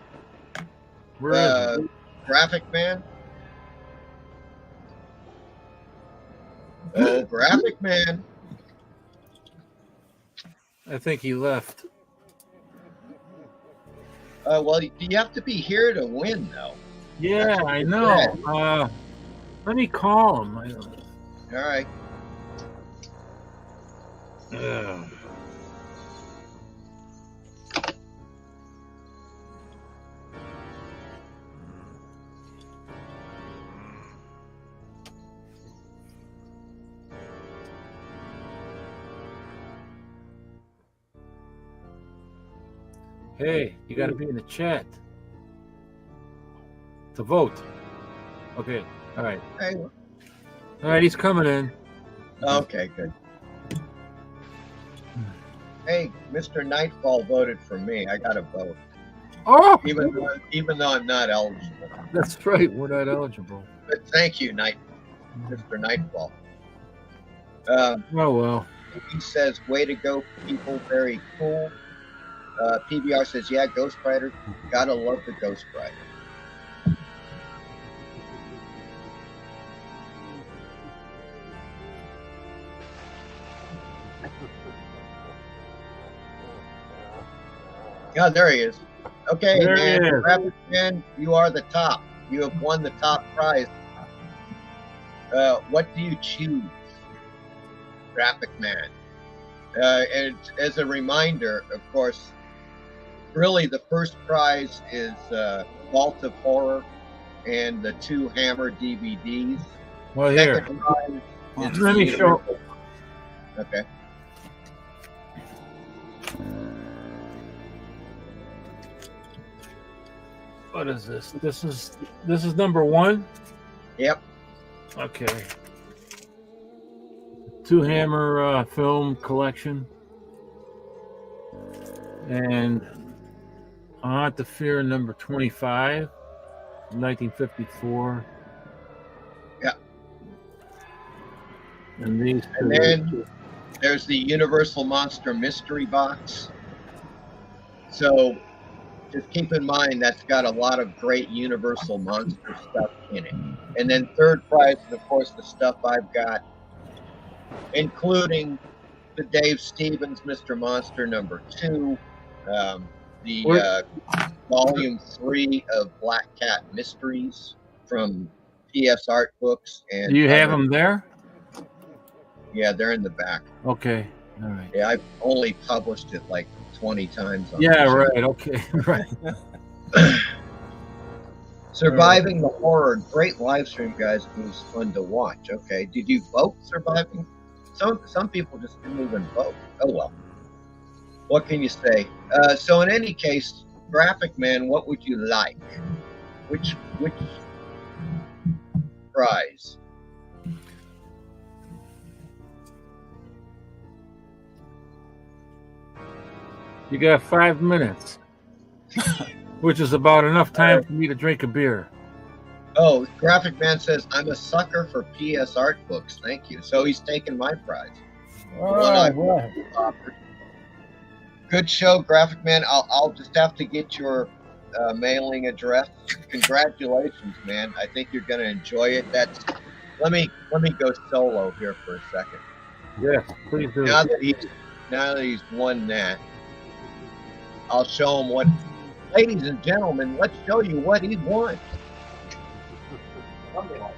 Where is it? Graphic Man? Oh, Graphic Man. I think he left. Well, you have to be here to win, though. Yeah, I know. Let me call him. All right. Hey, you got to be in the chat to vote. Okay. All right. Hey. All right, he's coming in. Okay, good. Hey, Mr. Nightfall voted for me. I got a vote. Oh! Even though I'm not eligible. That's right. We're not eligible. But thank you, Mr. Nightfall. Oh, well. He says, way to go, people. Very cool. PBR says, yeah, Ghost Rider. Gotta love the Ghost Rider. Yeah, there he is. Okay, there man. Man, you are the top. You have won the top prize. What do you choose? Graphic Man. And as a reminder, of course, really the first prize is Vault of Horror and the 2 Hammer DVDs. Well, here. Second prize is Let me show. Okay. What is this? This is number 1. Yep. Okay. Two Hammer film collection, and Aunt the Fear number 25, 1954. Yeah. And these. And then there's the Universal Monster Mystery Box. So just keep in mind that's got a lot of great Universal Monster stuff in it. And then third prize is, of course, the stuff I've got, including the Dave Stevens Mr. Monster number 2, the volume 3 of Black Cat Mysteries from PS Art Books. And do you have them there? Yeah, they're in the back. Okay. All right. Yeah, I've only published it like 20 times. Yeah, right. Okay. Right. Surviving the Horror. Great live stream, guys. It was fun to watch. Okay. Did you vote Surviving? Some people just didn't even vote. Oh, well. What can you say? So in any case, Graphic Man, what would you like? Which prize? You got 5 minutes, which is about enough time for me to drink a beer. Oh, Graphic Man says, I'm a sucker for PS Art Books. Thank you. So he's taking my prize. Good show, Graphic Man. I'll just have to get your mailing address. Congratulations, man. I think you're going to enjoy it. Let me go solo here for a second. Yes, please do. Now that he's won that, I'll show him what. Ladies and gentlemen, let's show you what he won. Something like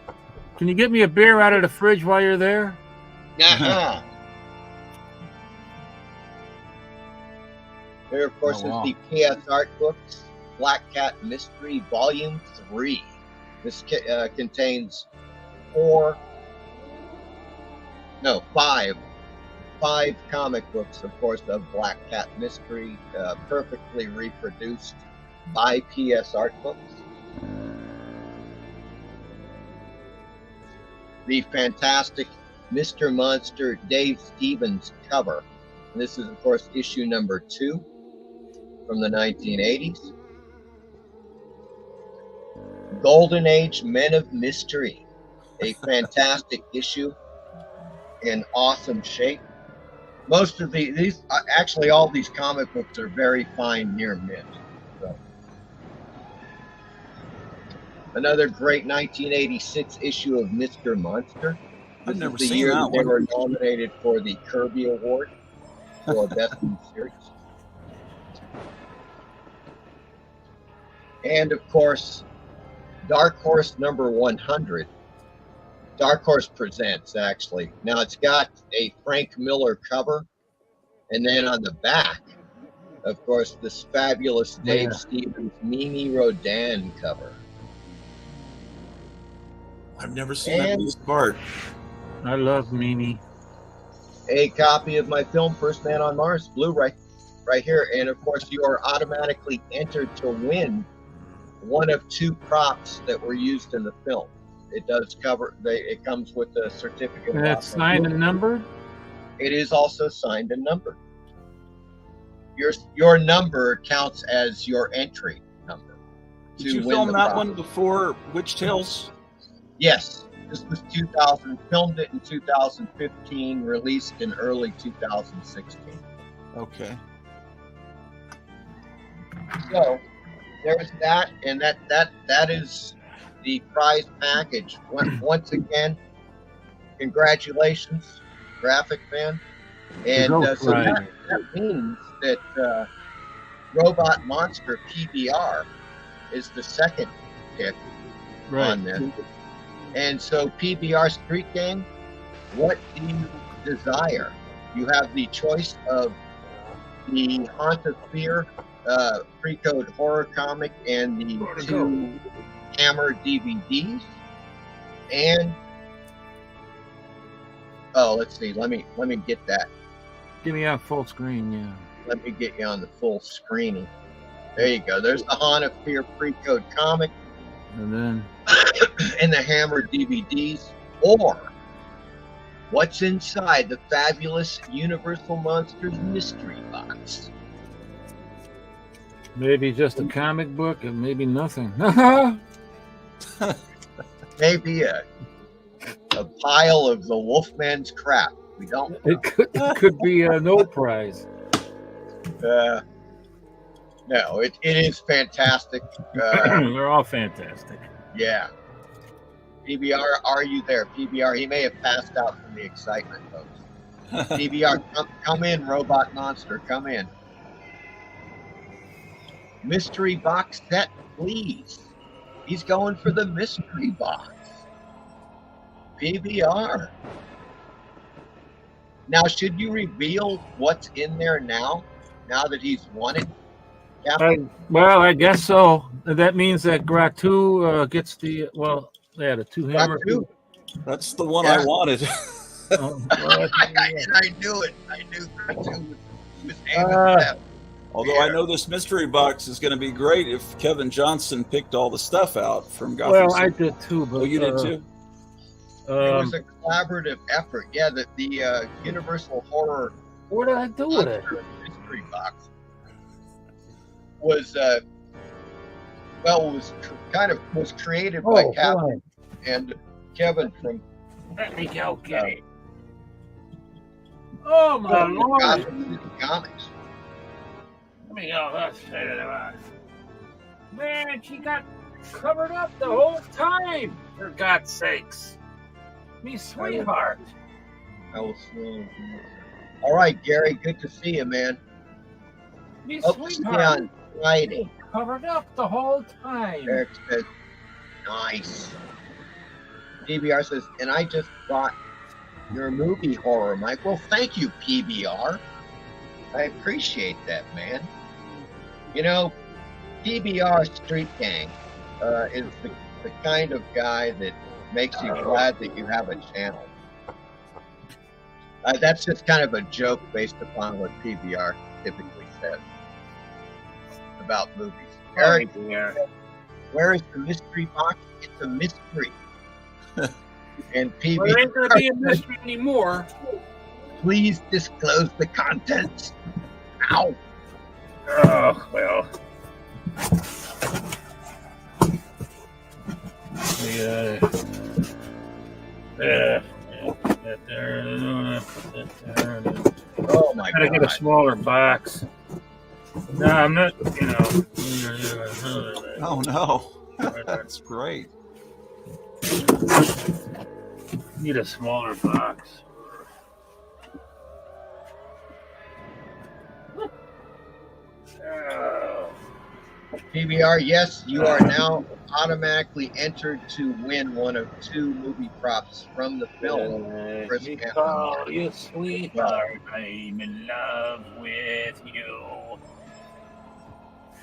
that. Can you get me a beer out of the fridge while you're there? Uh-huh. There, of course, is the PS Art Books Black Cat Mystery Volume 3. This contains 5 comic books, of course, of Black Cat Mystery, perfectly reproduced by PS Art Books. The fantastic Mr. Monster Dave Stevens cover. And this is, of course, issue number 2 from the 1980s. Golden Age Men of Mystery, a fantastic issue in awesome shape. Most of these actually all these comic books are very fine near mint. So. Another great 1986 issue of Mr. Monster. This I've never is the seen year that they one. were nominated for the Kirby Award for Best in Series. And of course, Dark Horse number 100. Dark Horse Presents, actually. Now it's got a Frank Miller cover, and then on the back, of course, this fabulous Dave Stevens Mimi Rodan cover. I've never seen that piece of art. I love Mimi. A copy of my film First Man on Mars, Blu-ray, right here. And of course, you are automatically entered to win one of 2 props that were used in the film. It does cover. It comes with a certificate. And it's signed and numbered? It is also signed and numbered. Your number counts as your entry number. Did you film that one before Witch Tales? Yes. This was 2000. Filmed it in 2015. Released in early 2016. Okay. So there's that, and that is the prize package. Once again, congratulations, Graphic Man. And so that means that Robot Monster PBR is the second pick on this. And so PBR Street Game, what do you desire? You have the choice of the Haunt of Fear Pre-Code horror comic and the 2 Hammer DVDs. And let's see. Let me get that. Give me on full screen, yeah. Let me get you on the full screening. There you go. There's the Haunt of Fear Pre-Code comic. And then and the Hammer DVDs. Or what's inside the fabulous Universal Monsters mystery box? maybe just a comic book and maybe nothing. Maybe a pile of the Wolfman's crap. We don't know. It could be no prize. No, it is fantastic. They're all fantastic. Yeah. PBR, are you there? PBR, he may have passed out from the excitement, folks. PBR, come in, Robot Monster, come in. Mystery box set, please. He's going for the mystery box. PBR. Now, should you reveal what's in there now that he's won it? Well, I guess so. That means that Gratu gets the, the 2 Hammer. That's the one I wanted. I knew it. I knew Gratu was aiming for that. Although I know this mystery box is going to be great if Kevin Johnson picked all the stuff out from Gotham Well, City. I did too. But, you did too? It was a collaborative effort. Yeah, the Universal Horror. What did I do with it? Mystery box was was created by Captain and Kevin from. Let me go get it. Oh my Lord! Gotham City Comics. Let me go. Let's say to the box. Man, she got covered up the whole time. For God's sakes, me sweetheart. All right, Gary. Good to see you, man. Me sweetheart. On Friday. Covered up the whole time. Eric says, "Nice." PBR says, "And I just bought your movie horror, Mike." Well, thank you, PBR. I appreciate that, man. You know, PBR Street Gang is the kind of guy that makes you glad that you have a channel. That's just kind of a joke based upon what PBR typically says about movies. Eric, where is the mystery box? It's a mystery. And PBR, well, it ain't going to be a mystery anymore. Please disclose the contents. Ow. Oh, well. Oh my God. Gotta get a smaller box. No, I'm not, Oh no. That's great. Need a smaller box. PBR, yes, you are now automatically entered to win one of 2 movie props from the film. Oh, you sweetheart, I'm in love with you.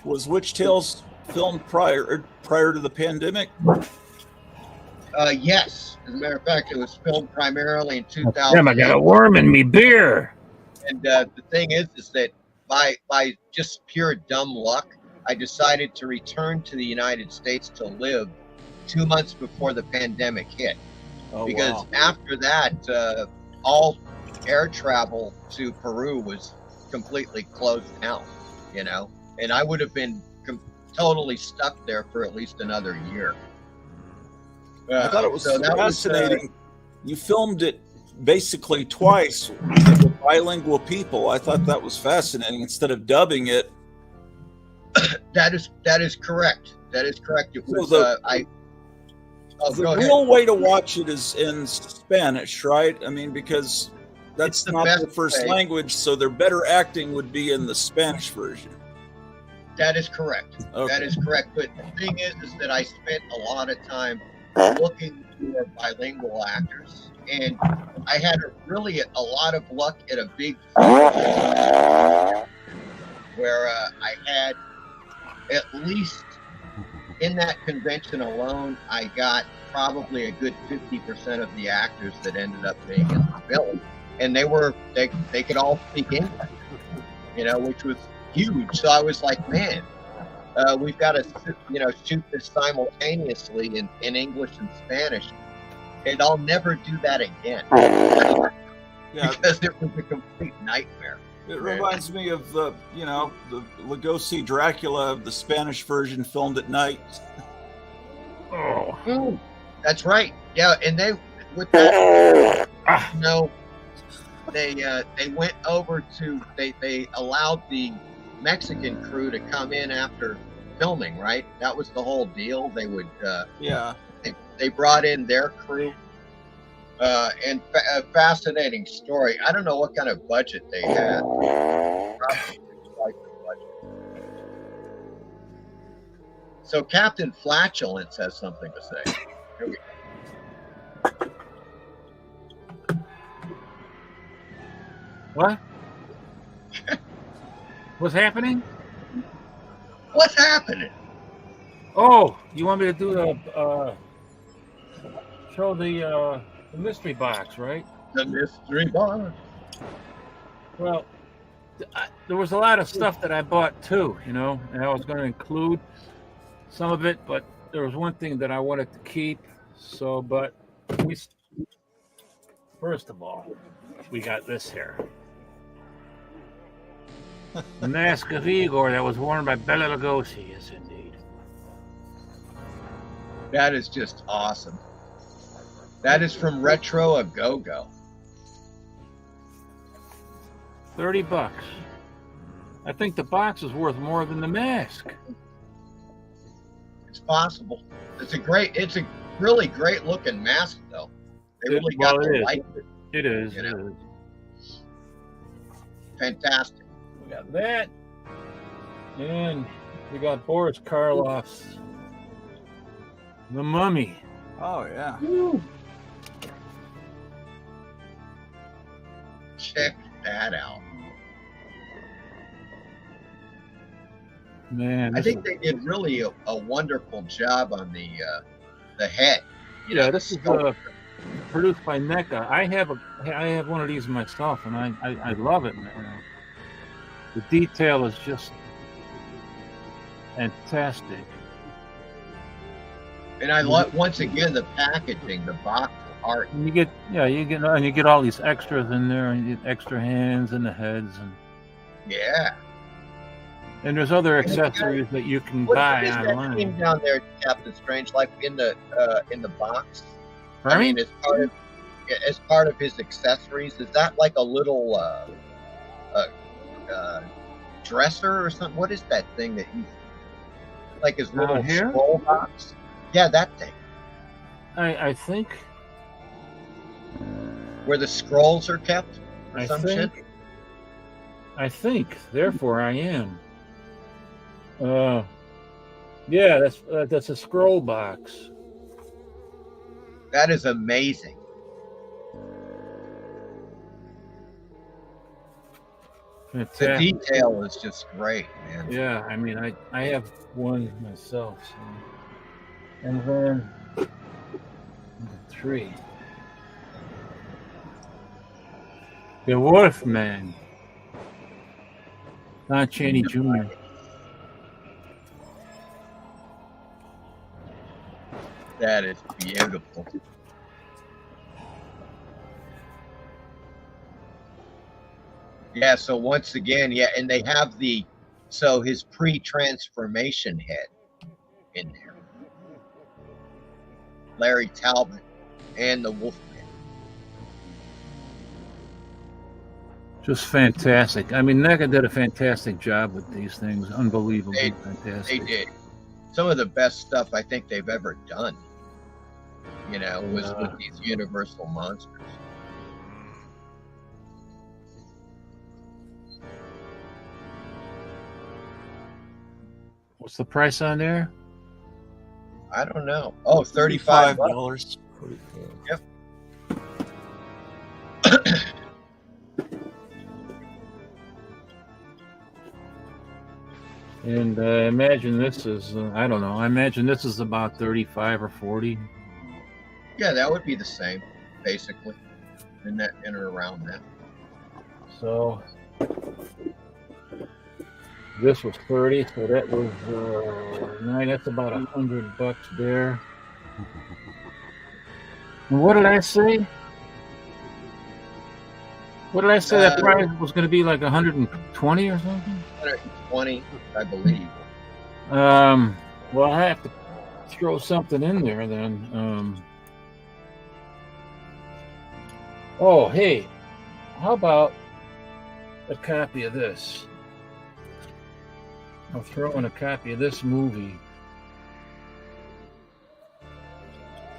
Was Witch Tales filmed prior to the pandemic? Yes. As a matter of fact, it was filmed primarily in 2000. Damn, I got a worm in me beer. And the thing is that by just pure dumb luck, I decided to return to the United States to live 2 months before the pandemic hit. Because after that, all air travel to Peru was completely closed down, and I would have been totally stuck there for at least another year. I thought it was fascinating. You filmed it basically twice with bilingual people. I thought that was fascinating. Instead of dubbing it. That is correct. That is correct. It was the real way to watch it is in Spanish, right? I mean, because that's not their first language, so their better acting would be in the Spanish version. That is correct. Okay. That is correct. But the thing is that I spent a lot of time looking for bilingual actors, and I had a lot of luck at a big where I had at least in that convention alone, I got probably a good 50% of the actors that ended up being in the film, and they could all speak English, which was huge. So I was like, man, we've got to shoot this simultaneously in English and Spanish, and I'll never do that again. Because it was a complete nightmare. It reminds me of the Lugosi Dracula, the Spanish version filmed at night. Oh, that's right. Yeah, and they with that, they went over to they allowed the Mexican crew to come in after filming. Right, that was the whole deal. They would they brought in their crew. And a fascinating story. I don't know what kind of budget they had. So Captain Flatulence has something to say. Here we go. What? What's happening? What's happening? Oh, you want me to do show the mystery box, right? The mystery box. Well, there was a lot of stuff that I bought too, and I was going to include some of it, but there was one thing that I wanted to keep. So, but first of all, we got this here. The mask of Igor that was worn by Bela Lugosi, yes indeed. That is just awesome. That is from Retro A Go-Go. $30. I think the box is worth more than the mask. It's possible. It's a really great looking mask, though. They really got the light. It is. Fantastic. We got that, and we got Boris Karloff's The Mummy. Oh yeah. Woo. Check that out. Man, I think they did really a wonderful job on the head. Yeah, this is produced by NECA. I have one of these myself, and I love it, man. The detail is just fantastic. And I love, once again, the packaging, the box art. And you get all these extras in there, and you get extra hands and the heads, and yeah. And there's other accessories that you can buy online. What is that thing down there, Captain Strangelike, in the box? Pardon? I mean, as part of his accessories, is that like a little dresser or something? What is that thing that he's like his little scroll box? Yeah, that thing. I think where the scrolls are kept. Or some shit? I think. Therefore, I am. Yeah, that's a scroll box. That is amazing. Fantastic. The detail is just great, man. Yeah, I mean, I have one myself, so. And then 3. The Wolfman. Don Chaney Jr. That is beautiful. Yeah, so once again, yeah, and they have his pre-transformation head in there. Larry Talbot and the Wolfman. Just fantastic. I mean, NECA did a fantastic job with these things. Unbelievably fantastic. They did. Some of the best stuff I think they've ever done, was with these Universal monsters. What's the price on there? I don't know. Oh, $35. Yep. And I imagine this is, I don't know, I imagine this is about 35 or 40. Yeah, that would be the same, basically, in and around that. So this was 30, so that was nine. That's about $100 there. And what did I say? What did I say? That price was going to be like 120 or something. 120, I believe. Well, I have to throw something in there then. Oh, hey, how about a copy of this? I'll throw in a copy of this movie.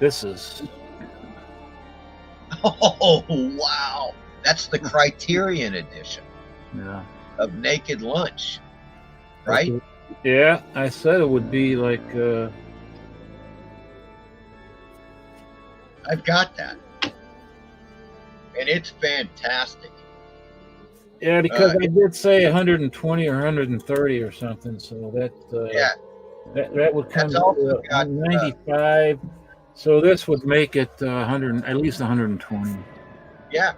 This is. Oh, wow. That's the Criterion edition. Yeah. Of Naked Lunch, right? Yeah, I said it would be like. I've got that. And it's fantastic. Yeah, because I did say 120 or 130 or something, so that that would come to 95. So this would make it 100, at least 120. Yeah,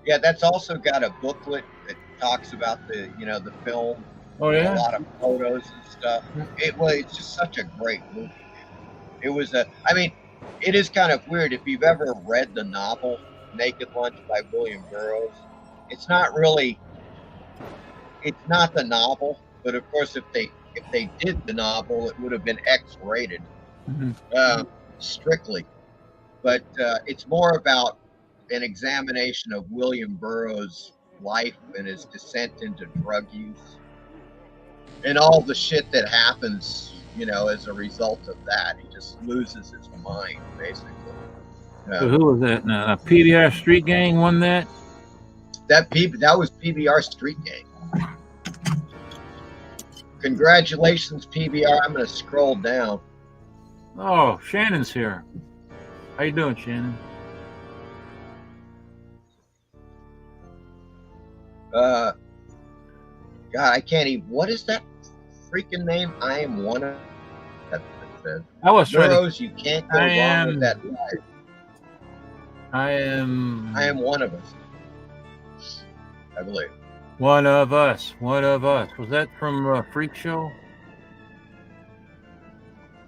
that's also got a booklet that talks about the the film. Oh yeah, a lot of photos and stuff. It's just such a great movie. It was I mean, it is kind of weird if you've ever read the novel Naked Lunch by William Burroughs. It's not the novel, but of course, if they did the novel, it would have been X-rated, strictly. But it's more about an examination of William Burroughs' life and his descent into drug use, and all the shit that happens, as a result of that. He just loses his mind, basically. So who was that now? PBR Street Gang won that? That was PBR Street Gang. Congratulations, PBR. I'm going to scroll down. Oh, Shannon's here. How you doing, Shannon? God, I can't even. What is that freaking name? I am one of. I was trying Burroughs, you can't go wrong with that life. I am one of us. I believe. One of us. Was that from Freak Show?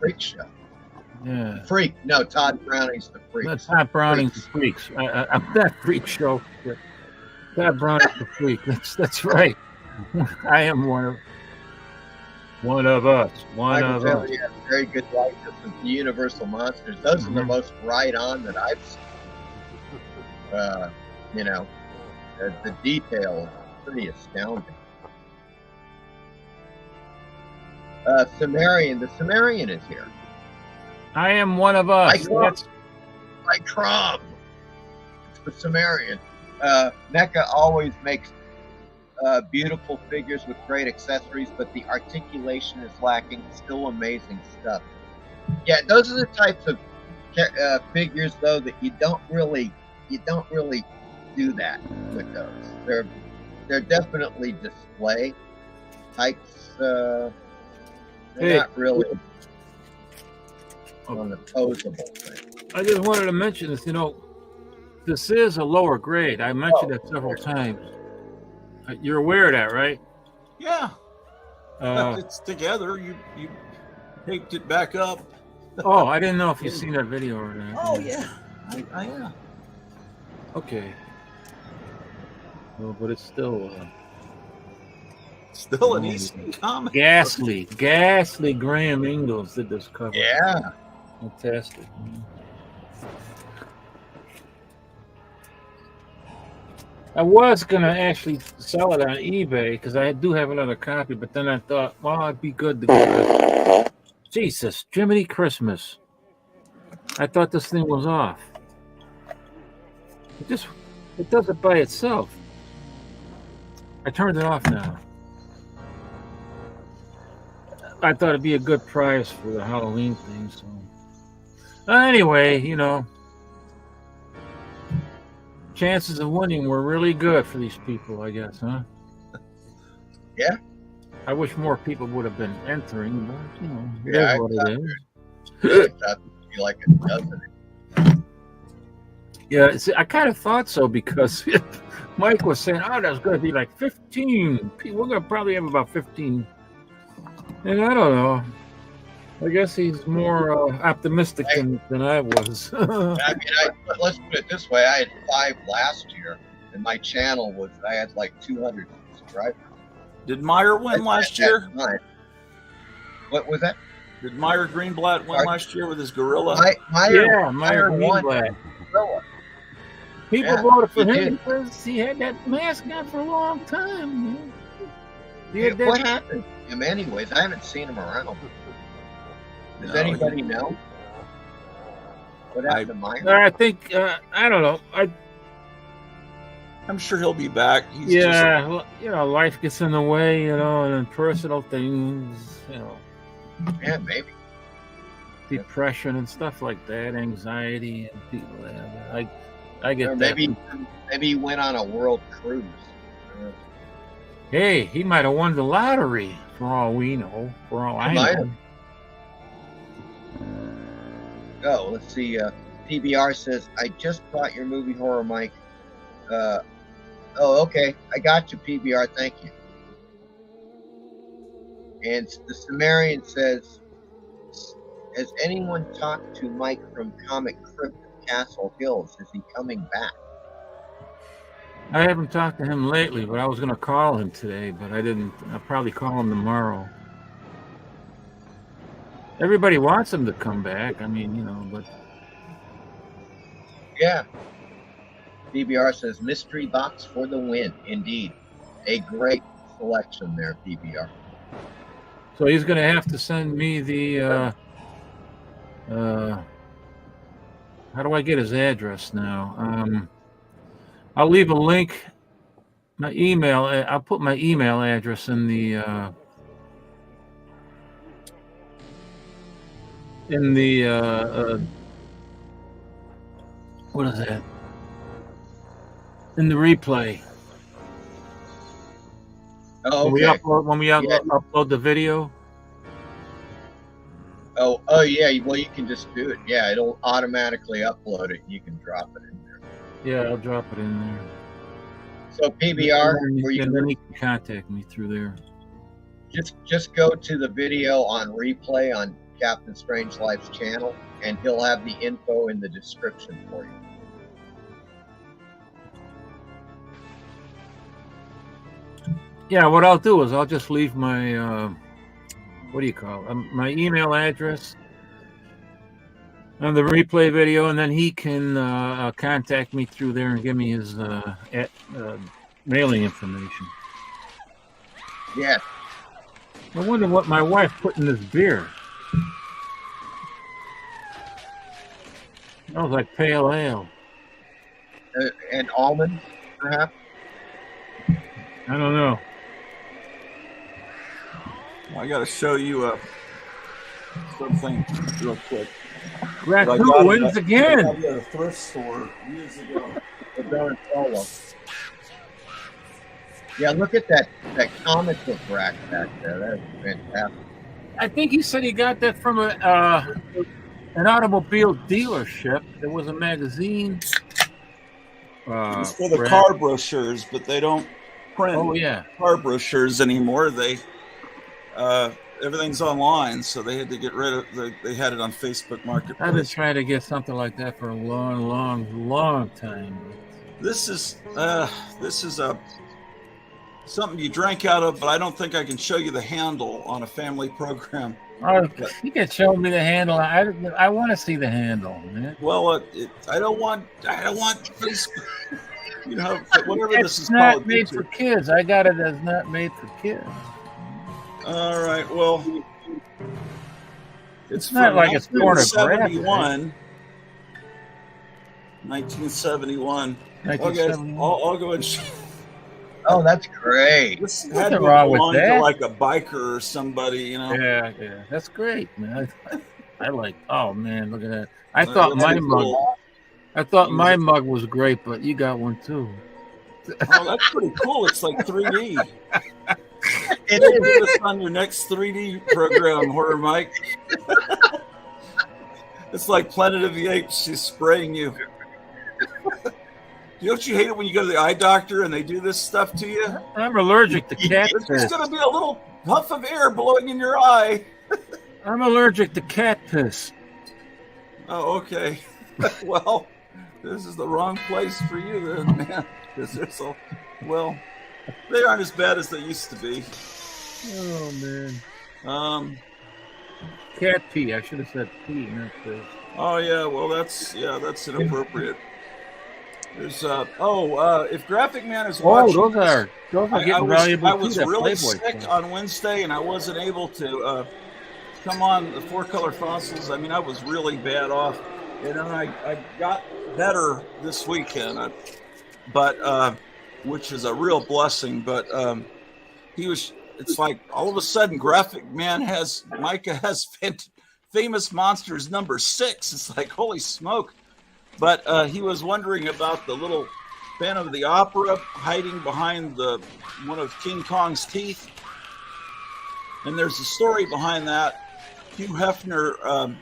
Freak Show. Yeah. Freak. No, Todd Browning's the Freak. That's Todd Browning's the Freaks. I'm that Freak Show. Todd Browning's the Freak. That's right. I am one of us. One of us. Very good likeness of the Universal Monsters. Those are the most right on that I've seen. The detail is pretty astounding. Sumerian. The Sumerian is here. I am one of us. By Crom. It's the Sumerian. NECA always makes beautiful figures with great accessories, but the articulation is lacking. Still amazing stuff. Yeah, those are the types of figures, though, that you don't really do that with those. They're definitely display types. They're not really on the posable thing. I just wanted to mention this. This is a lower grade. I mentioned it several times. You're aware of that, right? Yeah. It's together. You taped it back up. Oh, I didn't know if you've seen that video or not. Oh yeah, I am. Okay. Well, but it's still an easy comment. Ghastly Graham Ingalls did this cover. Yeah. Fantastic. I was going to actually sell it on eBay because I do have another copy, but then I thought, well, it'd be good to get it. Jesus, Jiminy Christmas. I thought this thing was off. It does it by itself. I turned it off now. I thought it'd be a good price for the Halloween thing. So anyway, chances of winning were really good for these people, I guess, huh? Yeah. I wish more people would have been entering, but you know, it Yeah, is what it is. I thought it'd be like a dozen. Yeah, see, I kind of thought so because Mike was saying, "Oh, there's going to be like 15 people. We're going to probably have about 15." And I don't know. I guess he's more optimistic than I was. I mean, let's put it this way: I had 5 last year, and my channel I had like 200 subscribers. Did Meyer win last year? What was that? Did Meyer Greenblatt win last year with his gorilla? Meyer won Greenblatt. Gorilla. People voted for him because he had that mask on for a long time. Man. What happened to him anyways? I haven't seen him around. Does anybody know? What happened to Meyer? I think, I don't know. I'm sure he'll be back. He's you know, life gets in the way, you know, and then personal things, you know. Yeah, maybe. Depression and stuff like that, anxiety, and people. I get or that. Maybe he went on a world cruise. Hey, he might have won the lottery for all we know. For all I know. Oh, let's see. PBR says, "I just bought your movie Horror Mike." Oh, okay. I got you, PBR. Thank you. And the Sumerian says, "Has anyone talked to Mike from Comic Crypt of Castle Hills? Is he coming back?" I haven't talked to him lately, but I was going to call him today, but I didn't. I'll probably call him tomorrow. Everybody wants him to come back. I mean, you know, but... Yeah. PBR says, "Mystery box for the win." Indeed. A great selection there, PBR. So he's going to have to send me the... how do I get his address now? I'll leave a link. My email. I'll put my email address in the what is that? In the replay. Oh, okay. When we upload the video. Oh, yeah. Well, you can just do it. Yeah, it'll automatically upload it. You can drop it in there. Yeah, I'll drop it in there. So PBR, and then he can contact me through there. Just go to the video on replay on Captain Strangelife's channel, and he'll have the info in the description for you. Yeah, what I'll do is I'll just leave my what do you call it? My email address on the replay video, and then he can contact me through there and give me his mailing information. Yeah. I wonder what my wife put in this beer. Smells like pale ale. And almonds, perhaps? I don't know. I got to show you something real quick. Raccoon wins again. I got it at a thrift store years ago. Yeah, look at that comic book rack back there. That's fantastic. I think he said he got that from an automobile dealership. There was a magazine. It's for the car brochures, but they don't print car brochures anymore. They everything's online, so they had to get rid of. They had it on Facebook Marketplace. I've been trying to get something like that for a long time. This is something you drank out of, but I don't think I can show you the handle on a family program. Oh, you can show me the handle. I want to see the handle, man. Well, I don't want Facebook. You know, whatever it's this is not called. made for kids. I got it as not made for kids. All right. Well, it's not like it's pornographic. 1971. I'll go and show. Oh, that's great. This had to belong to like a biker or somebody, you know. Yeah, that's great, man. I like. Oh man, look at that. I thought my mug was great, but you got one too. Oh, that's pretty cool. It's like 3D. It We'll do is. this on your next 3D program, Horror Mike. It's like Planet of the Apes. She's spraying you. Don't you hate it when you go to the eye doctor and they do this stuff to you? I'm allergic to cat There's piss. just going to be a little puff of air blowing in your eye. I'm allergic to cat piss. Oh, okay. Well, this is the wrong place for you then, man. Because there's well, they aren't as bad as they used to be. Oh man. Cat pee. I should have said pee, not piss. Oh yeah. Well, that's inappropriate. There's if Graphic Man is watching, those are getting valuable. I was really sick on Wednesday, and I wasn't able to come on the 4-Color Fossils. I mean, I was really bad off, and then I got better this weekend, but which is a real blessing. But it's like all of a sudden, Graphic Man Micah has Famous Monsters number 6. It's like, holy smoke. But he was wondering about the little Phantom of the Opera hiding behind one of King Kong's teeth. And there's a story behind that. Hugh Hefner,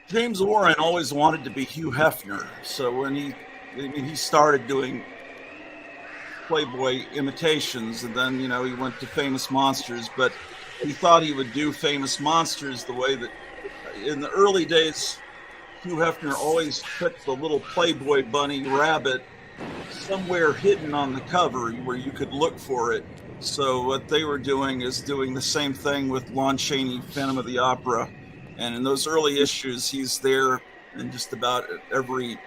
James Warren always wanted to be Hugh Hefner. So when he started doing Playboy imitations, and then, he went to Famous Monsters, but he thought he would do Famous Monsters the way that in the early days, Hugh Hefner always put the little Playboy bunny rabbit somewhere hidden on the cover where you could look for it. So what they were doing is doing the same thing with Lon Chaney, Phantom of the Opera. And in those early issues, he's there in just about every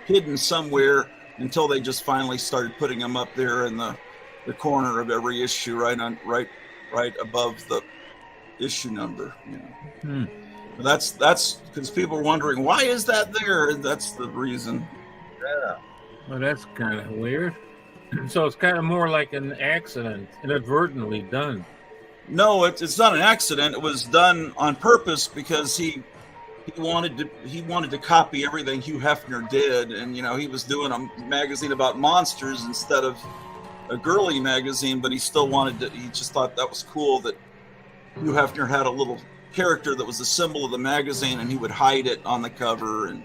hidden somewhere until they just finally started putting him up there in the corner of every issue, right above the issue number. That's because people are wondering, why is that there? That's the reason. Yeah. Well, that's kind of weird. So it's kind of more like an accident, inadvertently done. No, it's not an accident. It was done on purpose because he wanted to copy everything Hugh Hefner did, and he was doing a magazine about monsters instead of a girly magazine, but he still wanted to. He just thought that was cool that Hugh Hefner had a little character that was a symbol of the magazine, and he would hide it on the cover, and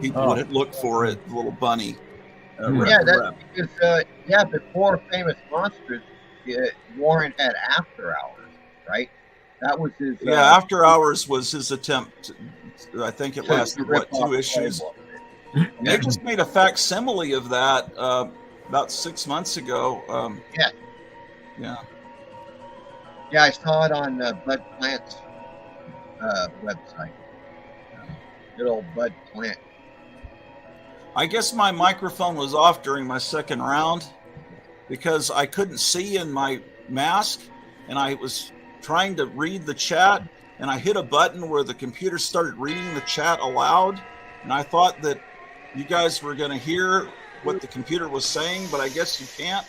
people would look for it, the little bunny. That's because before Famous Monsters, Warren had After Hours, right? That was his. After Hours was his attempt. I think it lasted 2 issues. They just made a facsimile of that about 6 months ago. Yeah, I saw it on Bud Plant's website. Good old Bud Plant. I guess my microphone was off during my second round because I couldn't see in my mask, and I was trying to read the chat, and I hit a button where the computer started reading the chat aloud, and I thought that you guys were going to hear what the computer was saying, but I guess you can't.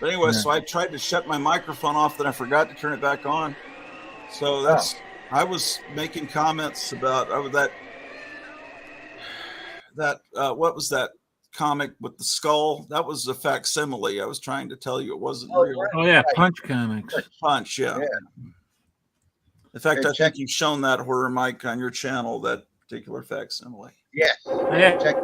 But anyway, so I tried to shut my microphone off, then I forgot to turn it back on. So I was making comments about that what was that comic with the skull? That was a facsimile. I was trying to tell you it wasn't real. Oh yeah, Punch Comics. Punch, yeah. In fact, I think you've shown that, Horror Mike, on your channel, that particular facsimile. Yes. Yeah. Check.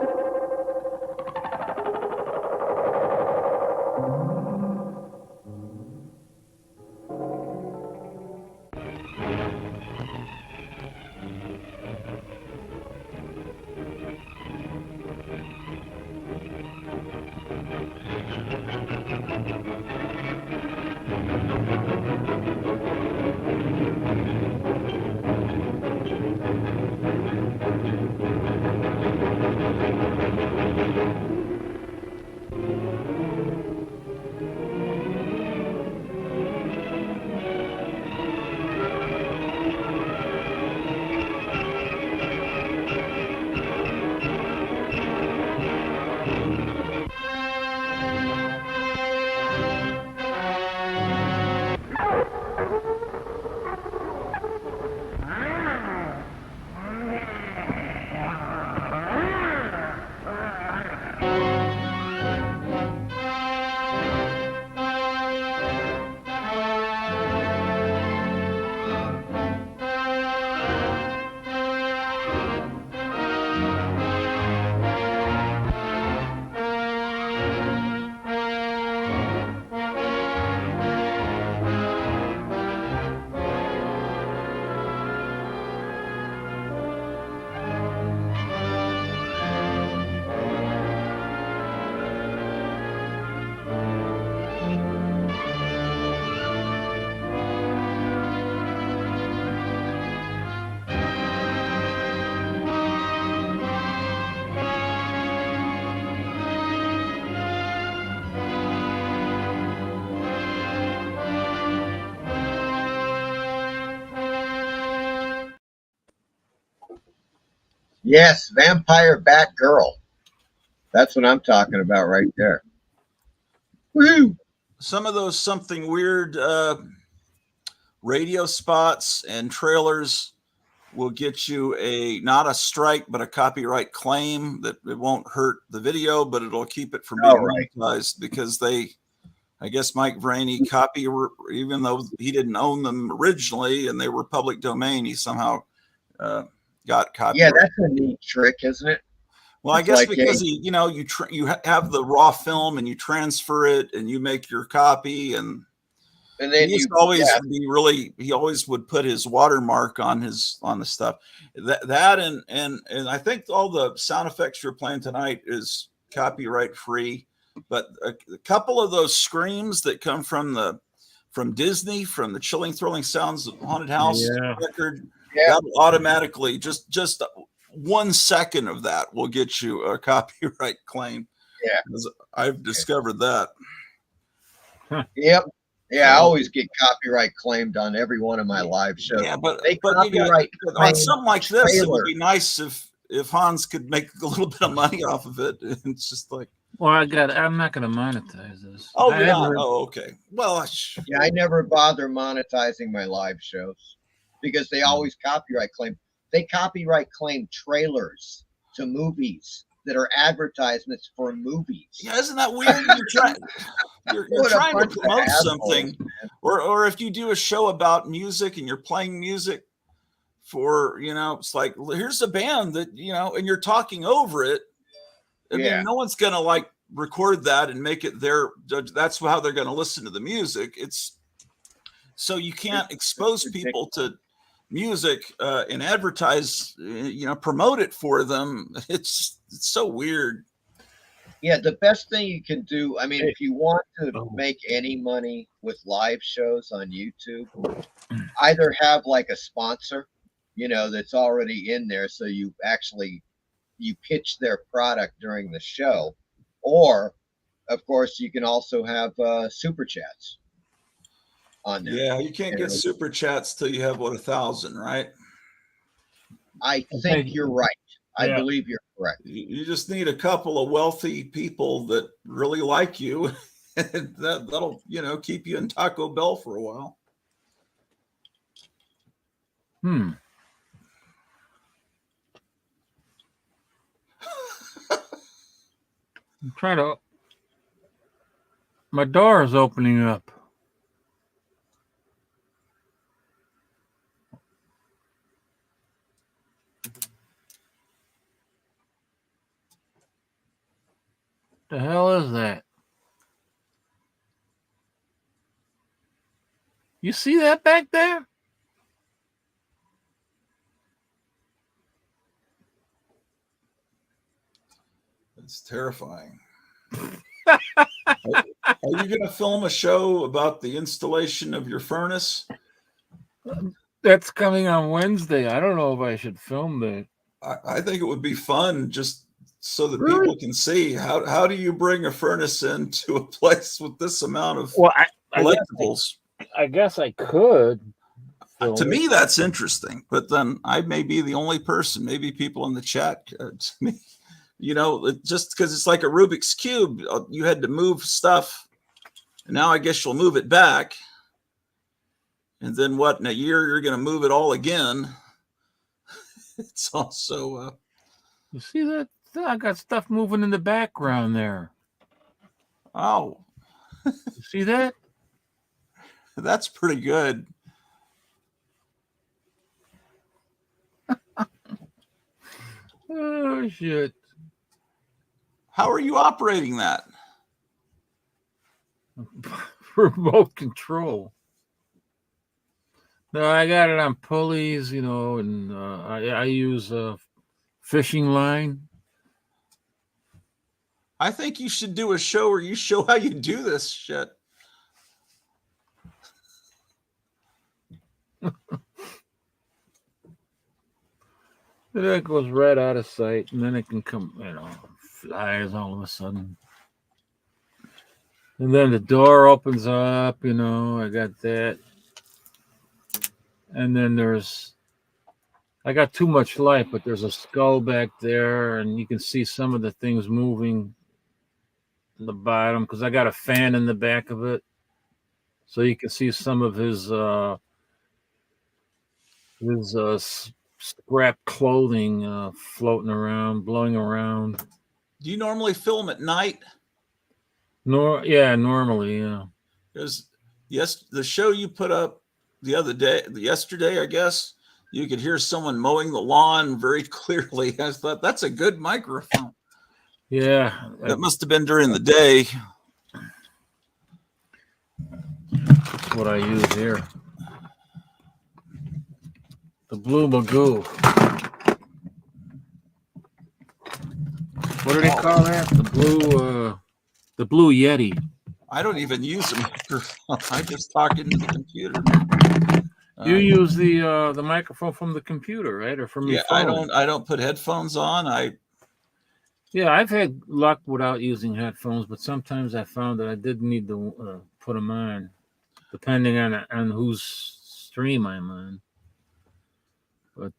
Yes, Vampire Bat Girl. That's what I'm talking about right there. Woo! Some of those something weird radio spots and trailers will get you not a strike, but a copyright claim that it won't hurt the video, but it'll keep it from being monetized because I guess Mike Vraney even though he didn't own them originally and they were public domain, he somehow got copyright. Yeah, that's a neat trick, isn't it? Well, I guess because you have the raw film and you transfer it and you make your copy and then he always would put his watermark on the stuff. That and I think all the sound effects you're playing tonight is copyright free, but a couple of those screams that come from Disney, from the Chilling Thrilling Sounds of Haunted House record, that automatically just 1 second of that will get you a copyright claim. Yeah, I've discovered that. Yep. Yeah, I always get copyright claimed on every one of my live shows. Yeah, but copyright on something like this, it would be nice if Hans could make a little bit of money off of it. It's just like, well, I'm not going to monetize this. Oh, yeah. Oh, okay. Well, I never bother monetizing my live shows because they always copyright claim. They copyright claim trailers to movies that are advertisements for movies. Yeah, isn't that weird? You're trying to promote something, or if you do a show about music and you're playing music for, it's like, here's a band that, and you're talking over it. I mean, no one's going to record that and make it that's how they're going to listen to the music. So you can't expose people to music and advertise, promote it for them. It's so weird. Yeah, the best thing you can do, I mean, if you want to make any money with live shows on YouTube, either have a sponsor, that's already in there, so you pitch their product during the show, or of course you can also have super chats on there. Yeah, you can't get super chats till you have 1,000, right? I think you're right. I believe you're correct. You just need a couple of wealthy people that really like you. That'll keep you in Taco Bell for a while. I'm trying to. My door is opening up. The hell is that? You see that back there? It's terrifying. Are you going to film a show about the installation of your furnace? That's coming on Wednesday. I don't know if I should film that. I think it would be fun just so that people can see how do you bring a furnace into a place with this amount of collectibles. I guess I could. To me, that's interesting, but then I may be the only person. Maybe people in the chat, to me, just because it's like a Rubik's Cube, you had to move stuff, and now I guess you'll move it back, and then what? In a year, you're going to move it all again. It's also. You see that? I got stuff moving in the background there. Oh. You see that? That's pretty good. Oh, shit. How are you operating that? Remote control. No, I got it on pulleys, and I use a fishing line. I think you should do a show where you show how you do this shit. That goes right out of sight, and then it can come, flies all of a sudden. And then the door opens up, I got that. And then there's I got too much light, but there's a skull back there, and you can see some of the things moving in the bottom because I got a fan in the back of it, so you can see some of his scrap clothing floating around, blowing around. Do you normally film at night? Normally, yeah. Because the show you put up yesterday, I guess, you could hear someone mowing the lawn very clearly. I thought that's a good microphone. Yeah. That must have been during the day. That's what I use here. The Blue Magoo. What do they call that? The Blue Yeti. I don't even use a microphone. I just talk into the computer. You use the microphone from the computer, right, or from your phone? I don't put headphones on. I've had luck without using headphones, but sometimes I found that I did need to put them on, depending on whose stream I'm on. But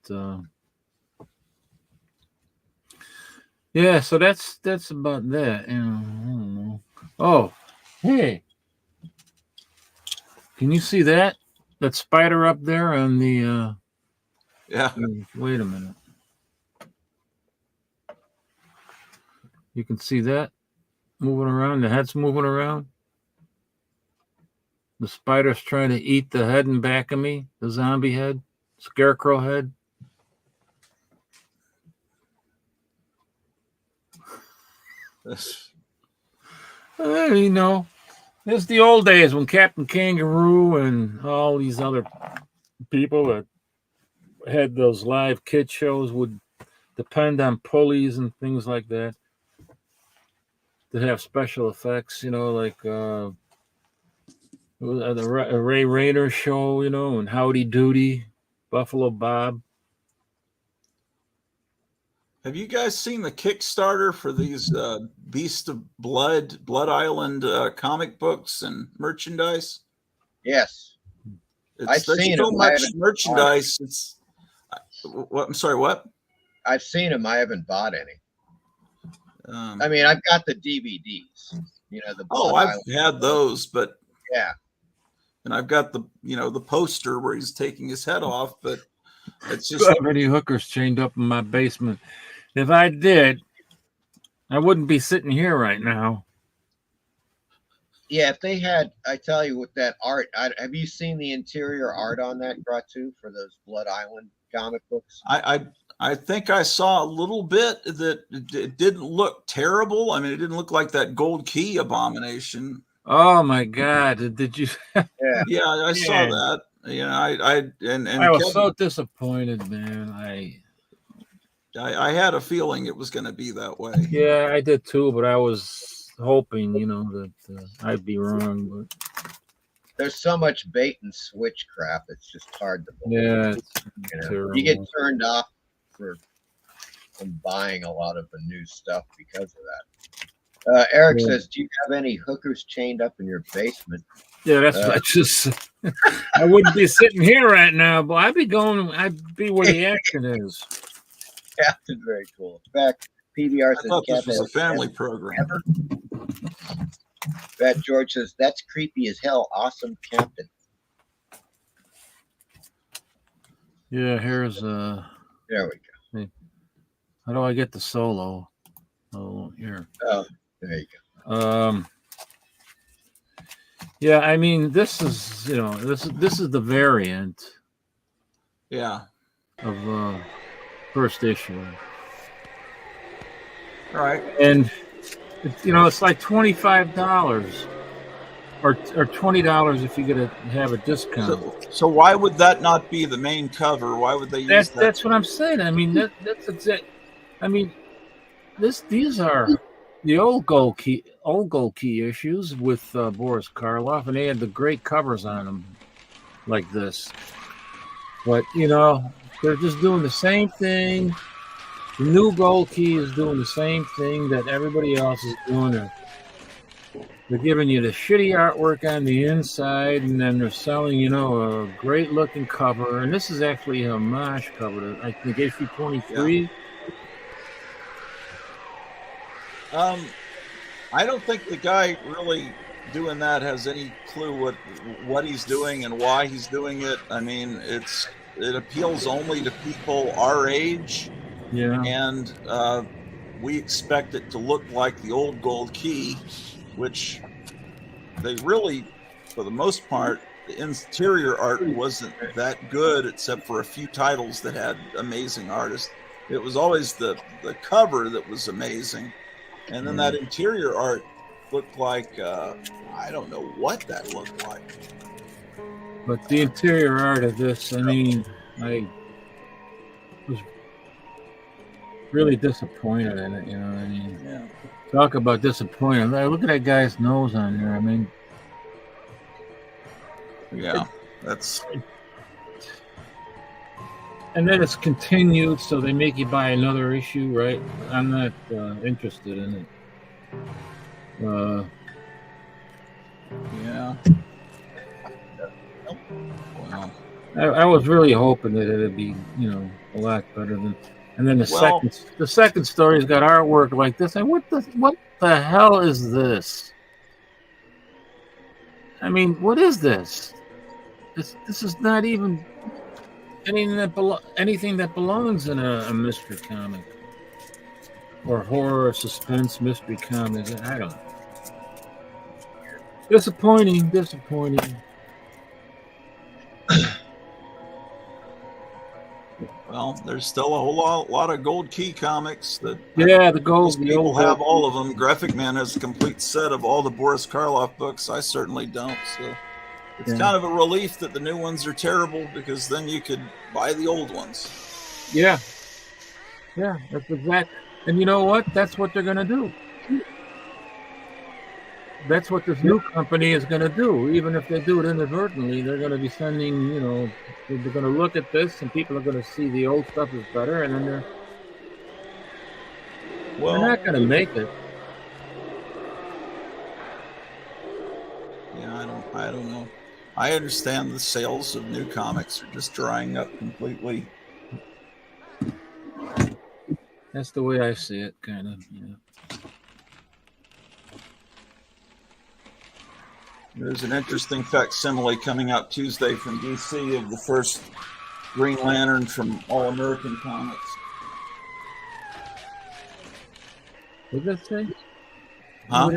yeah, so that's about that. I don't know. Oh, hey, can you see that? That spider up there on the yeah. Wait a minute. You can see that moving around. The head's moving around. The spider's trying to eat the head and back of me. The zombie head, scarecrow head. You know, it's the old days when Captain Kangaroo and all these other people that had those live kid shows would depend on pulleys and things like that to have special effects, you know, like the Ray Rayner show, you know, and Howdy Doody, Buffalo Bob. Have you guys seen the Kickstarter for these Beast of Blood Island comic books and merchandise? Yes. I've seen so them. much merchandise. It's what? I'm sorry. What? I've seen them. I haven't bought any. I mean, I've got the DVDs. You know, the Blood I've Island had those, but yeah. And I've got the poster where he's taking his head off, but it's just so many hookers chained up in my basement. If I did, I wouldn't be sitting here right now. Yeah, if they had, I tell you, with that art, have you seen the interior art on that, Gratu, for those Blood Island comic books? I think I saw a little bit that it didn't look terrible. I mean, it didn't look like that Gold Key abomination. Oh my God! Did you? Yeah, I saw that. You know, I was so disappointed, man. I had a feeling it was going to be that way. Yeah, I did too, but I was hoping, you know, that I'd be wrong. But there's so much bait and switch crap; it's just hard to believe. Yeah, you get turned off from buying a lot of the new stuff because of that. Eric says, "Do you have any hookers chained up in your basement?" Yeah, that's what I just. I wouldn't be sitting here right now, but I'd be where the action is. Captain, very cool. In fact, PBR says, I thought this was a family program. Fat George says, "That's creepy as hell. Awesome, Captain." Yeah, here's There we go. Hey, how do I get the solo? Oh, here. Oh, there you go. Yeah, I mean, this is, you know, this is the variant. Yeah. Of first issue. Right. And you know, it's like $25 or $20 if you have a discount. So why would that not be the main cover? Why would they use that? That's what I'm saying. I mean, that's exact. I mean, these are the old Gold Key issues with Boris Karloff, and they had the great covers on them like this. But you know, they're just doing the same thing. The new Gold Key is doing the same thing that everybody else is doing. They're giving you the shitty artwork on the inside, and then they're selling, you know, a great-looking cover. And this is actually a homage cover to, I think, issue 23. I don't think the guy really doing that has any clue what he's doing and why he's doing it. I mean, it appeals only to people our age. Yeah. And we expect it to look like the old gold key, which they really, for the most part, the interior art wasn't that good, except for a few titles that had amazing artists. It was always the cover that was amazing. And then that interior art looked like, I don't know what that looked like. But the interior art of this, I mean, I was really disappointed in it, you know what I mean? Yeah. Talk about disappointed. Look at that guy's nose on there. I mean, yeah, that's. And then it's continued, so they make you buy another issue, right? I'm not interested in it. Yeah. Wow. I was really hoping that it'd be, you know, a lot better than. And then the second story's got artwork like this. And what the hell is this? I mean, what is this? This is not even anything that belongs in a mystery comic or horror or suspense mystery comic. I don't know. Disappointing. Well, there's still a whole lot of Gold Key comics that the gold. Most people have all of them. Graphic Man has a complete set of all the Boris Karloff books. I certainly don't. So it's kind of a relief that the new ones are terrible, because then you could buy the old ones. Yeah, that's exact. And you know what? That's what they're gonna do. That's what this new company is going to do. Even if they do it inadvertently, they're going to be sending, you know, they're going to look at this and people are going to see the old stuff is better, and then they're not going to make it. Yeah, I don't know. I understand the sales of new comics are just drying up completely. That's the way I see it, kind of. Yeah. There's an interesting facsimile coming out Tuesday from DC of the first Green Lantern from All American Comics. What did that say? Huh?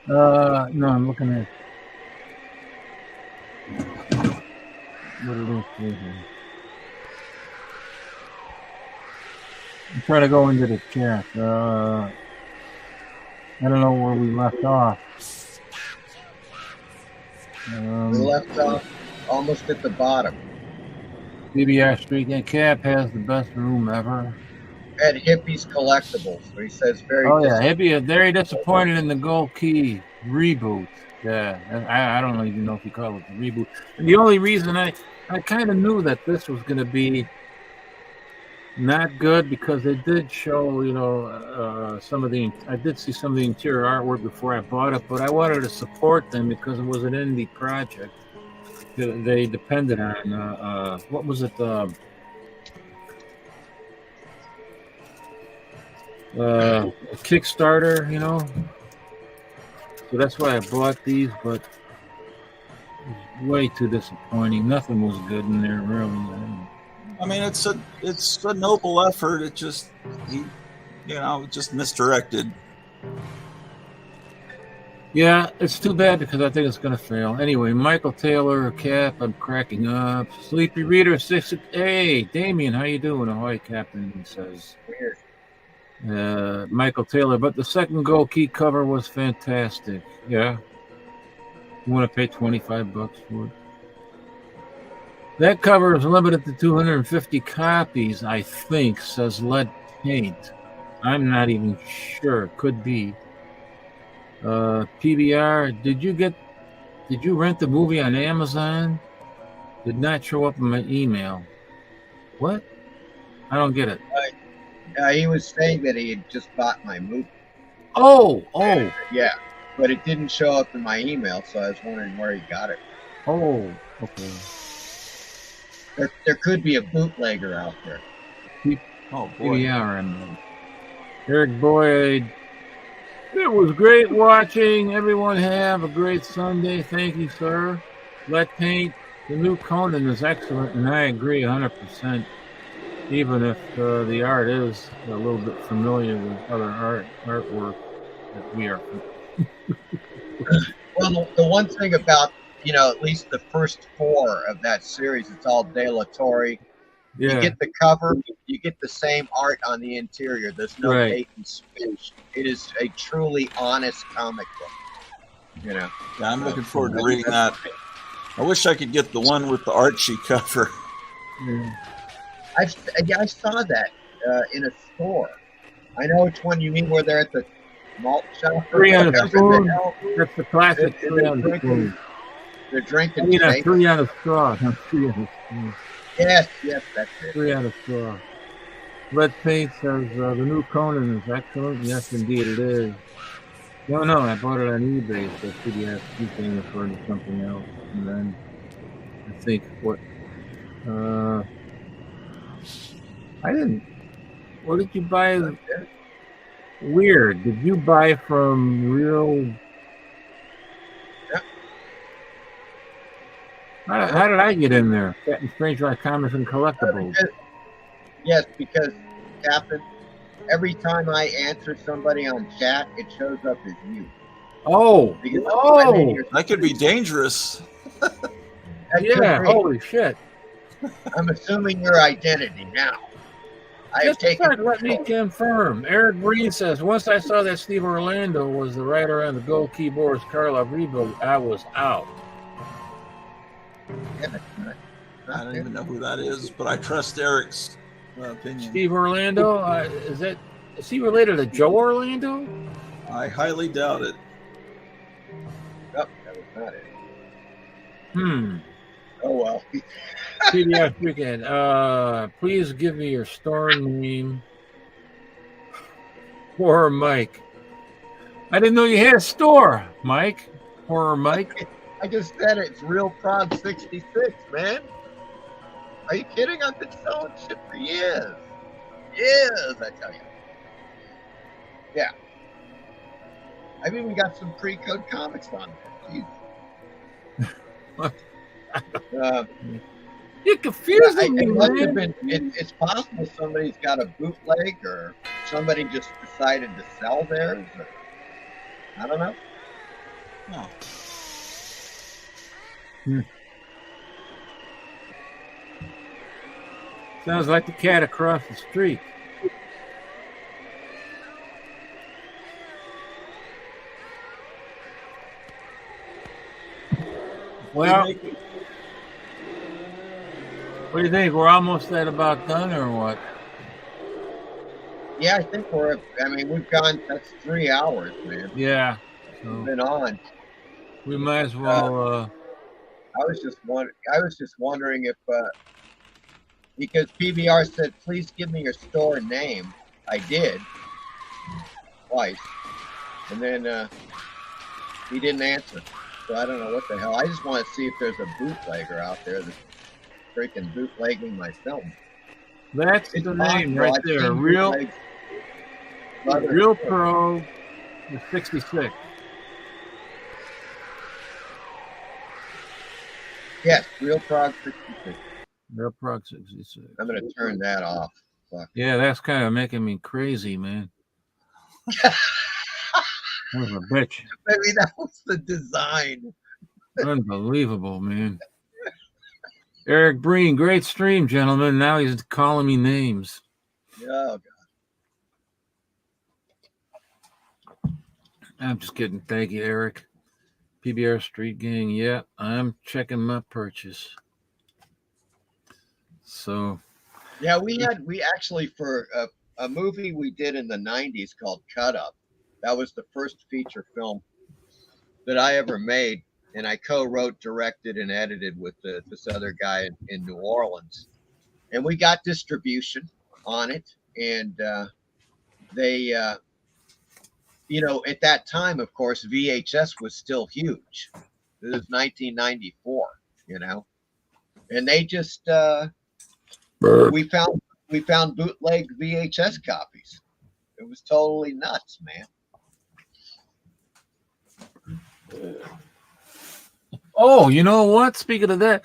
No, I'm looking at what it looks like here. I'm trying to go into the chat. I don't know where we left off. We left off almost at the bottom. BBR Street and Cap has the best room ever. At Hippie's Collectibles, so he says very. Oh yeah, Hippie very disappointed in the Gold Key reboot. Yeah, I don't even know if you call it the reboot. And the only reason I kind of knew that this was going to be not good, because they did show, you know, I did see some of the interior artwork before I bought it, but I wanted to support them because it was an indie project. They depended on what was it? A Kickstarter, you know. So that's why I bought these, but it was way too disappointing. Nothing was good in there, really. I mean, it's a noble effort. It just, just misdirected. Yeah, it's too bad, because I think it's going to fail. Anyway, Michael Taylor, Cap, I'm cracking up. Sleepy Reader 6. Hey, Damien, how you doing? Ahoy, Captain, he says. Weird. Michael Taylor, but the second Gold Key cover was fantastic. Yeah. You want to pay $25 for it? That cover is limited to 250 copies, I think, says Lead Paint. I'm not even sure. Could be. PBR, did you rent the movie on Amazon? Did not show up in my email. What? I don't get it. He was saying that he had just bought my movie. Oh. Yeah. but it didn't show up in my email, so I was wondering where he got it. Oh, okay. There could be a bootlegger out there. Oh boy. PBR, I mean. Eric Boyd, it was great watching. Everyone have a great Sunday. Thank you, sir. Let Paint, the new Conan is excellent, and I agree 100%, even if the art is a little bit familiar with other artwork that we are. Well, the one thing about, at least the first 4 of that series, it's all De La Torre. Yeah. You get the cover, you get the same art on the interior. There's no Right. bait and switch. It is a truly honest comic book. Yeah, I'm looking forward to reading that. I wish I could get the one with the Archie cover. Yeah. I saw that in a store. I know which one you mean, where they're at the malt shop. 3 on a spoon. That's the classic 3 on a spoon. They're drinking. I mean, a 3 on a straw. Not 3 on a spoon. Yes, that's it. 3 on a straw. Lead Paint says the new Conan is excellent. Yes, indeed it is. No, I bought it on eBay, so CBS thing referred to something else. And then I think what what did you buy? Weird. Did you buy from real? How did I get in there? Strangelife Comics and Collectibles. Yes, because Captain, every time I answer somebody on chat, it shows up as you. Oh, that could be dangerous. Yeah, holy shit. I'm assuming your identity now. Let me confirm. Eric Breen says, once I saw that Steve Orlando was the writer on the Gold Keyboards Karlov rebuild, I was out. I don't even know who that is, but I trust Eric's opinion. Steve Orlando? Is he related to Joe Orlando? I highly doubt it. Nope, that was not it. Oh well. PBS Weekend. Please give me your store name. Horror Mike. I didn't know you had a store, Mike. Horror Mike. I just said it. It's Real Prod 66, man. Are you kidding? I've been selling shit for years. Years, I tell you. Yeah. I've even got some pre-code comics on there. Jeez. You're confusing me, man. It's possible somebody's got a bootleg or somebody just decided to sell theirs. Or, I don't know. No. Sounds like the cat across the street. Well, what do you think? We're almost at about done, or what? Yeah, I think we've gone. That's 3 hours, man. Yeah, so we've been on. We might as well. I was just wondering if because PBR said, "Please give me your store name." I did twice, and then he didn't answer. So I don't know what the hell. I just want to see if there's a bootlegger out there that's freaking bootlegging my film. That's the name right there. Real Pro 66. Yes, Real Prog 66. Real Prog 66. I'm going to turn that off. Fuck. Yeah, that's kind of making me crazy, man. What a bitch. Maybe that was the design. Unbelievable, man. Eric Breen, great stream, gentlemen. Now he's calling me names. Oh, God. I'm just kidding. Thank you, Eric. PBR Street Gang. Yeah, I'm checking my purchase. So. Yeah, we actually, for a movie we did in the 90s called Cut Up, that was the first feature film that I ever made. And I co-wrote, directed, and edited with this other guy in New Orleans. And we got distribution on it. And they, at that time, of course, VHS was still huge. This is 1994, and they just we found bootleg VHS copies. It was totally nuts, man. Oh, you know what? Speaking of that,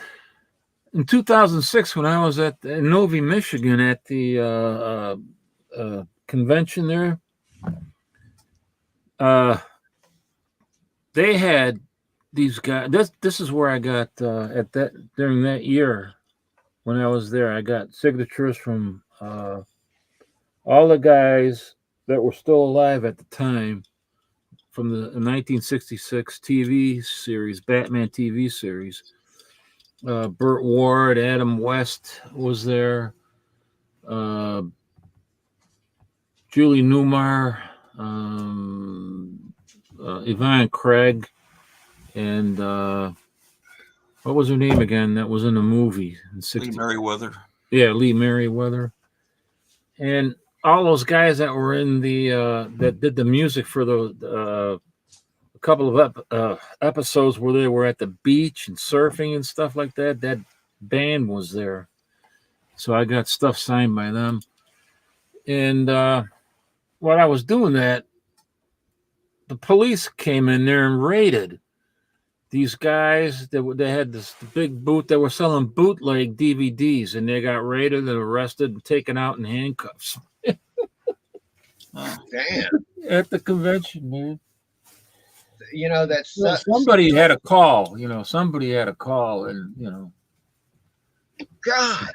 in 2006, when I was at Novi, Michigan, at the convention there, they had these guys. This is where I got at that during that year when I was there. I got signatures from all the guys that were still alive at the time from the 1966 TV series, Batman TV series. Burt Ward, Adam West was there. Julie Newmar, Yvonne Craig, and what was her name again? That was in the movie. Lee Merriweather. Yeah, Lee Merriweather. And all those guys that were in the that did the music for the a couple of episodes where they were at the beach and surfing and stuff like that. That band was there, so I got stuff signed by them. And while I was doing that, the police came in there and raided these guys. They had this big booth. They were selling bootleg DVDs, and they got raided and arrested and taken out in handcuffs. Damn. At the convention, man. That's somebody had a call. Somebody had a call, and God.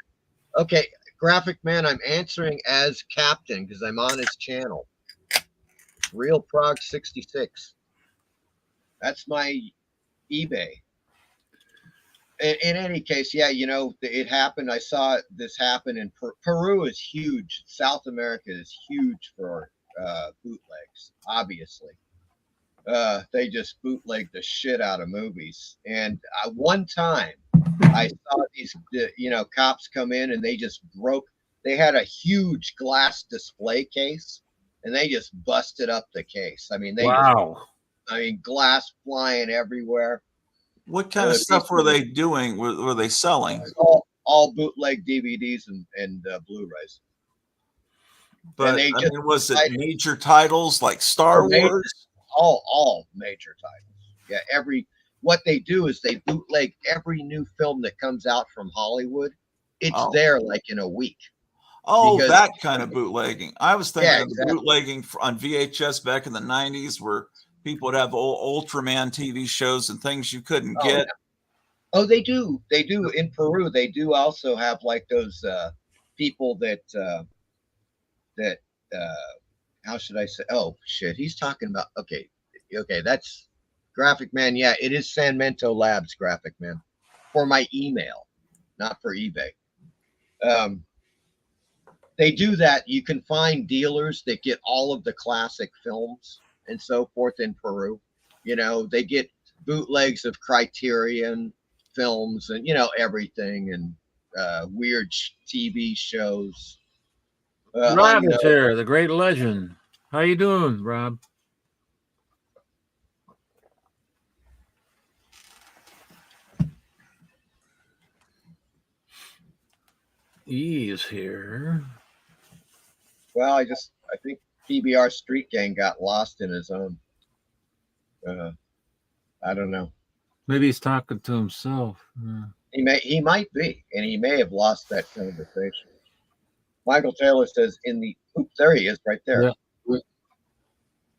Okay, Graphic Man, I'm answering as Captain because I'm on his channel. Real Prague 66. That's my eBay. In any case, yeah, it happened. I saw this happen in Peru. Is huge. South America is huge for bootlegs. Obviously, they just bootleg the shit out of movies. And one time, I saw these, cops come in and they just broke. They had a huge glass display case, and they just busted up the case. I mean, glass flying everywhere. What kind of stuff were they doing? Were they selling? All bootleg DVDs and Blu-rays. But was it major titles like Star Wars? All major titles. Yeah, what they do is they bootleg every new film that comes out from Hollywood. It's there like in a week. Oh, that kind of bootlegging. I was thinking of the bootlegging on VHS back in the 90s where people would have old Ultraman TV shows and things you couldn't get. Yeah. Oh, they do. They do in Peru. They do also have like those people that how should I say? Oh shit, he's talking about. Okay, that's Graphic Man. Yeah, it is Sanmento Labs, Graphic Man, for my email, not for eBay. They do that. You can find dealers that get all of the classic films and so forth in Peru. They get bootlegs of Criterion films and everything, and weird TV shows. Rob is here, the great legend. How you doing, Rob? He is here. Well, I think PBR Street Gang got lost in his own. I don't know. Maybe he's talking to himself. He might be, and he may have lost that conversation. Michael Taylor says there he is right there. Yeah.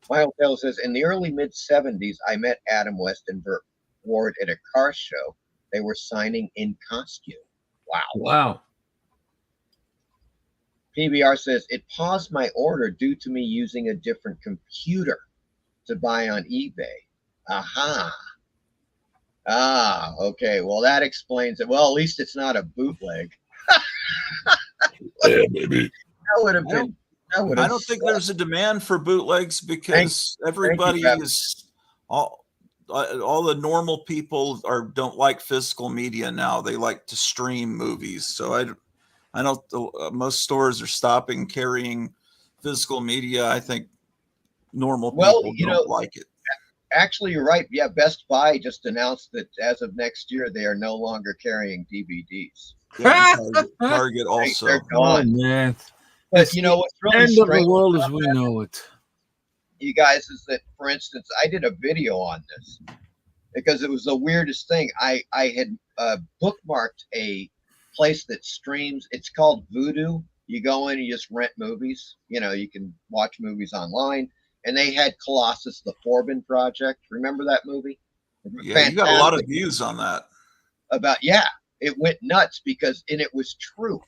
Michael Taylor says, in the early mid-'70s, I met Adam West and Burt Ward at a car show. They were signing in costume. Wow. PBR says, it paused my order due to me using a different computer to buy on eBay. Aha. Okay. Well, that explains it. Well, at least it's not a bootleg. Yeah, maybe. That would have been. I don't think there's a demand for bootlegs because everybody is all the normal people don't like physical media now. They like to stream movies. So I don't. Most stores are stopping carrying physical media. I think normal Well, people you don't know, like it. actually, you're right. Yeah, Best Buy just announced that as of next year, they are no longer carrying DVDs. Yeah, Target also. They're Oh gone. man, But it's you the know what's really end of the strange world as about we that, know it. you guys, is that, for instance, I did a video on this because it was the weirdest thing. I had bookmarked a place that streams. It's called Voodoo. You go in and you just rent movies. You know, you can watch movies online. And they had Colossus, the Forbin Project. Remember that movie? Yeah, Fantastic. you got a lot of views on that. Yeah, it went nuts because, and it was true.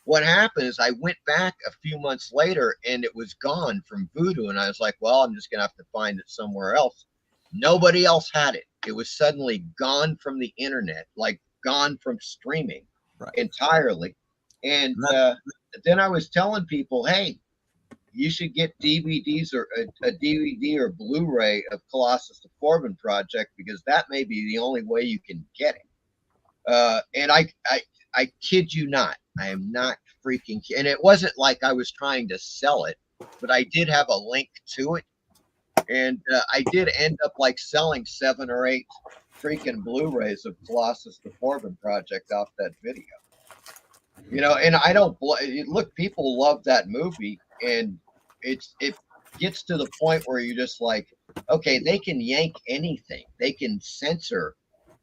What happened is I went back a few months later and it was gone from Voodoo. And I was like, well, I'm just going to have to find it somewhere else. Nobody else had it. It was suddenly gone from the internet, like gone from streaming entirely. And then I was telling people, hey, you should get DVDs or a DVD or Blu-ray of Colossus the Forbin Project because that may be the only way you can get it. And I kid you not, I am not freaking kidding. And it wasn't like I was trying to sell it, but I did have a link to it. And I did end up like selling 7 or 8 freaking Blu-rays of Colossus the Forbin Project off that video. You know, and I don't look, people love that movie, and it gets to the point where you're just like, okay, they can yank anything, they can censor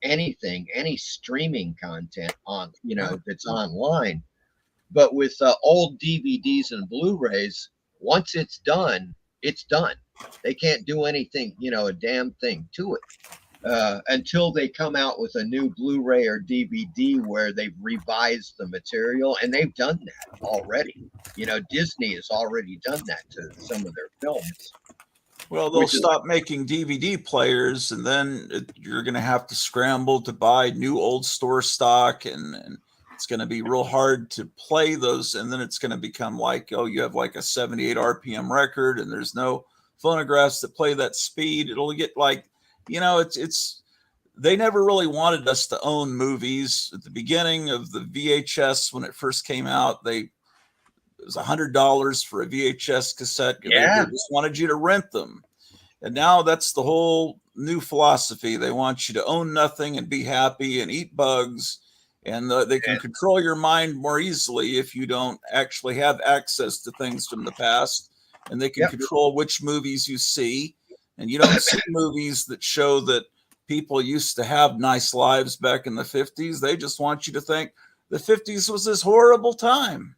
anything, any streaming content on, you know, that's online. But with old DVDs and Blu-rays, once it's done, it's done. They can't do anything, you know, a damn thing to it. Until they come out with a new Blu-ray or DVD where they've revised the material, and they've done that already. You know, Disney has already done that to some of their films. Well, they'll stop making DVD players, and then you're going to have to scramble to buy new old store stock, and it's going to be real hard to play those. And then it's going to become like, oh, you have like a 78 RPM record, and there's no phonographs that play that speed. It'll get like, you know, it's they never really wanted us to own movies. At the beginning of the VHS, when it first came out, it was $100 for a VHS cassette. Yeah. They just wanted you to rent them. And now that's the whole new philosophy. They want you to own nothing and be happy and eat bugs. And they can control your mind more easily if you don't actually have access to things from the past. And they can control which movies you see. And you don't see movies that show that people used to have nice lives back in the 50s. They just want you to think the 50s was this horrible time.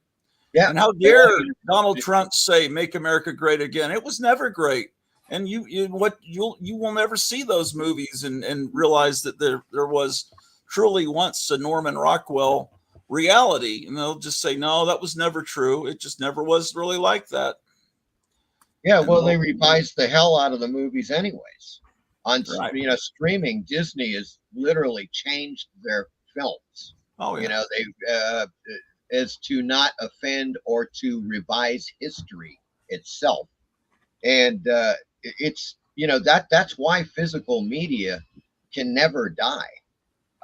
Yeah. And how dare Donald Trump say, make America great again? It was never great. And you will never see those movies and realize that there was truly once a Norman Rockwell reality. And they'll just say, no, that was never true. It just never was really like that. Yeah, well, they revised the hell out of the movies anyways. On you know, streaming, Disney has literally changed their films. Oh, yeah. You know, they as to not offend or to revise history itself. And it's, you know, that's why physical media can never die.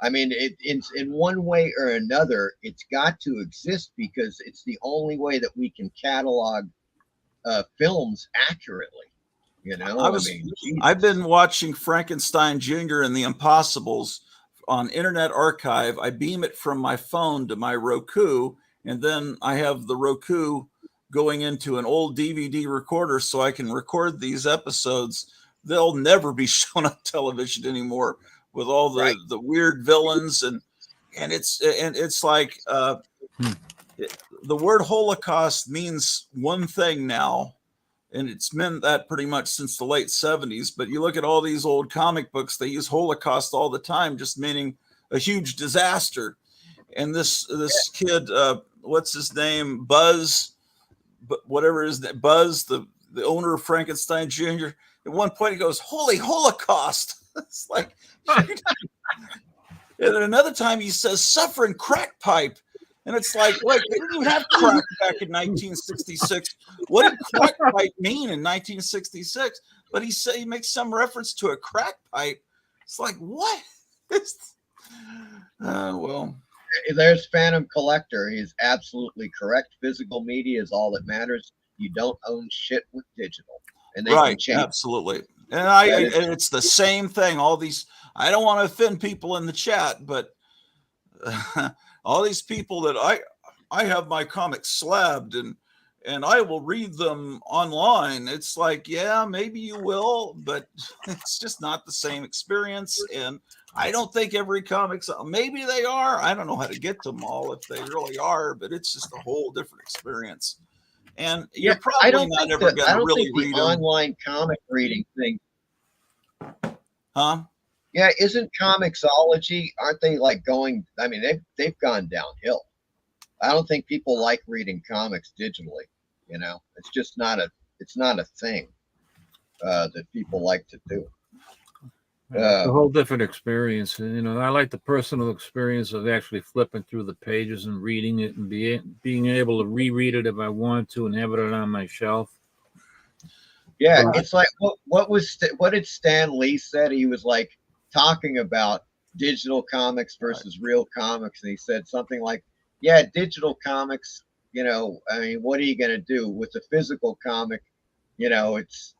I mean, it's in one way or another, it's got to exist because it's the only way that we can catalog films accurately. You know, I've been watching Frankenstein Jr. and the Impossibles on Internet Archive. I beam it from my phone to my Roku, and then I have the Roku going into an old DVD recorder so I can record these episodes. They'll never be shown on television anymore with all the weird villains and it's like the word Holocaust means one thing now, and it's meant that pretty much since the late 70s. But you look at all these old comic books, they use Holocaust all the time, just meaning a huge disaster. And this kid, what's his name? Buzz, whatever his name, Buzz, the owner of Frankenstein Jr. At one point he goes, "Holy Holocaust." It's like, and then another time he says, "Suffering crack pipe." And it's like, wait, they didn't even have crack back in 1966. What did crack pipe mean in 1966? But he makes some reference to a crack pipe. It's like, what? Well. There's Phantom Collector. He's absolutely correct. Physical media is all that matters. You don't own shit with digital. and they can change. Absolutely. And it's the same thing. All these, I don't want to offend people in the chat, but all these people that I have my comics slabbed and I will read them online. It's like, yeah, maybe you will, but it's just not the same experience. And I don't think every comic's, maybe they are. I don't know how to get to them all if they really are, but it's just a whole different experience. And you're probably not ever going to really read the online comic reading thing. Huh? Yeah, isn't Comixology, aren't they like going, I mean, they've gone downhill. I don't think people like reading comics digitally, you know. It's just not a thing that people like to do. It's a whole different experience. And, you know, I like the personal experience of actually flipping through the pages and reading it and being able to reread it if I want to and have it on my shelf. Yeah, it's like what did Stan Lee said? He was like talking about digital comics versus real comics, and he said something like, "Yeah, digital comics. You know, I mean, what are you going to do with the physical comic? You know, it's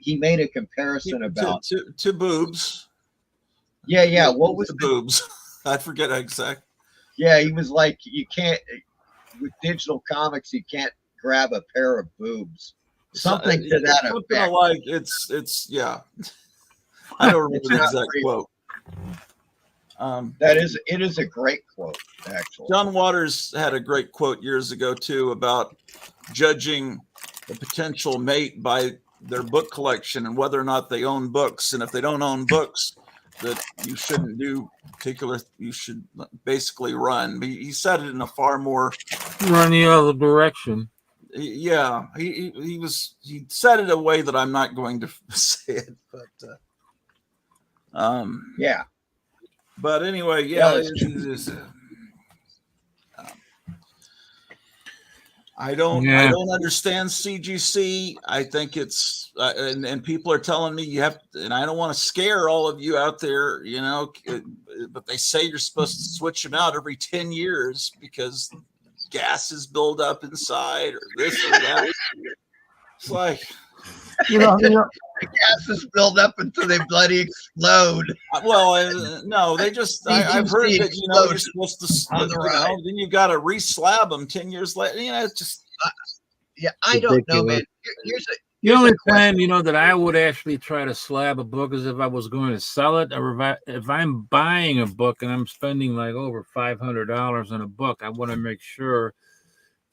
he made a comparison about to boobs. Yeah. What was the boobs? I forget exactly. Yeah, he was like, you can't with digital comics, you can't grab a pair of boobs. Something to that effect. Like it's yeah. I don't remember the exact quote. It is a great quote, actually. John Waters had a great quote years ago too about judging a potential mate by their book collection and whether or not they own books. And if they don't own books, that you shouldn't do particular, you should basically run. He said it in a far more run the other direction. Yeah, he said it in a way that I'm not going to say it, but yeah. But anyway, yeah, I don't understand CGC. I think it's and people are telling me you have, and I don't want to scare all of you out there, you know, but they say you're supposed to switch them out every 10 years because gases build up inside or this or that. It's like, you know, the gases build up until they bloody explode. Well, no, they just, I've heard that, you know, you're supposed to, then you got to re-slab them 10 years later. You know, it's just. Yeah, I don't know, man. The only time, you know, that I would actually try to slab a book is if I was going to sell it, or if I'm buying a book and I'm spending like over $500 on a book, I want to make sure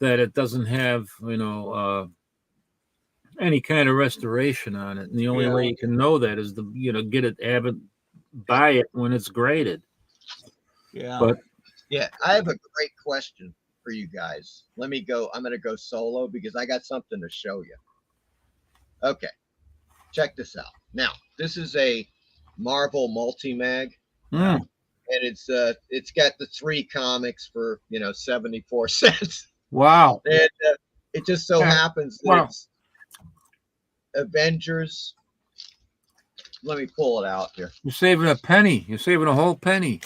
that it doesn't have, you know, any kind of restoration on it. And the only way you can know that is to, you know, buy it when it's graded. Yeah. But yeah, I have a great question for you guys. I'm going to go solo because I got something to show you. Okay, check this out. Now, this is a Marvel multi-mag, and it's got the 3 comics for, you know, 74 cents. Wow. And it just so happens that it's Avengers. Let me pull it out here. You're saving a penny. You're saving a whole penny.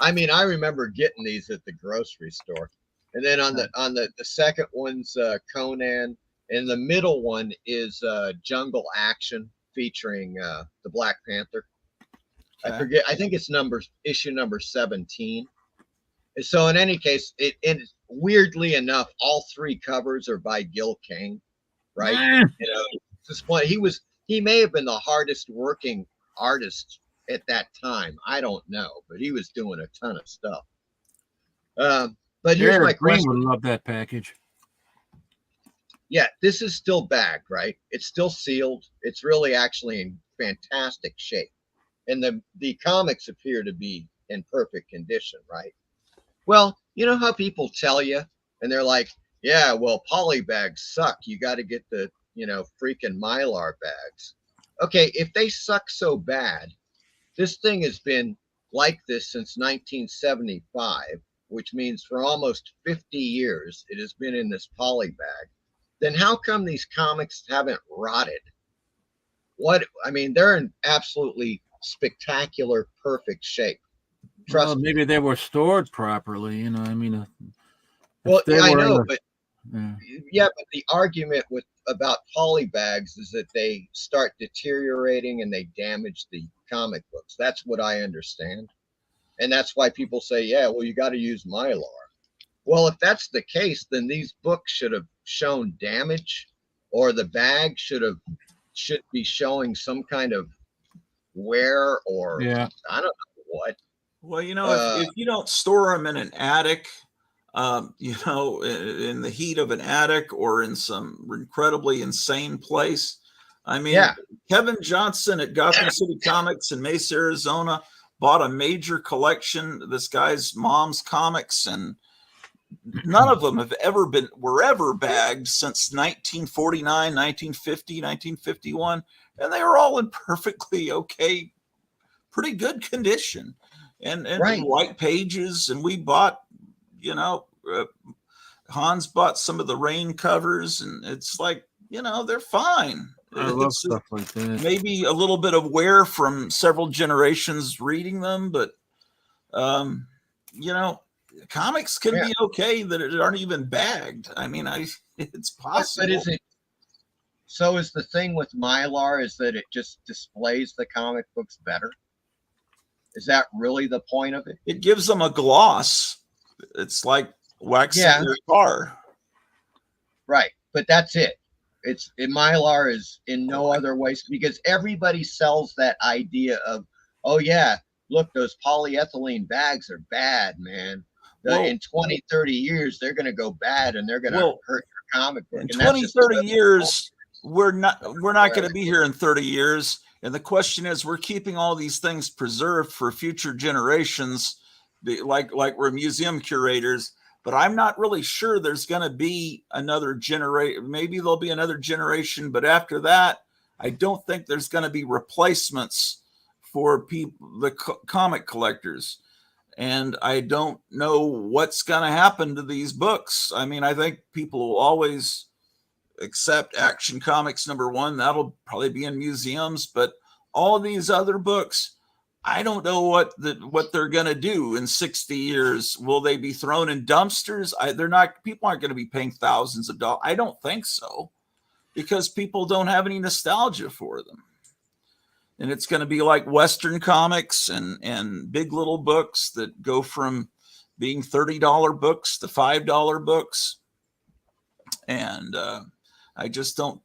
I mean, I remember getting these at the grocery store. And then on the second one's Conan. And the middle one is Jungle Action featuring the Black Panther. Okay. I forget. I think it's issue number 17. And so in any case, it weirdly enough, all 3 covers are by Gil Kane, right? You know, this point he may have been the hardest working artist at that time. I don't know, but he was doing a ton of stuff. But here's my question. Would love that package. Yeah, this is still bagged, right? It's still sealed. It's really actually in fantastic shape. And the comics appear to be in perfect condition, right? Well, you know how people tell you, and they're like, yeah, well, poly bags suck. You got to get the, you know, freaking Mylar bags. Okay, if they suck so bad, this thing has been like this since 1975, which means for almost 50 years, it has been in this poly bag. Then how come these comics haven't rotted? I mean, they're in absolutely spectacular, perfect shape. Trust me. Maybe they were stored properly, you know. I mean, well, yeah, I know, but Yeah, but the argument about polybags is that they start deteriorating and they damage the comic books. That's what I understand. And that's why people say, yeah, well, you got to use Mylar. Well, if that's the case, then these books should have shown damage, or the bag should be showing some kind of wear, or I don't know what. Well, if you don't store them in an attic, in the heat of an attic or in some incredibly insane place. I mean, Kevin Johnson at Gotham City Comics in Mesa, Arizona, bought a major collection of this guy's mom's comics, and none of them were ever bagged since 1949, 1950, 1951, and they were all in perfectly okay, pretty good condition, and white pages. And we bought, Hans bought some of the rain covers, and it's like, they're fine. I love stuff like that. Maybe a little bit of wear from several generations reading them, but comics can be okay that aren't even bagged. I mean, it's possible. But so is the thing with Mylar is that it just displays the comic books better? Is that really the point of it? It gives them a gloss. It's like waxing their car. Right, but that's it. Mylar is in no other ways, because everybody sells that idea of, oh yeah, look, those polyethylene bags are bad, man. In 20, 30 years, they're going to go bad, and they're going to hurt your comic book. In 20, 30 years, we're not going to be here in 30 years. And the question is, we're keeping all these things preserved for future generations, like we're museum curators. But I'm not really sure there's going to be another generation. Maybe there'll be another generation, but after that, I don't think there's going to be replacements for the comic collectors. And I don't know what's going to happen to these books. I mean, I think people will always accept Action Comics #1. That'll probably be in museums, but all these other books, I don't know what they're going to do in 60 years. Will they be thrown in dumpsters? People aren't going to be paying thousands of dollars. I don't think so, because people don't have any nostalgia for them. And it's going to be like Western comics and big little books that go from being $30 books to $5 books. And I just don't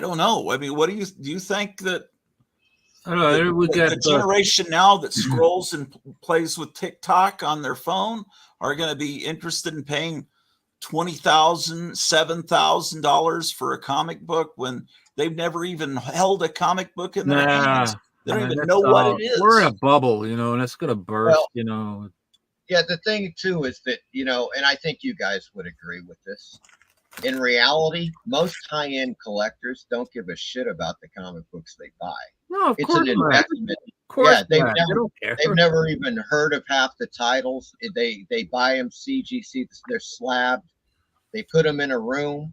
know. I mean, do you think that the generation now that scrolls and plays with TikTok on their phone are going to be interested in paying $20,000, $7,000 for a comic book when they've never even held a comic book in their hands? They don't even know what it is. We're in a bubble, and it's going to burst, Yeah, the thing too is that, and I think you guys would agree with this. In reality, most high-end collectors don't give a shit about the comic books they buy. No, of it's course an investment. Of course They don't care. They've never even heard of half the titles. They buy them CGC. They're slabbed. They put them in a room,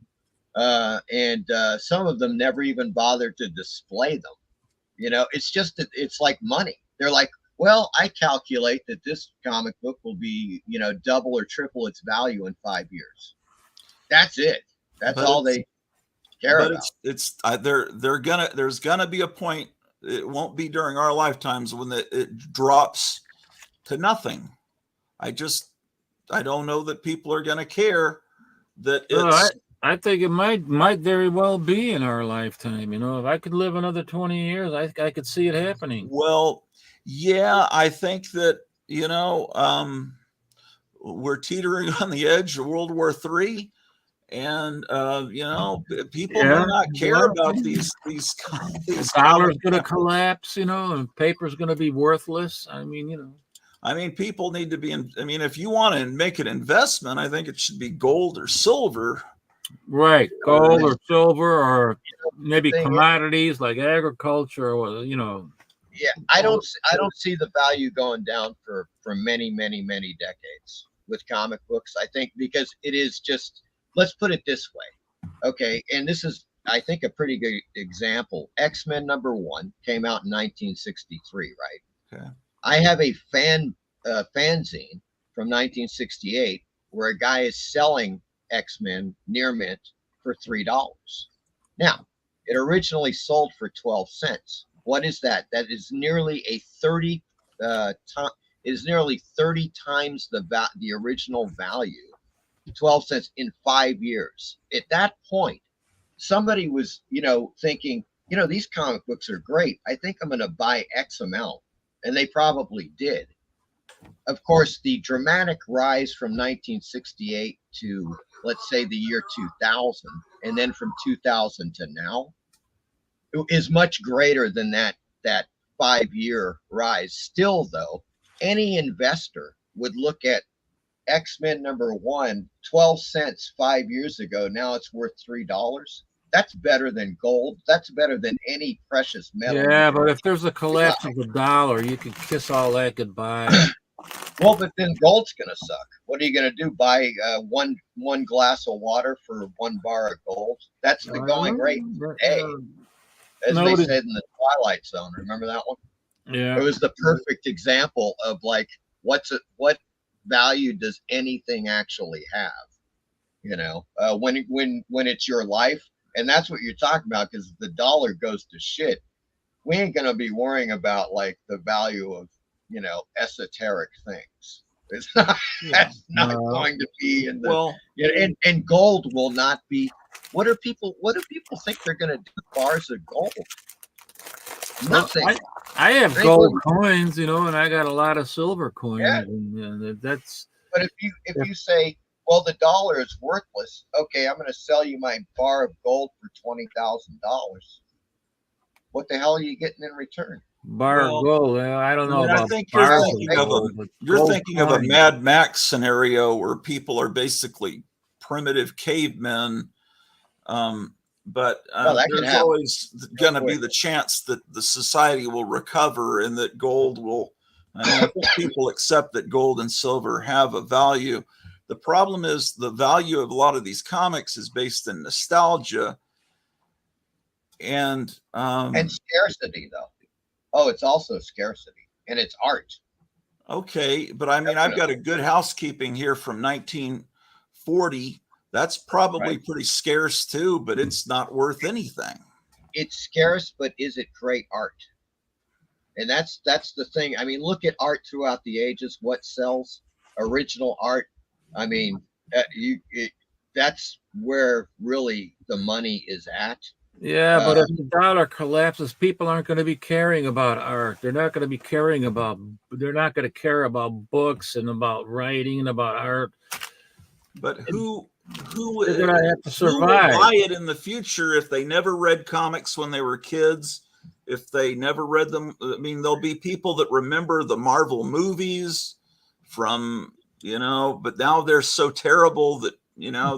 and some of them never even bother to display them. It's just that it's like money. They're like, well, I calculate that this comic book will be, double or triple its value in 5 years. That's it. That's all they care about. There's gonna be a point. It won't be during our lifetimes when it drops to nothing. I don't know that people are gonna care that it's. I think it might very well be in our lifetime. If I could live another 20 years, I could see it happening. Well, yeah, I think that we're teetering on the edge of World War III. And people may not care about these dollar's going to collapse, and paper's going to be worthless. I mean, people need to be if you want to make an investment, I think it should be gold or silver. Right, gold or silver, or maybe commodities like agriculture, or Yeah, I don't see the value going down for many, many, many decades with comic books. I think because it is just. Let's put it this way. Okay. And this is, I think, a pretty good example. X-Men #1 came out in 1963, right? Okay. I have a fanzine from 1968 where a guy is selling X-Men near mint for $3. Now, it originally sold for 12 cents. What is that? That is nearly a 30 is nearly 30 times the original value. 12 cents in 5 years. At that point, somebody was, thinking, these comic books are great. I think I'm going to buy X amount. And they probably did. Of course, the dramatic rise from 1968 to, let's say, the year 2000, and then from 2000 to now, is much greater than that 5-year rise. Still, though, any investor would look at X-Men #1, 12 cents 5 years ago. Now it's worth $3. That's better than gold. That's better than any precious metal. Yeah, but if there's a collapse of the dollar, you can kiss all that goodbye. Well, but then gold's gonna suck. What are you gonna do? Buy one glass of water for 1 bar of gold? That's the going rate today, as they said in the Twilight Zone. Remember that one? Yeah, it was the perfect example of like what value does anything actually have? When it's your life, and that's what you're talking about. Because if the dollar goes to shit, we ain't gonna be worrying about like the value of esoteric things. It's not. That's not going to be in the. And gold will not be. What do people think they're gonna do with bars of gold? Nothing. I have gold coins, and I got a lot of silver coins. Yeah. And that's. But if you say, well, the dollar is worthless, okay, I'm going to sell you my bar of gold for $20,000. What the hell are you getting in return? Bar of gold. I don't know about. I think you're thinking of a Mad Max scenario where people are basically primitive cavemen. But there's always going to be the chance that the society will recover and that gold will. I think people accept that gold and silver have a value. The problem is the value of a lot of these comics is based in nostalgia and scarcity, though. Oh, it's also scarcity, and it's art. Okay, but I mean, I've got a Good Housekeeping here from 1940. That's probably pretty scarce too, but it's not worth anything. It's scarce, but is it great art? And that's the thing. I mean, look at art throughout the ages. What sells? Original art. I mean, that's where really the money is at. Yeah, but if the dollar collapses, people aren't going to be caring about art. They're not going to be caring about. They're not going to care about books and about writing and about art. But who they're going to have to survive? Who will buy it in the future if they never read comics when they were kids? If they never read them, I mean, there'll be people that remember the Marvel movies from, but now they're so terrible that,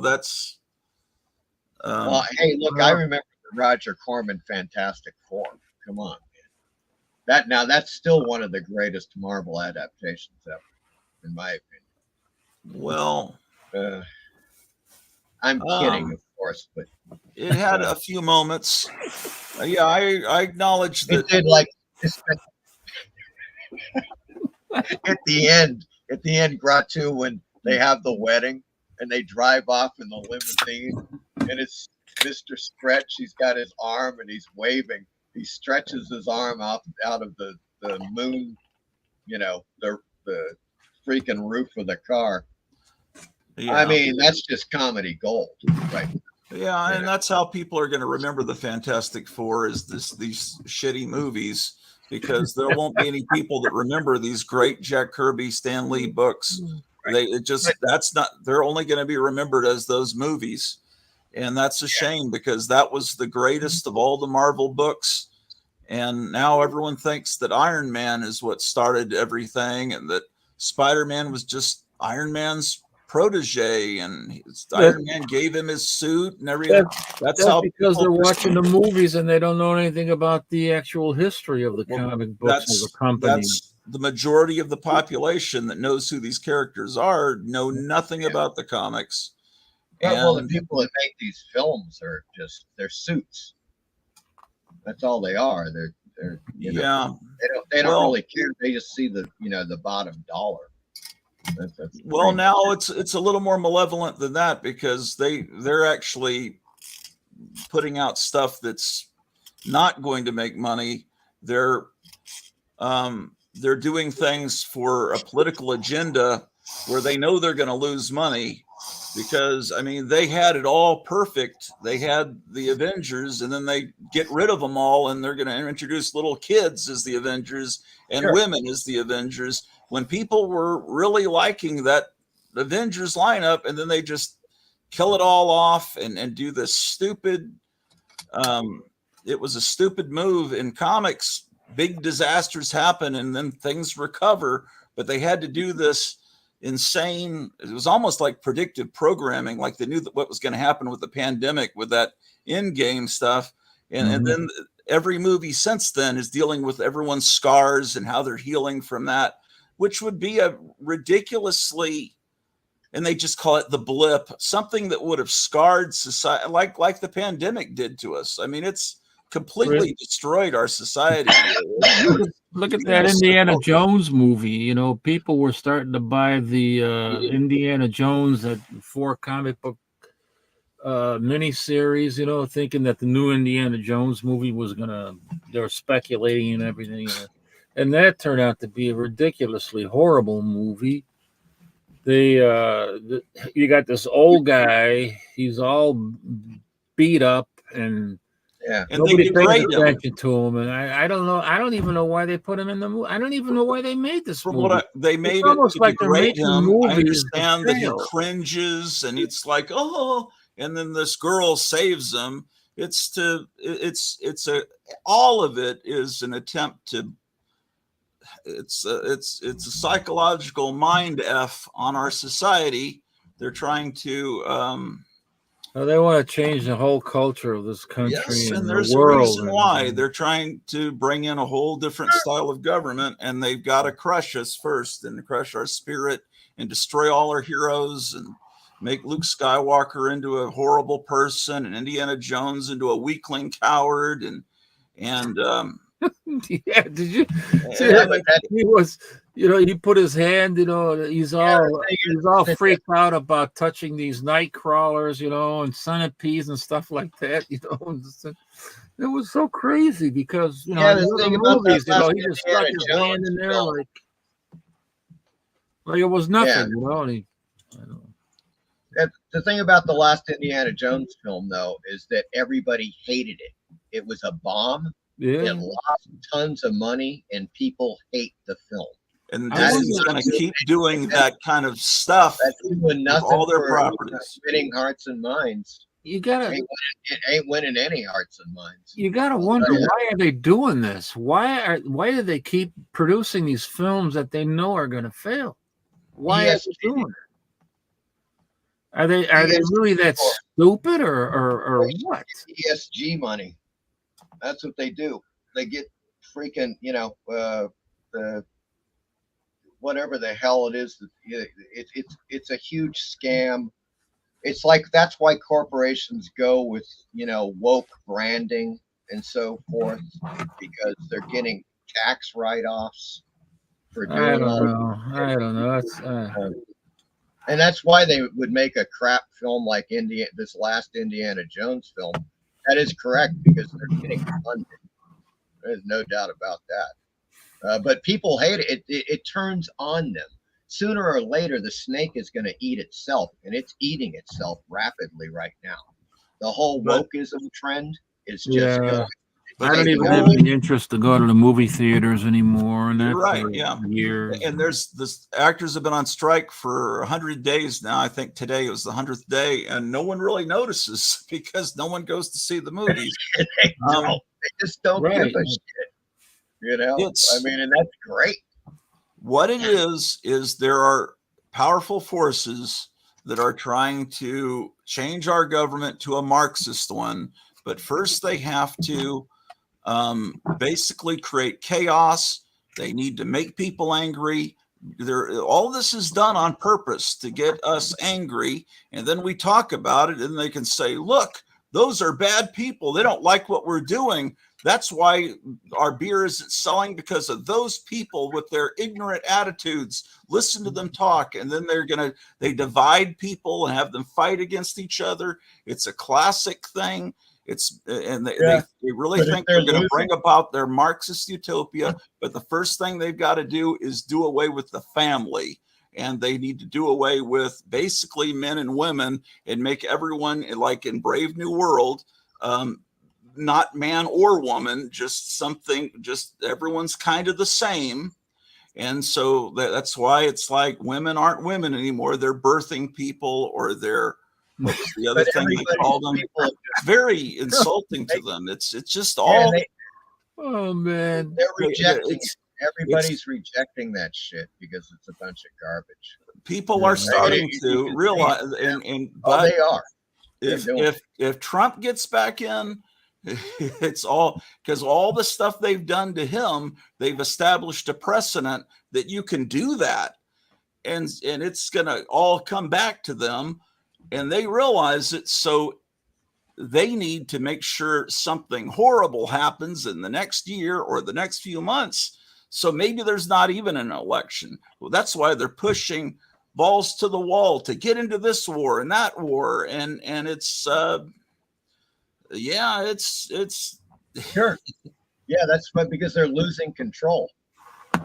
that's. Well, hey, look, I remember the Roger Corman Fantastic Four. Come on, man. That's still one of the greatest Marvel adaptations ever, in my opinion. Well, I'm kidding, of course, but it had a few moments. Yeah, I acknowledge that. It did, like at the end, Gratu, when they have the wedding and they drive off in the limousine, and it's Mr. Stretch. He's got his arm and he's waving. He stretches his arm out of the moon, the freaking roof of the car. Yeah. I mean, that's just comedy gold, right? Yeah, and that's how people are going to remember the Fantastic Four is these shitty movies, because there won't be any people that remember these great Jack Kirby, Stan Lee books. They're only going to be remembered as those movies. And that's a shame, because that was the greatest of all the Marvel books. And now everyone thinks that Iron Man is what started everything, and that Spider-Man was just Iron Man's protege, and Iron Man gave him his suit and everything. That's how, because they're watching the movies and they don't know anything about the actual history of the comic books of the company. That's the majority of the population that knows who these characters are, know nothing about the comics. Well, the people that make these films are they're suits. That's all they are. They're they don't really care. They just see the the bottom dollar. Well, now it's a little more malevolent than that, because they're actually putting out stuff that's not going to make money. They're doing things for a political agenda where they know they're going to lose money, because I mean, they had it all perfect. They had the Avengers, and then they get rid of them all, and they're going to introduce little kids as the Avengers and women as the Avengers, when people were really liking that Avengers lineup, and then they just kill it all off and do this stupid. It was a stupid move. In comics, big disasters happen and then things recover, but they had to do this insane. It was almost like predictive programming, like they knew what was going to happen with the pandemic, with that Endgame stuff. And then every movie since then is dealing with everyone's scars and how they're healing from that, which would be a ridiculously, and they just call it the blip, something that would have scarred society, like the pandemic did to us. I mean, it's completely destroyed our society. Look at that Indiana Jones movie. You know, people were starting to buy the Indiana Jones, that 4 comic book miniseries, you know, thinking that the new Indiana Jones movie was they were speculating and everything. And that turned out to be a ridiculously horrible movie. You got this old guy, he's all beat up, and nobody pays attention to him, and I don't know. I don't even know why they put him in the movie. I don't even know why they made this movie. They made it to degrade him. I understand that he cringes, and it's like, oh, and then this girl saves him. All of it is an attempt to. It's a psychological mind F on our society. They're trying to. Well, they want to change the whole culture of this country. Yes, and the there's world. a reason why. They're trying to bring in a whole different style of government, and they've got to crush us first, and crush our spirit, and destroy all our heroes, and make Luke Skywalker into a horrible person, and Indiana Jones into a weakling coward, and yeah, did you see he was, you know, he put his hand, you know, he's all freaked out about touching these night crawlers, you know, and centipedes and stuff like that, you know. It was so crazy because, you know, in the movies, you know, he just stuck his hand in there like it was nothing, you know. And the thing about the last Indiana Jones film, though, is that everybody hated it. It was a bomb. Yeah. It lost tons of money, and people hate the film. And Disney's going to keep doing that kind of stuff. That's doing nothing all their for properties, winning hearts and minds. You gotta. It ain't winning any hearts and minds. You gotta wonder, why are they doing this? Why do they keep producing these films that they know are going to fail? Why are they doing it? Are they really that stupid or what? ESG money. That's what they do. They get freaking, you know, the whatever the hell it is. It's a huge scam. It's like, that's why corporations go with, you know, woke branding and so forth, because they're getting tax write-offs for doing all. I don't know. And that's why they would make a crap film like this last Indiana Jones film. That is correct, because they're getting funded. There's no doubt about that. But people hate it. It turns on them. Sooner or later, the snake is going to eat itself, and it's eating itself rapidly right now. The whole wokeism trend is just going. I don't even have any interest to go to the movie theaters anymore. And that's right, years. And this actors have been on strike for 100 days now. I think today was the 100th day, and no one really notices because no one goes to see the movies. They just don't give a shit. You know, I mean, and that's great. What it is there are powerful forces that are trying to change our government to a Marxist one, but first they have to basically create chaos. They need to make people angry. All this is done on purpose to get us angry, and then we talk about it, and they can say, look, those are bad people. They don't like what we're doing. That's why our beer isn't selling, because of those people with their ignorant attitudes. Listen to them talk, and then they divide people and have them fight against each other. It's a classic thing. They really think they're going to bring about their Marxist utopia, but the first thing they've got to do is do away with the family. And they need to do away with basically men and women and make everyone, like in Brave New World, not man or woman, just everyone's kind of the same. And so that's why it's like women aren't women anymore. They're birthing people, or they're, what's the other thing they call them? It's very insulting to them. It's just all. Oh man, they're rejecting it. Everybody's rejecting that shit because it's a bunch of garbage. People are starting to realize, but they are. If Trump gets back in, it's all because all the stuff they've done to him, they've established a precedent that you can do that, and it's gonna all come back to them, and they realize it. So they need to make sure something horrible happens in the next year or the next few months. So maybe there's not even an election. Well, that's why they're pushing balls to the wall to get into this war and that war. And it's, it's sure. Yeah, that's because they're losing control.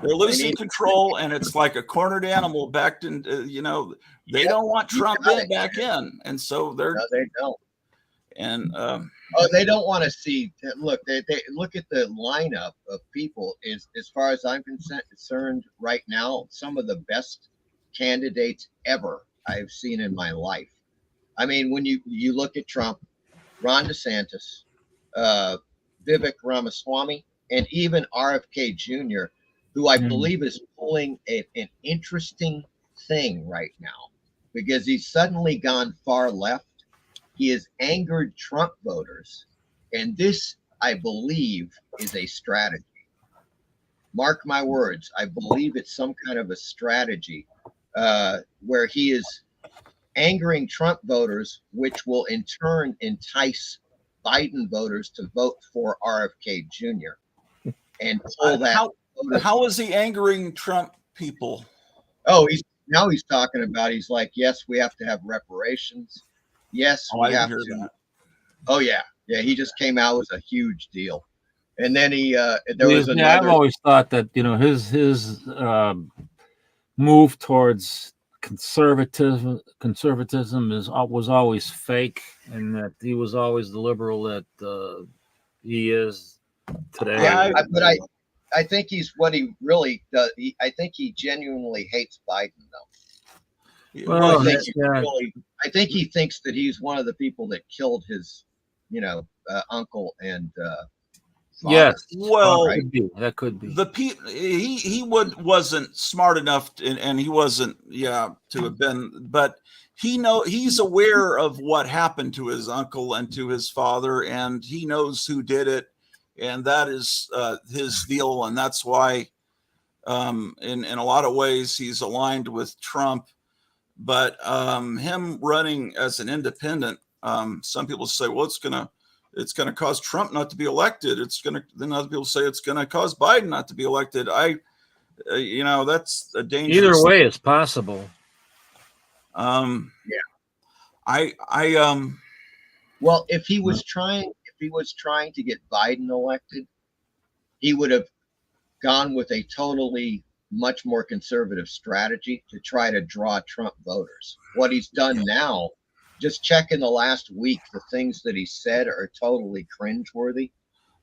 They're losing control, and it's like a cornered animal backed in, they don't want Trump back in. And so no, they don't. And they don't want to see. Look, they look at the lineup of people. As far as I'm concerned, right now, some of the best candidates ever I've seen in my life. I mean, when you look at Trump, Ron DeSantis, Vivek Ramaswamy, and even RFK Jr., who I believe is pulling an interesting thing right now, because he's suddenly gone far left. He has angered Trump voters, and this, I believe, is a strategy. Mark my words, I believe it's some kind of a strategy where he is angering Trump voters, which will in turn entice Biden voters to vote for RFK Jr. and pull that. How is he angering Trump people? Oh, he's talking about, he's like, yes, we have to have reparations. Yes, we have to. That. Oh yeah, he just came out with a huge deal, and then there was another. I've always thought that his move towards conservatism was always fake, and that he was always the liberal that he is today. Yeah, but I think he's what he really does. I think he genuinely hates Biden, though. Well, I think he thinks that he's one of the people that killed his, uncle and father. Yes, well, that could be. He wasn't smart enough, and he wasn't to have been, but he's aware of what happened to his uncle and to his father, and he knows who did it, and that is his deal, and that's why, in a lot of ways, he's aligned with Trump. But him running as an independent, some people say, well, it's gonna cause Trump not to be elected. Then other people say it's gonna cause Biden not to be elected. That's a dangerous. Either way is possible. Well, if he was trying to get Biden elected, he would have gone with a totally much more conservative strategy to try to draw Trump voters. What he's done now, just check in the last week, the things that he said are totally cringeworthy.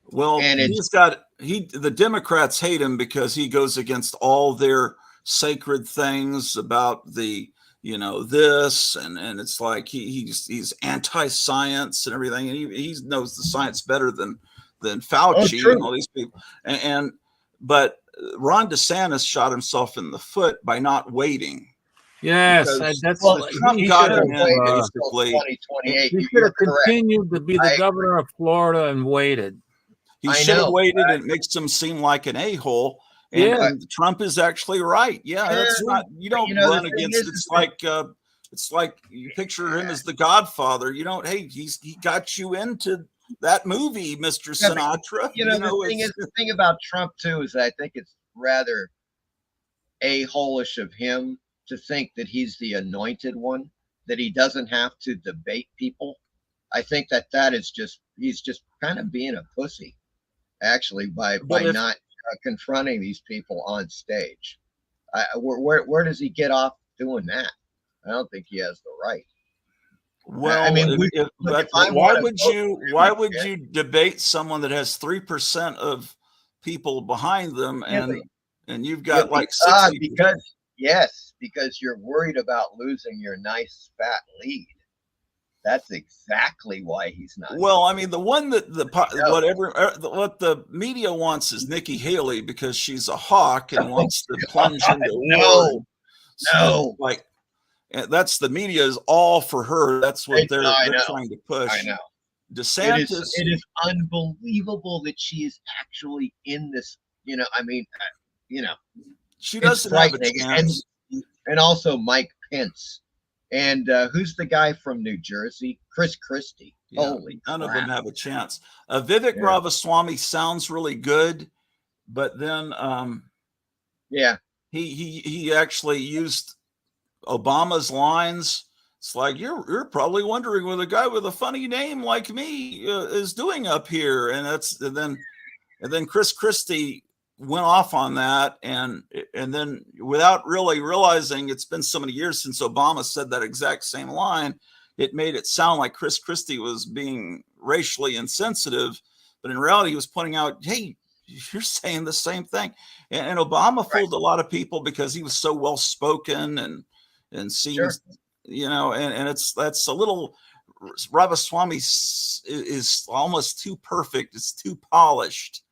Well, and the Democrats hate him because he goes against all their sacred things about the, this, and it's like he's anti-science and everything, and he knows the science better than Fauci and all these people. But Ron DeSantis shot himself in the foot by not waiting. Yes, Trump got him in basically. 2028. He should have continued to be the governor of Florida and waited. He should have waited, and it makes him seem like an a-hole. And Trump is actually right. That's not. You don't run against. It's like you picture him as the Godfather. You don't. Hey, he got you into that movie, Mr. Sinatra. The thing about Trump too is I think it's rather a-holish of him to think that he's the anointed one, that he doesn't have to debate people. I think that is he's just kind of being a pussy, actually, by not confronting these people on stage. Where does he get off doing that? I don't think he has the right. Well, I mean, why would you debate someone that has 3% of people behind them, and you've got like 60? Because you're worried about losing your nice fat lead. That's exactly why he's not. Well, I mean, the one that what the media wants is Nikki Haley because she's a hawk and wants to plunge into war. No, like that's the media is all for her. That's what they're trying to push. I know. DeSantis. It is unbelievable that she is actually in this. I mean, she doesn't have a chance. And also Mike Pence. And who's the guy from New Jersey? Chris Christie. Yeah, Holy none crap. of them have a chance. Vivek Ramaswamy sounds really good, but then he actually used Obama's lines. It's like you're probably wondering what a guy with a funny name like me is doing up here, and then Chris Christie went off on that, and then without really realizing it's been so many years since Obama said that exact same line, it made it sound like Chris Christie was being racially insensitive, but in reality he was pointing out, hey, you're saying the same thing. And Obama fooled a lot of people because he was so well spoken and seems and that's a little. Ramaswamy is almost too perfect. It's too polished.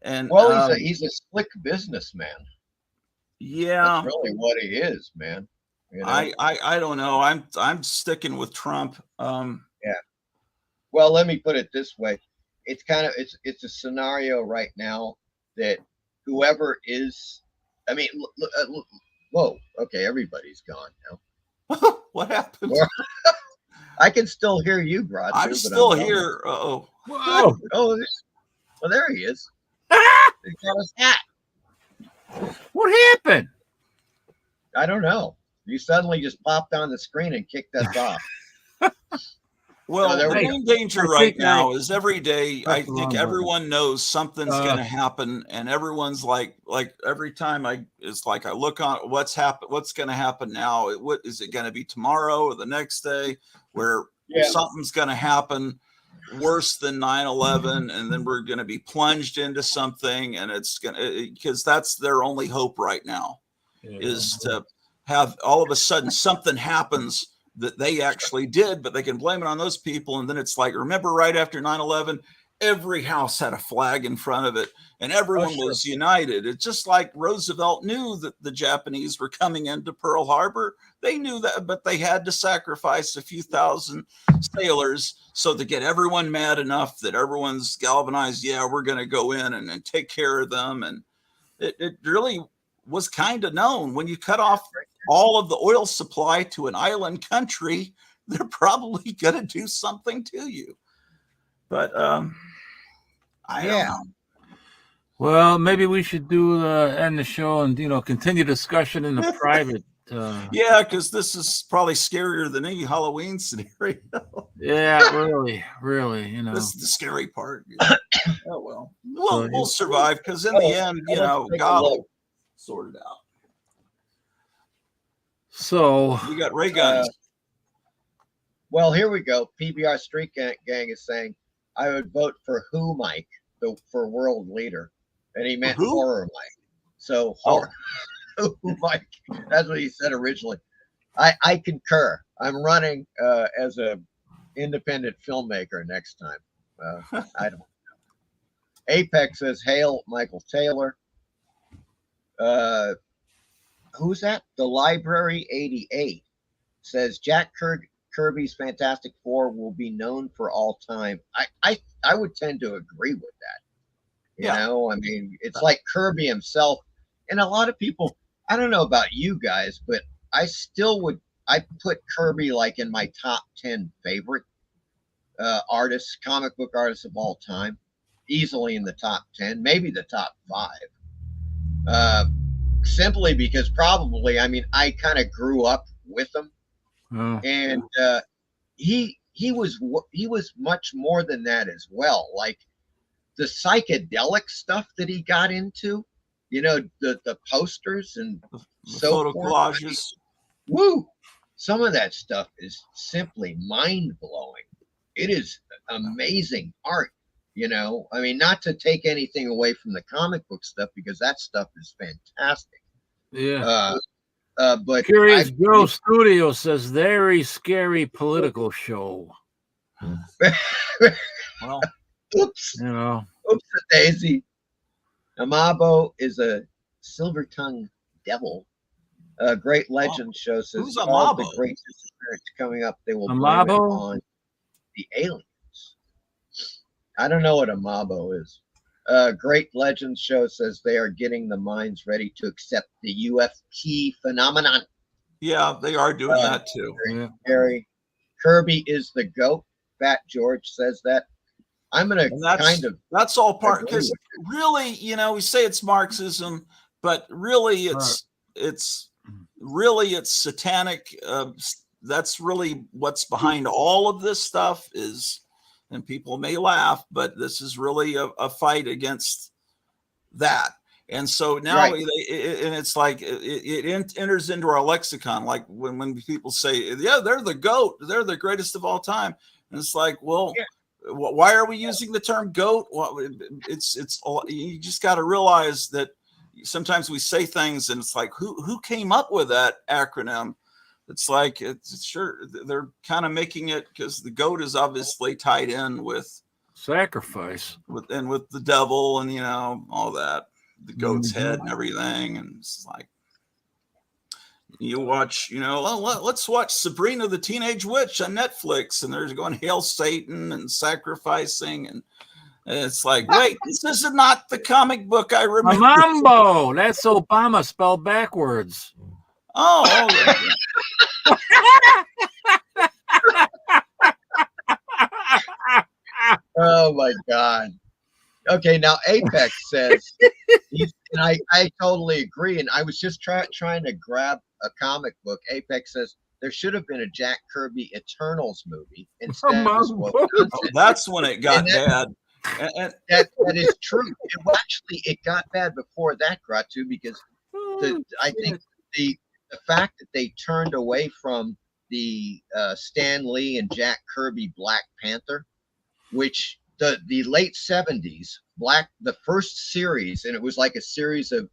And he's a slick businessman. Yeah, that's really what he is, man. I don't know. I'm sticking with Trump. Yeah. Well, let me put it this way: it's a scenario right now that whoever is, I mean, whoa, okay, everybody's gone now. What happened? I can still hear you, Brad. I'm still here. Whoa. Well, there he is. He got his hat. What happened? I don't know. You suddenly just popped on the screen and kicked us off. Well, the main danger right now is every day. I think everyone knows something's going to happen, and everyone's like every time I look on what's going to happen now. What is it going to be tomorrow or the next day? Where something's going to happen worse than 9/11, and then we're going to be plunged into something, and it's going to, because that's their only hope right now, is to have all of a sudden something happens that they actually did, but they can blame it on those people. And then it's like, remember right after 9/11, every house had a flag in front of it and everyone was united. It's just like Roosevelt knew that the Japanese were coming into Pearl Harbor. They knew that, but they had to sacrifice a few thousand sailors so to get everyone mad enough that everyone's galvanized. Yeah, we're going to go in and take care of them. And it really was kind of known when you cut off all of the oil supply to an island country, they're probably going to do something to you. But I don't know. Well, maybe we should end the show and continue discussion in the private. Yeah, because this is probably scarier than any Halloween scenario. Yeah, really. This is the scary part. Oh well, we'll survive because in the end, God will sort it out. So we got ray guns. Well, here we go. PBR Street Gang is saying, I would vote for who, Mike, for world leader. And he meant horror Mike. So who, Mike. That's what he said originally. I concur. I'm running as a independent filmmaker next time. I don't know. Apex says, hail Michael Taylor. Who's that? The Library 88 says Jack Kirby's Fantastic Four will be known for all time. I would tend to agree with that. You know, I mean, it's like Kirby himself. And a lot of people, I don't know about you guys, but I put Kirby like in my top 10 favorite. artists, comic book artists of all time, easily in the top 10, maybe the top 5. Simply because probably, I mean, I kind of grew up with him, and he was much more than that as well. Like the psychedelic stuff that he got into, the posters and photo collages. Woo! Some of that stuff is simply mind blowing. It is amazing art. I mean, not to take anything away from the comic book stuff, because that stuff is fantastic. Yeah. But Curious Joe Studio says very scary political show. Well, oops. Oops a daisy. Amabo is a silver-tongued devil. Great Legend show says who's all Amabo? the great disappearance coming up, they will blame it Amabo? on the aliens. I don't know what Amabo is. Great Legends show says they are getting the minds ready to accept the UFP phenomenon. Yeah, they are doing that too. Harry Kirby is the GOAT. Fat George says that. I'm gonna that's all part, because really, we say it's Marxism, but really it's satanic. That's really what's behind all of this stuff is. And people may laugh, but this is really a fight against that. And so now, and it's like it enters into our lexicon. Like when people say, "Yeah, they're the GOAT, they're the greatest of all time," and it's like, well, why are we using the term GOAT? Well, it's you just got to realize that sometimes we say things, and it's like, who came up with that acronym? It's like it's sure they're kind of making it because the goat is obviously tied in with sacrifice, with the devil, and all that, the goat's head and everything, and it's like you watch, let's watch Sabrina the Teenage Witch on Netflix, and there's going hail Satan and sacrificing, and it's like, wait, this is not the comic book I remember. Mambo, that's Obama spelled backwards. Oh. Oh my God. Okay, now Apex says, and I totally agree. And I was just trying to grab a comic book. Apex says there should have been a Jack Kirby Eternals movie instead. That's when it got bad. And that is true. It got bad before that, Gratu, because I think the fact that they turned away from the Stan Lee and Jack Kirby Black Panther, which the late 70s, the first series, and it was like a series of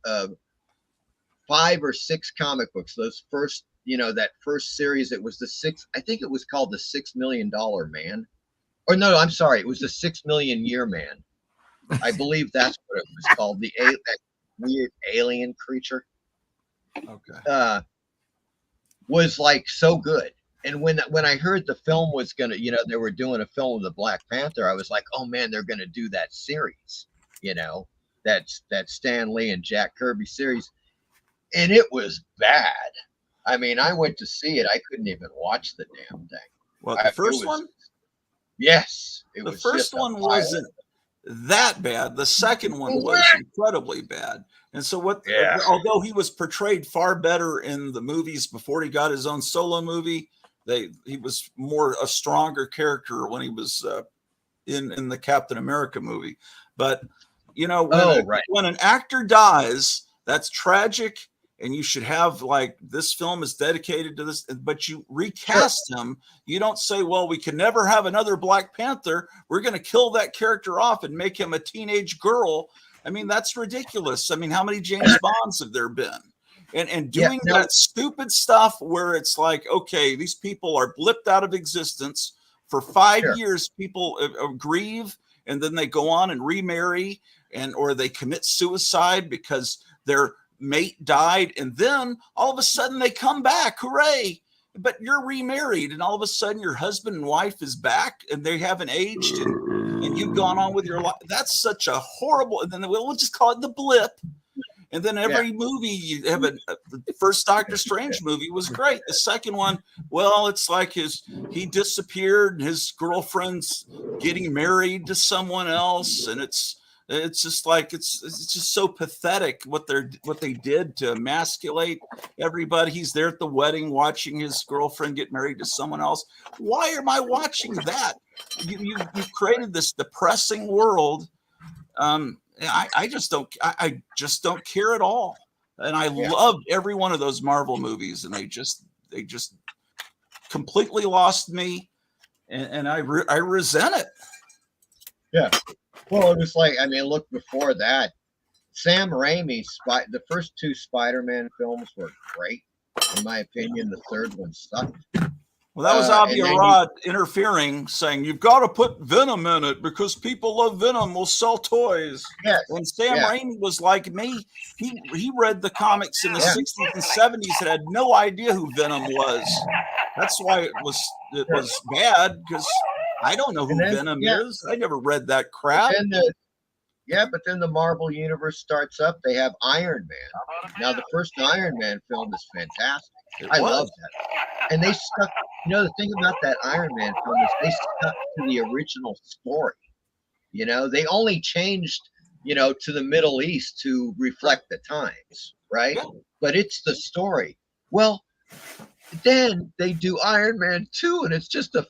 5 or 6 comic books. Those first, that first series, it was I think it was called the $6 Million Man. Or no, I'm sorry, it was the 6 Million Year Man. I believe that's what it was called. That weird alien creature. Okay. Was like so good. And when I heard the film was gonna, they were doing a film of the Black Panther, I was like, oh man, they're gonna do that series, that Stan Lee and Jack Kirby series. And it was bad. I mean, I went to see it. I couldn't even watch the damn thing. Well, the first one? Yes. The first one wasn't that bad. The second one was incredibly bad. And so although he was portrayed far better in the movies before he got his own solo movie, he was more a stronger character when he was in the Captain America movie. But when an actor dies, that's tragic, and you should have, like, this film is dedicated to this, but you recast him. You don't say, well, we can never have another Black Panther. We're going to kill that character off and make him a teenage girl. I mean, that's ridiculous. I mean, how many James Bonds have there been? And doing that stupid stuff where it's like, okay, these people are blipped out of existence for 5 years. People grieve, and then they go on and remarry, or they commit suicide because their mate died, and then all of a sudden they come back. Hooray! But you're remarried, and all of a sudden your husband and wife is back, and they haven't aged, and you've gone on with your life. That's such a horrible. And then we'll just call it the blip. And then every movie you have the first Doctor Strange movie was great. The second one, well, it's like he disappeared, his girlfriend's getting married to someone else, and it's just like it's just so pathetic what they did to emasculate everybody. He's there at the wedding watching his girlfriend get married to someone else. Why am I watching that? You've created this depressing world. I just don't care at all. And I loved every one of those Marvel movies, and they just completely lost me, and I resent it. Yeah. Well, it was like, I mean, look, before that, Sam Raimi's the first 2 Spider-Man films were great. In my opinion, the third one sucked. Well, that was Avi Arad interfering, saying you've got to put Venom in it because people love Venom. Will sell toys. Yes. And Sam Raimi was like me. He read the comics in the 60s and 70s and had no idea who Venom was. That's why it was bad, because I don't know who Venom is. I never read that crap. But then the Marvel universe starts up. They have Iron Man. Now, the first Iron Man film is fantastic. I love that. And they stuck, the thing about that Iron Man film is they stuck to the original story. They only changed, to the Middle East to reflect the times, right? But it's the story. Well, then they do Iron Man 2, and it's just a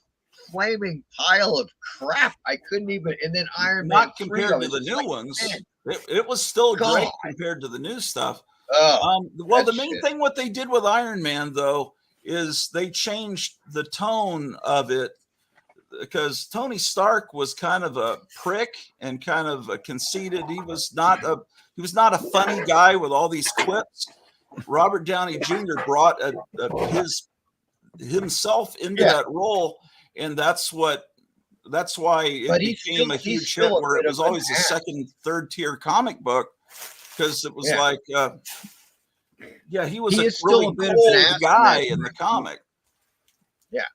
flaming pile of crap. I couldn't even. And then Iron Man not compared to the new ones. It was still great compared to the new stuff. Well, the main thing what they did with Iron Man though is they changed the tone of it, because Tony Stark was kind of a prick and kind of a conceited. He was not a funny guy with all these quips. Robert Downey Jr. brought himself into that role. And that's why it became a huge hit, where it was always a second, third tier comic book, because it was like, he was a really cool guy in the comic. Yeah.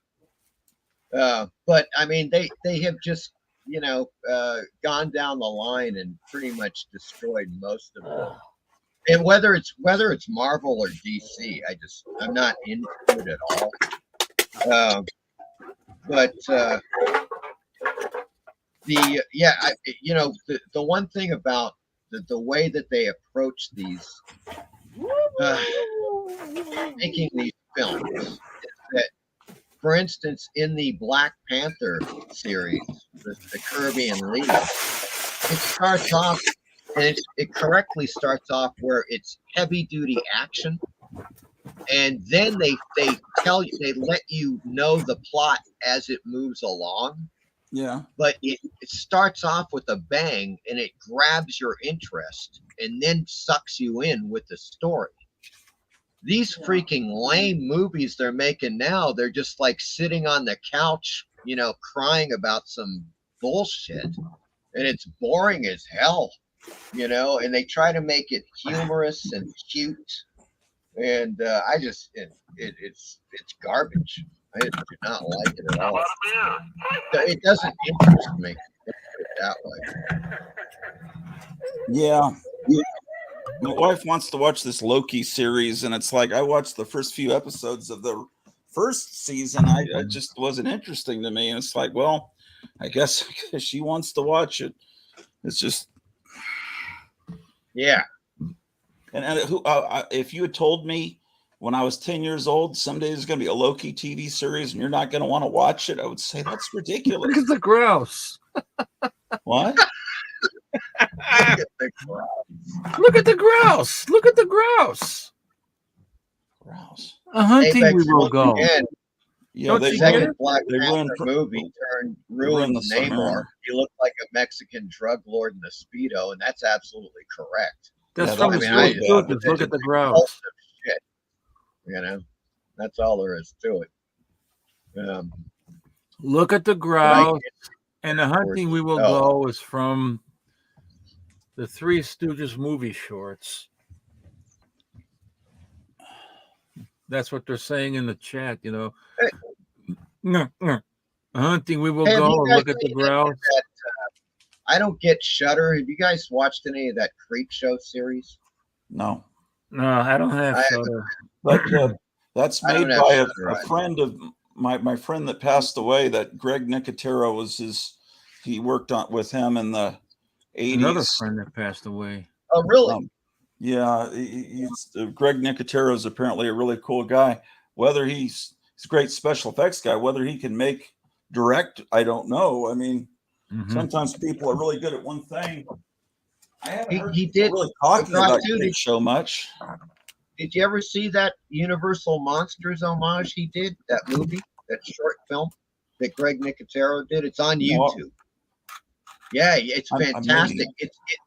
But I mean, they have just, gone down the line and pretty much destroyed most of them. And whether it's Marvel or DC, I'm not into it at all. But the one thing about the way that they approach these making these films is that, for instance, in the Black Panther series, the Kirby and Lee, it starts off, and it correctly starts off where it's heavy duty action. And then they let you know the plot as it moves along. Yeah. But it starts off with a bang, and it grabs your interest and then sucks you in with the story. These freaking lame movies they're making now, they're just like sitting on the couch, crying about some bullshit. And it's boring as hell, and they try to make it humorous and cute. And it's garbage. I do not like it at all. It doesn't interest me that way. Yeah. My wife wants to watch this Loki series, and it's like I watched the first few episodes of the first season. It just wasn't interesting to me. And it's like, well, I guess she wants to watch it. It's just, yeah. And if you had told me when I was 10 years old, someday there's going to be a Loki TV series and you're not going to want to watch it, I would say that's ridiculous. Look at the grouse. What? Look at the grouse. Look at the grouse. Grouse. A hunting we will go. Yeah, the second Black Panther movie ruined Namor. He looked like a Mexican drug lord in a Speedo, and that's absolutely correct. That's from the look at the grouse. Shit. That's all there is to it. Look at the grouse, and the hunting we will go is from the Three Stooges movie shorts. That's what they're saying in the chat. Hunting we will go. Look at the grouse. I don't get Shudder. Have you guys watched any of that Creep Show series? No. No, I don't have I- Shutter. But that's I made don't have by Shudder a either. friend of my friend that passed away. That Greg Nicotero was his. He worked on with him in the 80s. Another friend that passed away. Oh, really? Yeah, Greg Nicotero is apparently a really cool guy. Whether he's a great special effects guy, whether he can direct, I don't know. I mean, sometimes people are really good at one thing. I haven't heard he people did really talking Rock about too, Creep Show much. Did you ever see that Universal Monsters homage he did? That movie, that short film that Greg Nicotero did? It's on YouTube. Yeah, it's fantastic.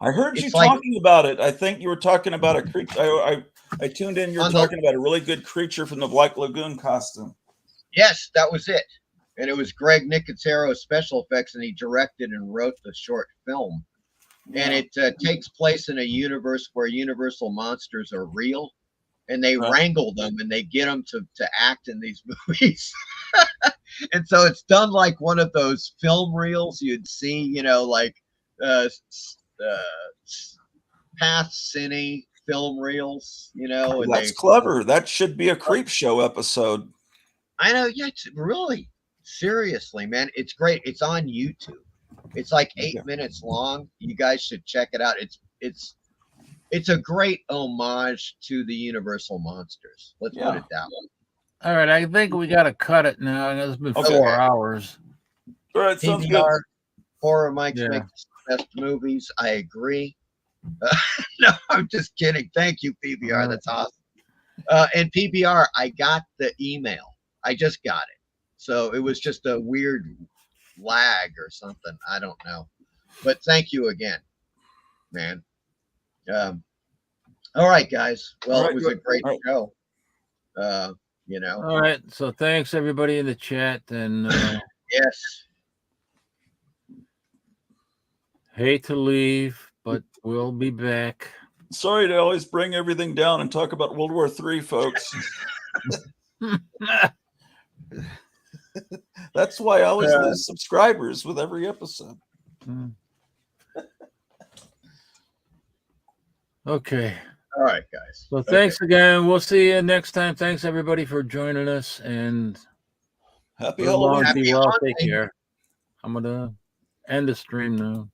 I heard you it's like- talking about it. I think you were talking about a creature. I tuned in. You're On talking about a really good creature from the Black Lagoon costume. Yes, that was it. And it was Greg Nicotero's special effects, and he directed and wrote the short film. And it takes place in a universe where Universal monsters are real, and they wrangle them and they get them to act in these movies. And so it's done like one of those film reels you'd see, you know, like past cine film reels, you know. And That's clever. That should be a Creep Show episode. I know. Yeah, it's really, seriously, man, it's great. It's on YouTube. It's like 8 minutes long. You guys should check it out. It's a great homage to the Universal monsters. Let's put it that way. All right, I think we got to cut it now. It's been 4 hours. All right, sounds good. PBR, horror Mike's Yeah. make the best movies. I agree. No, I'm just kidding. Thank you, PBR. That's awesome. And PBR, I got the email. I just got it. So it was just a weird lag or something. I don't know. But thank you again, man. All right, guys. Well, it was a great show. You know. All right. So thanks everybody in the chat, and yes. Hate to leave, but we'll be back. Sorry to always bring everything down and talk about World War III, folks. That's why I always lose subscribers with every episode. Okay. All right, guys. So thanks again. We'll see you next time. Thanks everybody for joining us, and happy Halloween. Halloween. Be well. Take care. I'm gonna end the stream now.